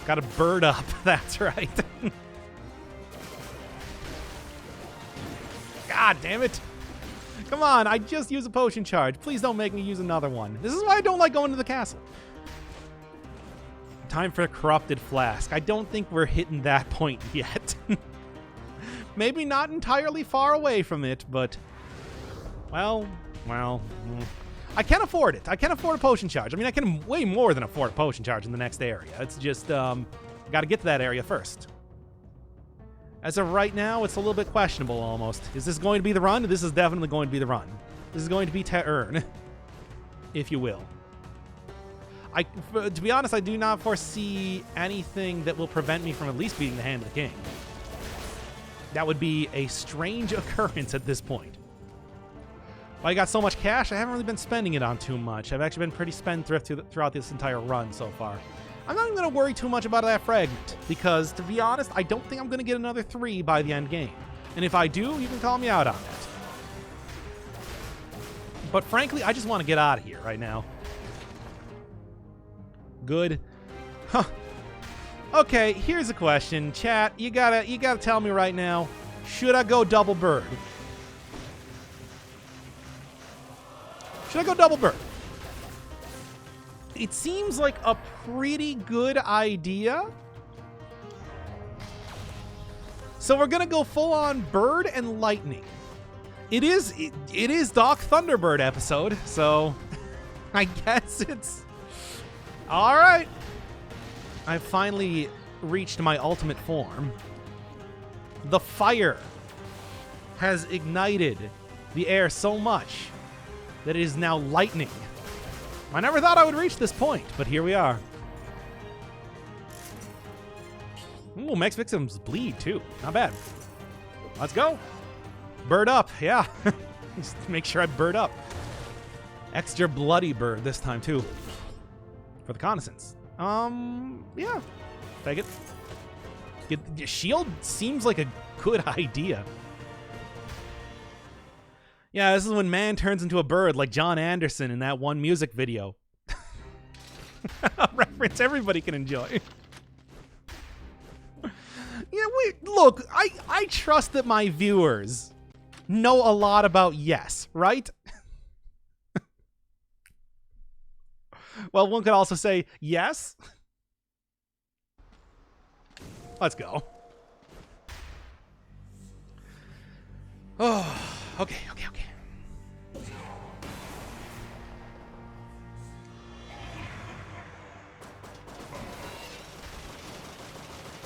Got a bird up. That's right. God damn it. Come on, I just used a potion charge. Please don't make me use another one. This is why I don't like going to the castle. Time for a corrupted flask. I don't think we're hitting that point yet. Maybe not entirely far away from it, but... Well... I can afford it. I can afford a potion charge. I mean, I can way more than afford a potion charge in the next area. It's just, got to get to that area first. As of right now, it's a little bit questionable almost. Is this going to be the run? This is definitely going to be the run. This is going to be to earn, if you will. To be honest, I do not foresee anything that will prevent me from at least beating the Hand of the King. That would be a strange occurrence at this point. Well, I got so much cash, I haven't really been spending it on too much. I've actually been pretty spendthrift throughout this entire run so far. I'm not even going to worry too much about that fragment, because, to be honest, I don't think I'm going to get another 3 by the end game. And if I do, you can call me out on that. But frankly, I just want to get out of here right now. Good. Huh. Okay, here's a question. Chat, you gotta tell me right now, should I go double bird? Should I go double bird? It seems like a pretty good idea. So we're gonna go full on bird and lightning. It is Doc Thunderbird episode, so I guess it's all right. I finally reached my ultimate form. The fire has ignited the air so much that it is now lightning. I never thought I would reach this point, but here we are. Ooh, max victims bleed too. Not bad. Let's go. Bird up, yeah. Just make sure I bird up. Extra bloody bird this time too. For the reconnaissance. Yeah. Take it. The shield seems like a good idea. Yeah, this is when man turns into a bird like John Anderson in that one music video. A reference everybody can enjoy. Yeah, wait, look, I trust that my viewers know a lot about Yes, right? Well, one could also say yes. Let's go. Oh, okay.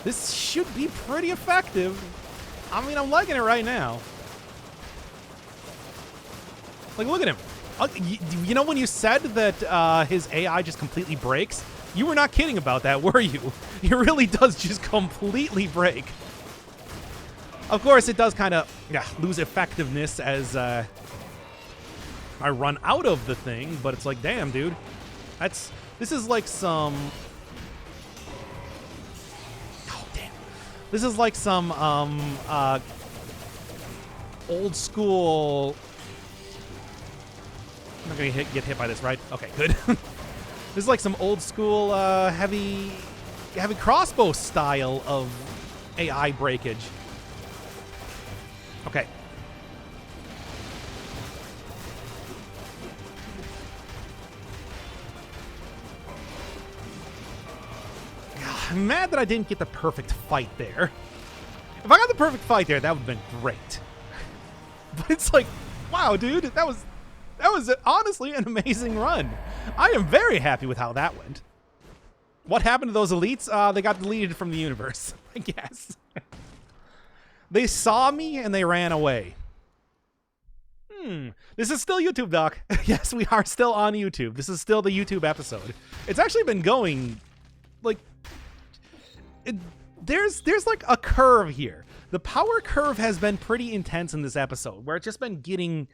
This should be pretty effective. I mean, I'm liking it right now. Like, look at him. You know when you said that his AI just completely breaks? You were not kidding about that, were you? It really does just completely break. Of course, it does kind of lose effectiveness as I run out of the thing, but it's like, damn, dude. This is like some... Oh, damn. This is like some old school... I'm not going to get hit by this, right? Okay, good. This is like some old school heavy crossbow style of AI breakage. Okay. I'm mad that I didn't get the perfect fight there. If I got the perfect fight there, that would have been great. But it's like, wow, dude, that was honestly an amazing run. I am very happy with how that went. What happened to those elites? They got deleted from the universe, I guess. They saw me and they ran away. This is still YouTube, Doc. Yes, we are still on YouTube. This is still the YouTube episode. It's actually been going, like... There's like a curve here. The power curve has been pretty intense in this episode, where it's just been getting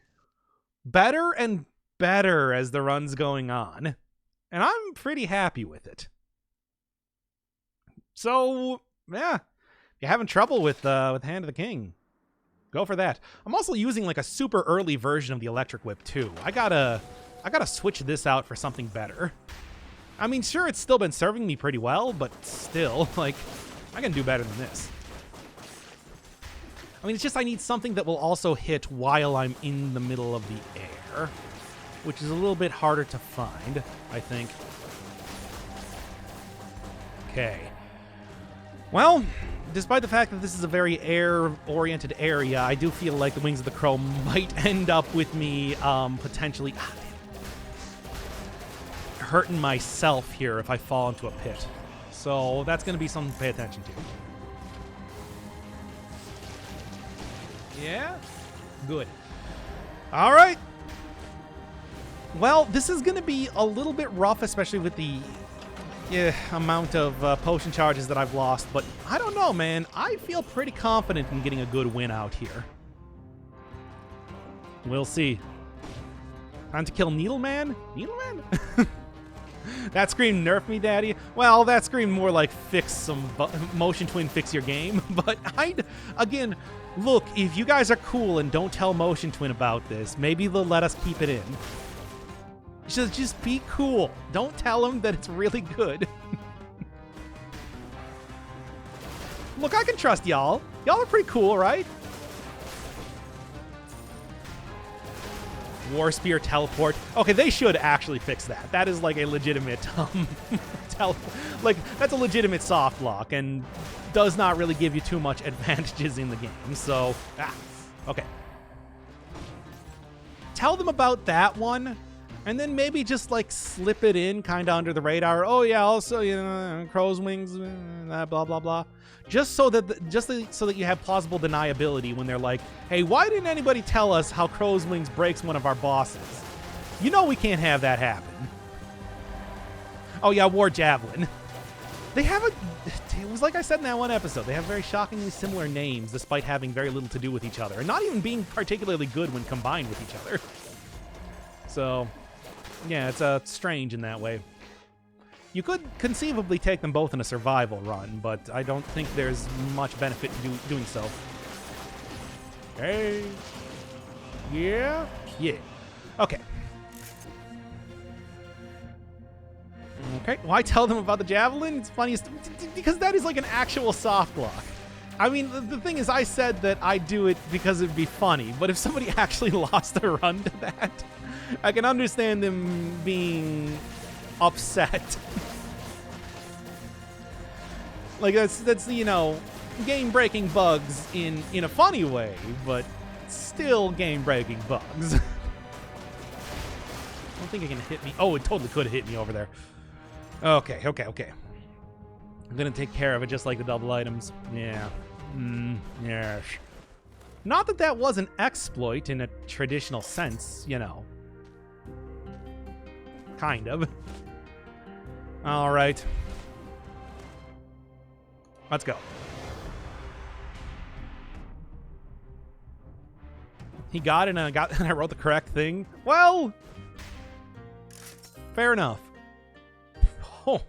better and better as the run's going on. And I'm pretty happy with it. So, yeah. If you're having trouble with Hand of the King, go for that. I'm also using like a super early version of the Electric Whip too. I gotta switch this out for something better. I mean, sure, it's still been serving me pretty well, but still, like, I can do better than this. I mean, it's just I need something that will also hit while I'm in the middle of the air, which is a little bit harder to find, I think. Okay. Well, despite the fact that this is a very air-oriented area, I do feel like the Wings of the Crow might end up with me potentially hurting myself here if I fall into a pit. So that's going to be something to pay attention to. Yeah? Good. All right. Well, this is going to be a little bit rough, especially with the amount of potion charges that I've lost. But I don't know, man. I feel pretty confident in getting a good win out here. We'll see. Time to kill Needleman? Needleman? That screamed nerf me, daddy. Well, that screamed more like fix some Motion Twin, fix your game. But again, look, if you guys are cool and don't tell Motion Twin about this, maybe they'll let us keep it in. Just be cool. Don't tell them that it's really good. Look, I can trust y'all. Y'all are pretty cool, right? War Spear teleport. Okay, they should actually fix that. That is like a legitimate that's a legitimate soft lock and does not really give you too much advantages in the game. So, okay. Tell them about that one, and then maybe just like slip it in kind of under the radar. Oh yeah, also, you know, crow's wings, blah blah blah. Just so that you have plausible deniability when they're like, hey, why didn't anybody tell us how crow's wings breaks one of our bosses? You know we can't have that happen. Oh yeah, War Javelin. They have it was like I said in that one episode, they have very shockingly similar names despite having very little to do with each other, and not even being particularly good when combined with each other. So, yeah, it's strange in that way. You could conceivably take them both in a survival run, but I don't think there's much benefit to doing so. Hey. Yeah? Yeah. Okay. Okay, why tell them about the Javelin? It's funny, because that is like an actual soft lock. I mean, the thing is, I said that I'd do it because it'd be funny, but if somebody actually lost a run to that, I can understand them being upset. Like that's you know, game-breaking bugs in a funny way, but still game-breaking bugs. I don't think it can hit me. Oh, it totally could have hit me over there. Okay. I'm gonna take care of it just like the double items. Yeah. Yes. Not that that was an exploit in a traditional sense, you know. Kind of. All right. Let's go. He got it, and I wrote the correct thing. Well, fair enough. Oh.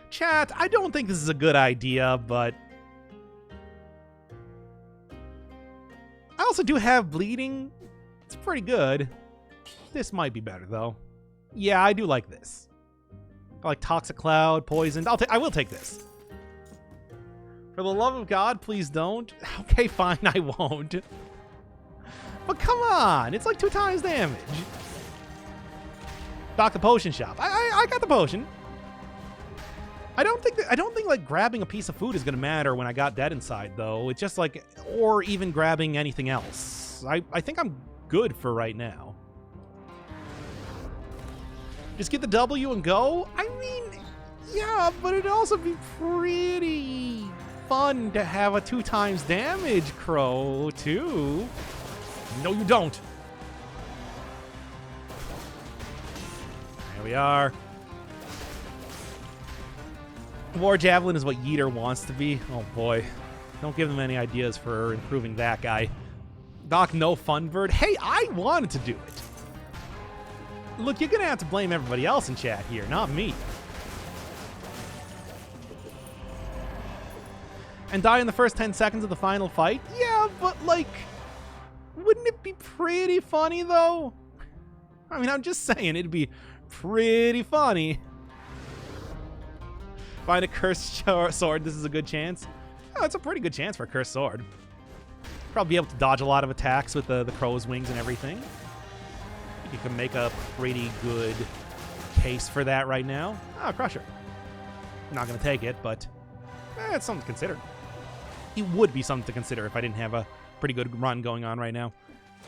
Chat, I don't think this is a good idea, but I also do have bleeding. It's pretty good. This might be better, though. Yeah, I do like this. I like Toxic Cloud, Poisoned. I will take this. For the love of God, please don't. Okay, fine, I won't. But come on, it's like 2 times damage. Dock the potion shop. I got the potion. I don't think like grabbing a piece of food is gonna matter when I got dead inside, though. It's just like, or even grabbing anything else. I think I'm good for right now. Just get the W and go? I mean, yeah, but it'd also be pretty fun to have a 2 times damage crow, too. No, you don't. There we are. War Javelin is what Yeeter wants to be. Oh, boy. Don't give them any ideas for improving that guy. Doc, no fun bird. Hey, I wanted to do it. Look, you're going to have to blame everybody else in chat here, not me. And die in the first 10 seconds of the final fight? Yeah, but, like, wouldn't it be pretty funny, though? I mean, I'm just saying, it'd be pretty funny. Find a cursed sword, this is a good chance. Oh, it's a pretty good chance for a cursed sword. Probably be able to dodge a lot of attacks with the crow's wings and everything. You can make a pretty good case for that right now. Ah, Crusher. I'm not going to take it, but it's something to consider. It would be something to consider if I didn't have a pretty good run going on right now.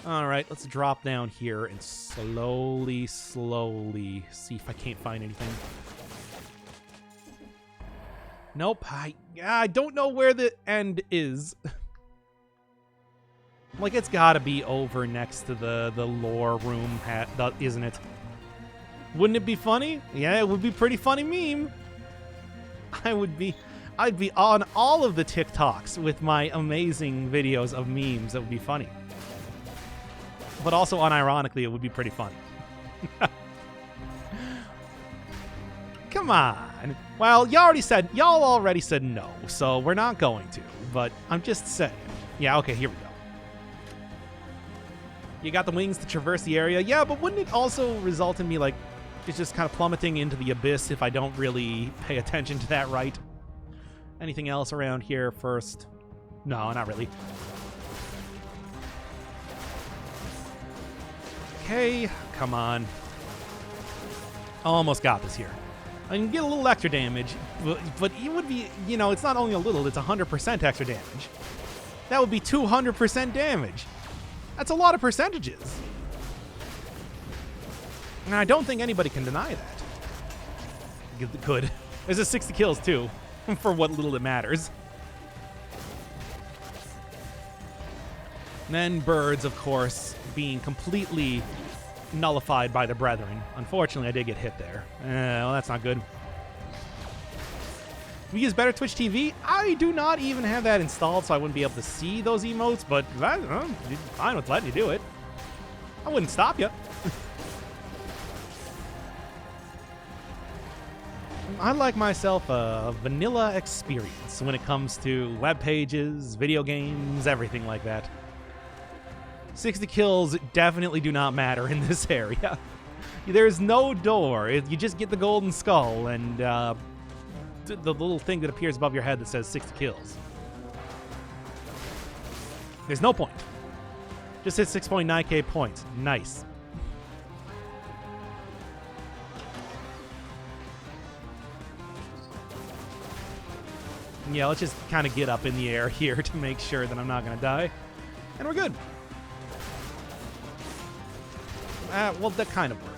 All right, let's drop down here and slowly see if I can't find anything. Nope, I don't know where the end is. Like, it's gotta be over next to the lore room, isn't it? Wouldn't it be funny? Yeah, it would be pretty funny meme. I'd be on all of the TikToks with my amazing videos of memes that would be funny. But also, unironically, it would be pretty funny. Come on. Well, y'all already said no, so we're not going to. But I'm just saying. Yeah, okay, here we go. You got the wings to traverse the area. Yeah, but wouldn't it also result in me, like, it's just kind of plummeting into the abyss if I don't really pay attention to that right? Anything else around here first? No, not really. Okay, come on. Almost got this here. I can get a little extra damage, but it would be, you know, it's not only a little, it's 100% extra damage. That would be 200% damage. That's a lot of percentages. And I don't think anybody can deny that. Good. There's a 60 kills, too, for what little it matters. And then birds, of course, being completely nullified by the brethren. Unfortunately, I did get hit there. Well, that's not good. We use better Twitch TV. I do not even have that installed, so I wouldn't be able to see those emotes, but I'm fine with letting you do it. I wouldn't stop you. I like myself a vanilla experience when it comes to web pages, video games, everything like that. 60 kills definitely do not matter in this area. There's no door. You just get the golden skull and the little thing that appears above your head that says 60 kills. There's no point. Just hit 6.9k points. Nice. Yeah, let's just kind of get up in the air here to make sure that I'm not going to die. And we're good. Well, that kind of worked.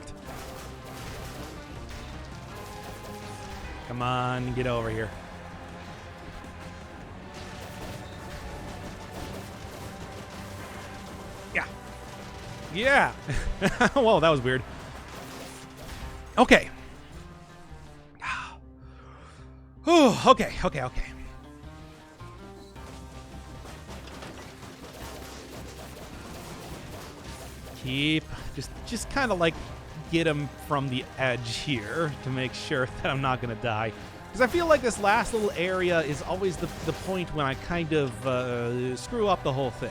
Come on, get over here. Yeah. Yeah. Whoa, that was weird. Okay. Ooh, okay. Just kind of like get him from the edge here to make sure that I'm not going to die. Because I feel like this last little area is always the point when I kind of screw up the whole thing.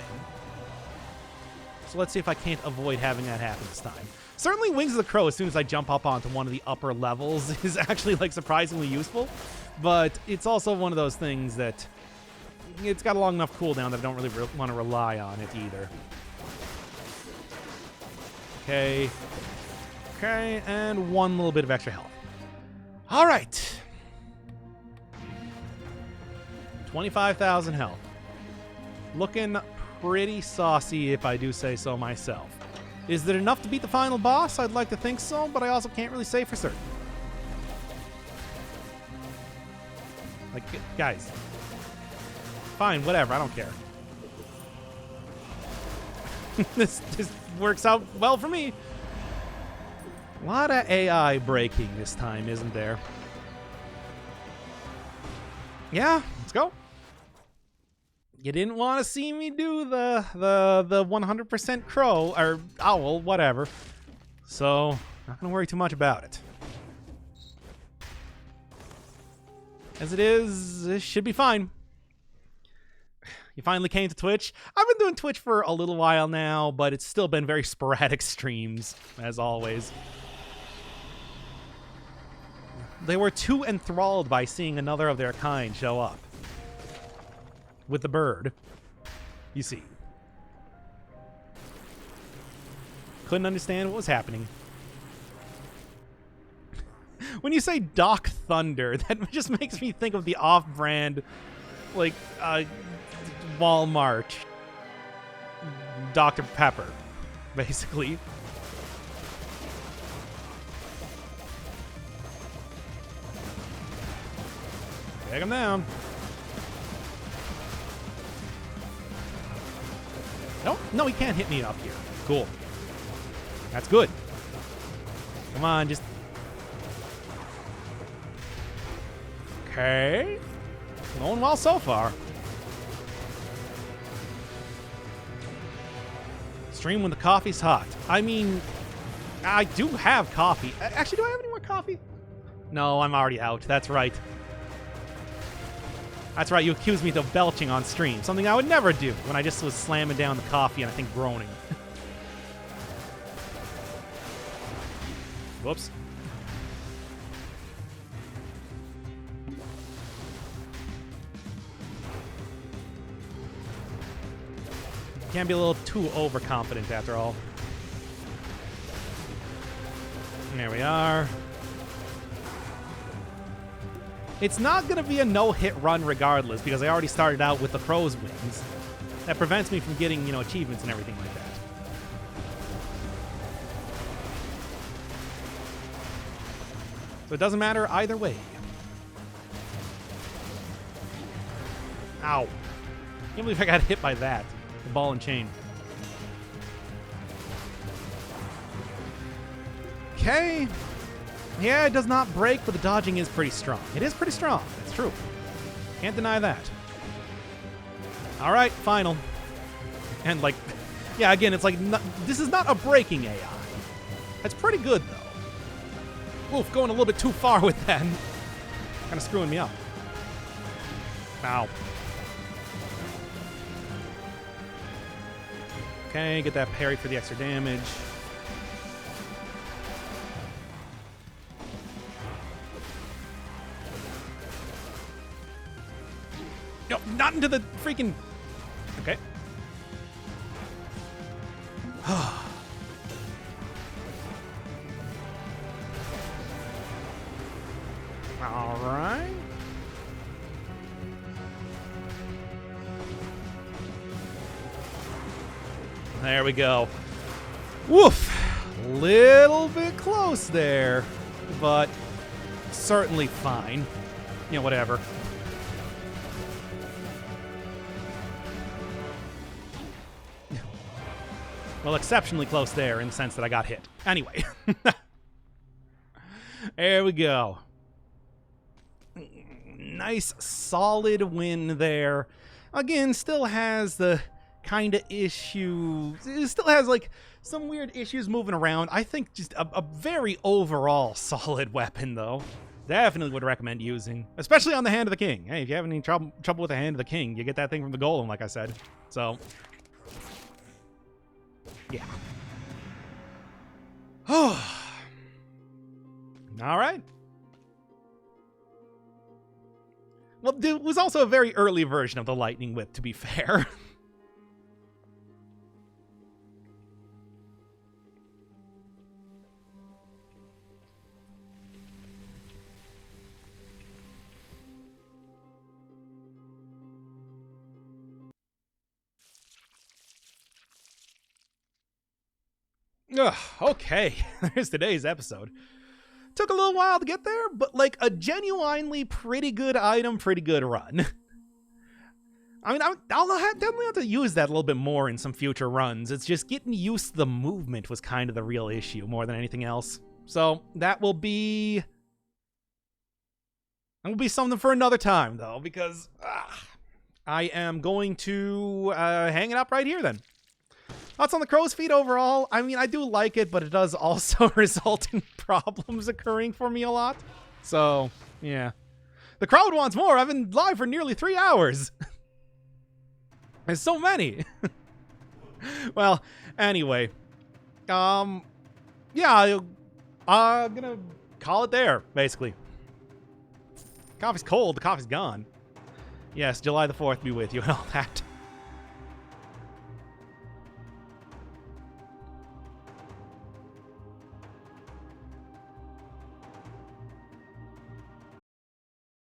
So let's see if I can't avoid having that happen this time. Certainly Wings of the Crow, as soon as I jump up onto one of the upper levels, is actually like surprisingly useful. But it's also one of those things that it's got a long enough cooldown that I don't really want to rely on it either. Okay, and one little bit of extra health. All right. 25,000 health. Looking pretty saucy, if I do say so myself. Is it enough to beat the final boss? I'd like to think so, but I also can't really say for certain. Like, guys. Fine, whatever, I don't care. This works out well for me. A lot of AI breaking this time, isn't there? Yeah, let's go. You didn't want to see me do the 100% crow or owl, whatever. So, not gonna worry too much about it. As it is, it should be fine. You finally came to Twitch. I've been doing Twitch for a little while now, but it's still been very sporadic streams, as always. They were too enthralled by seeing another of their kind show up. With the bird, you see. Couldn't understand what was happening. When you say Doc Thunder, that just makes me think of the off-brand, like, Walmart Dr. Pepper, basically. Take him down. No, he can't hit me up here. Cool. That's good. Come on, just... Okay. Going well so far. Stream when the coffee's hot. I mean, I do have coffee. Actually, do I have any more coffee? No, I'm already out. That's right. That's right, you accused me of belching on stream. Something I would never do when I just was slamming down the coffee and I think groaning. Whoops. Can't be a little too overconfident after all. There we are. It's not going to be a no-hit run regardless, because I already started out with the crow's wings. That prevents me from getting, you know, achievements and everything like that. So it doesn't matter either way. Ow. Can't believe I got hit by that. The ball and chain. Okay. Yeah, it does not break, but the dodging is pretty strong. It is pretty strong. That's true. Can't deny that. All right, final. And, like, yeah, again, it's like, this is not a breaking AI. That's pretty good, though. Oof, going a little bit too far with that. Kind of screwing me up. Ow. Okay, get that parry for the extra damage. No, not into the freaking... Okay. All right. There we go. Woof. Little bit close there, but certainly fine. You know, whatever. Well, exceptionally close there in the sense that I got hit. Anyway. There we go. Nice, solid win there. Again, still has the kind of issue. It still has, like, some weird issues moving around. I think just a very overall solid weapon, though. Definitely would recommend using, especially on the Hand of the King. Hey, if you have any trouble with the Hand of the King, you get that thing from the Golem, like I said. So, yeah. All right. Well, it was also a very early version of the Lightning Whip, to be fair. Ugh, okay, there's today's episode. Took a little while to get there, but like a genuinely pretty good item, pretty good run. I mean, I'll definitely have to use that a little bit more in some future runs. It's just getting used to the movement was kind of the real issue more than anything else. So that will be something for another time, though, because I am going to hang it up right here then. Thoughts on the crow's feet overall? I mean, I do like it, but it does also result in problems occurring for me a lot. So, yeah. The crowd wants more. I've been live for nearly 3 hours. There's so many. Well, anyway. Yeah, I'm gonna call it there, basically. Coffee's cold. The coffee's gone. Yes, July the 4th be with you and all that.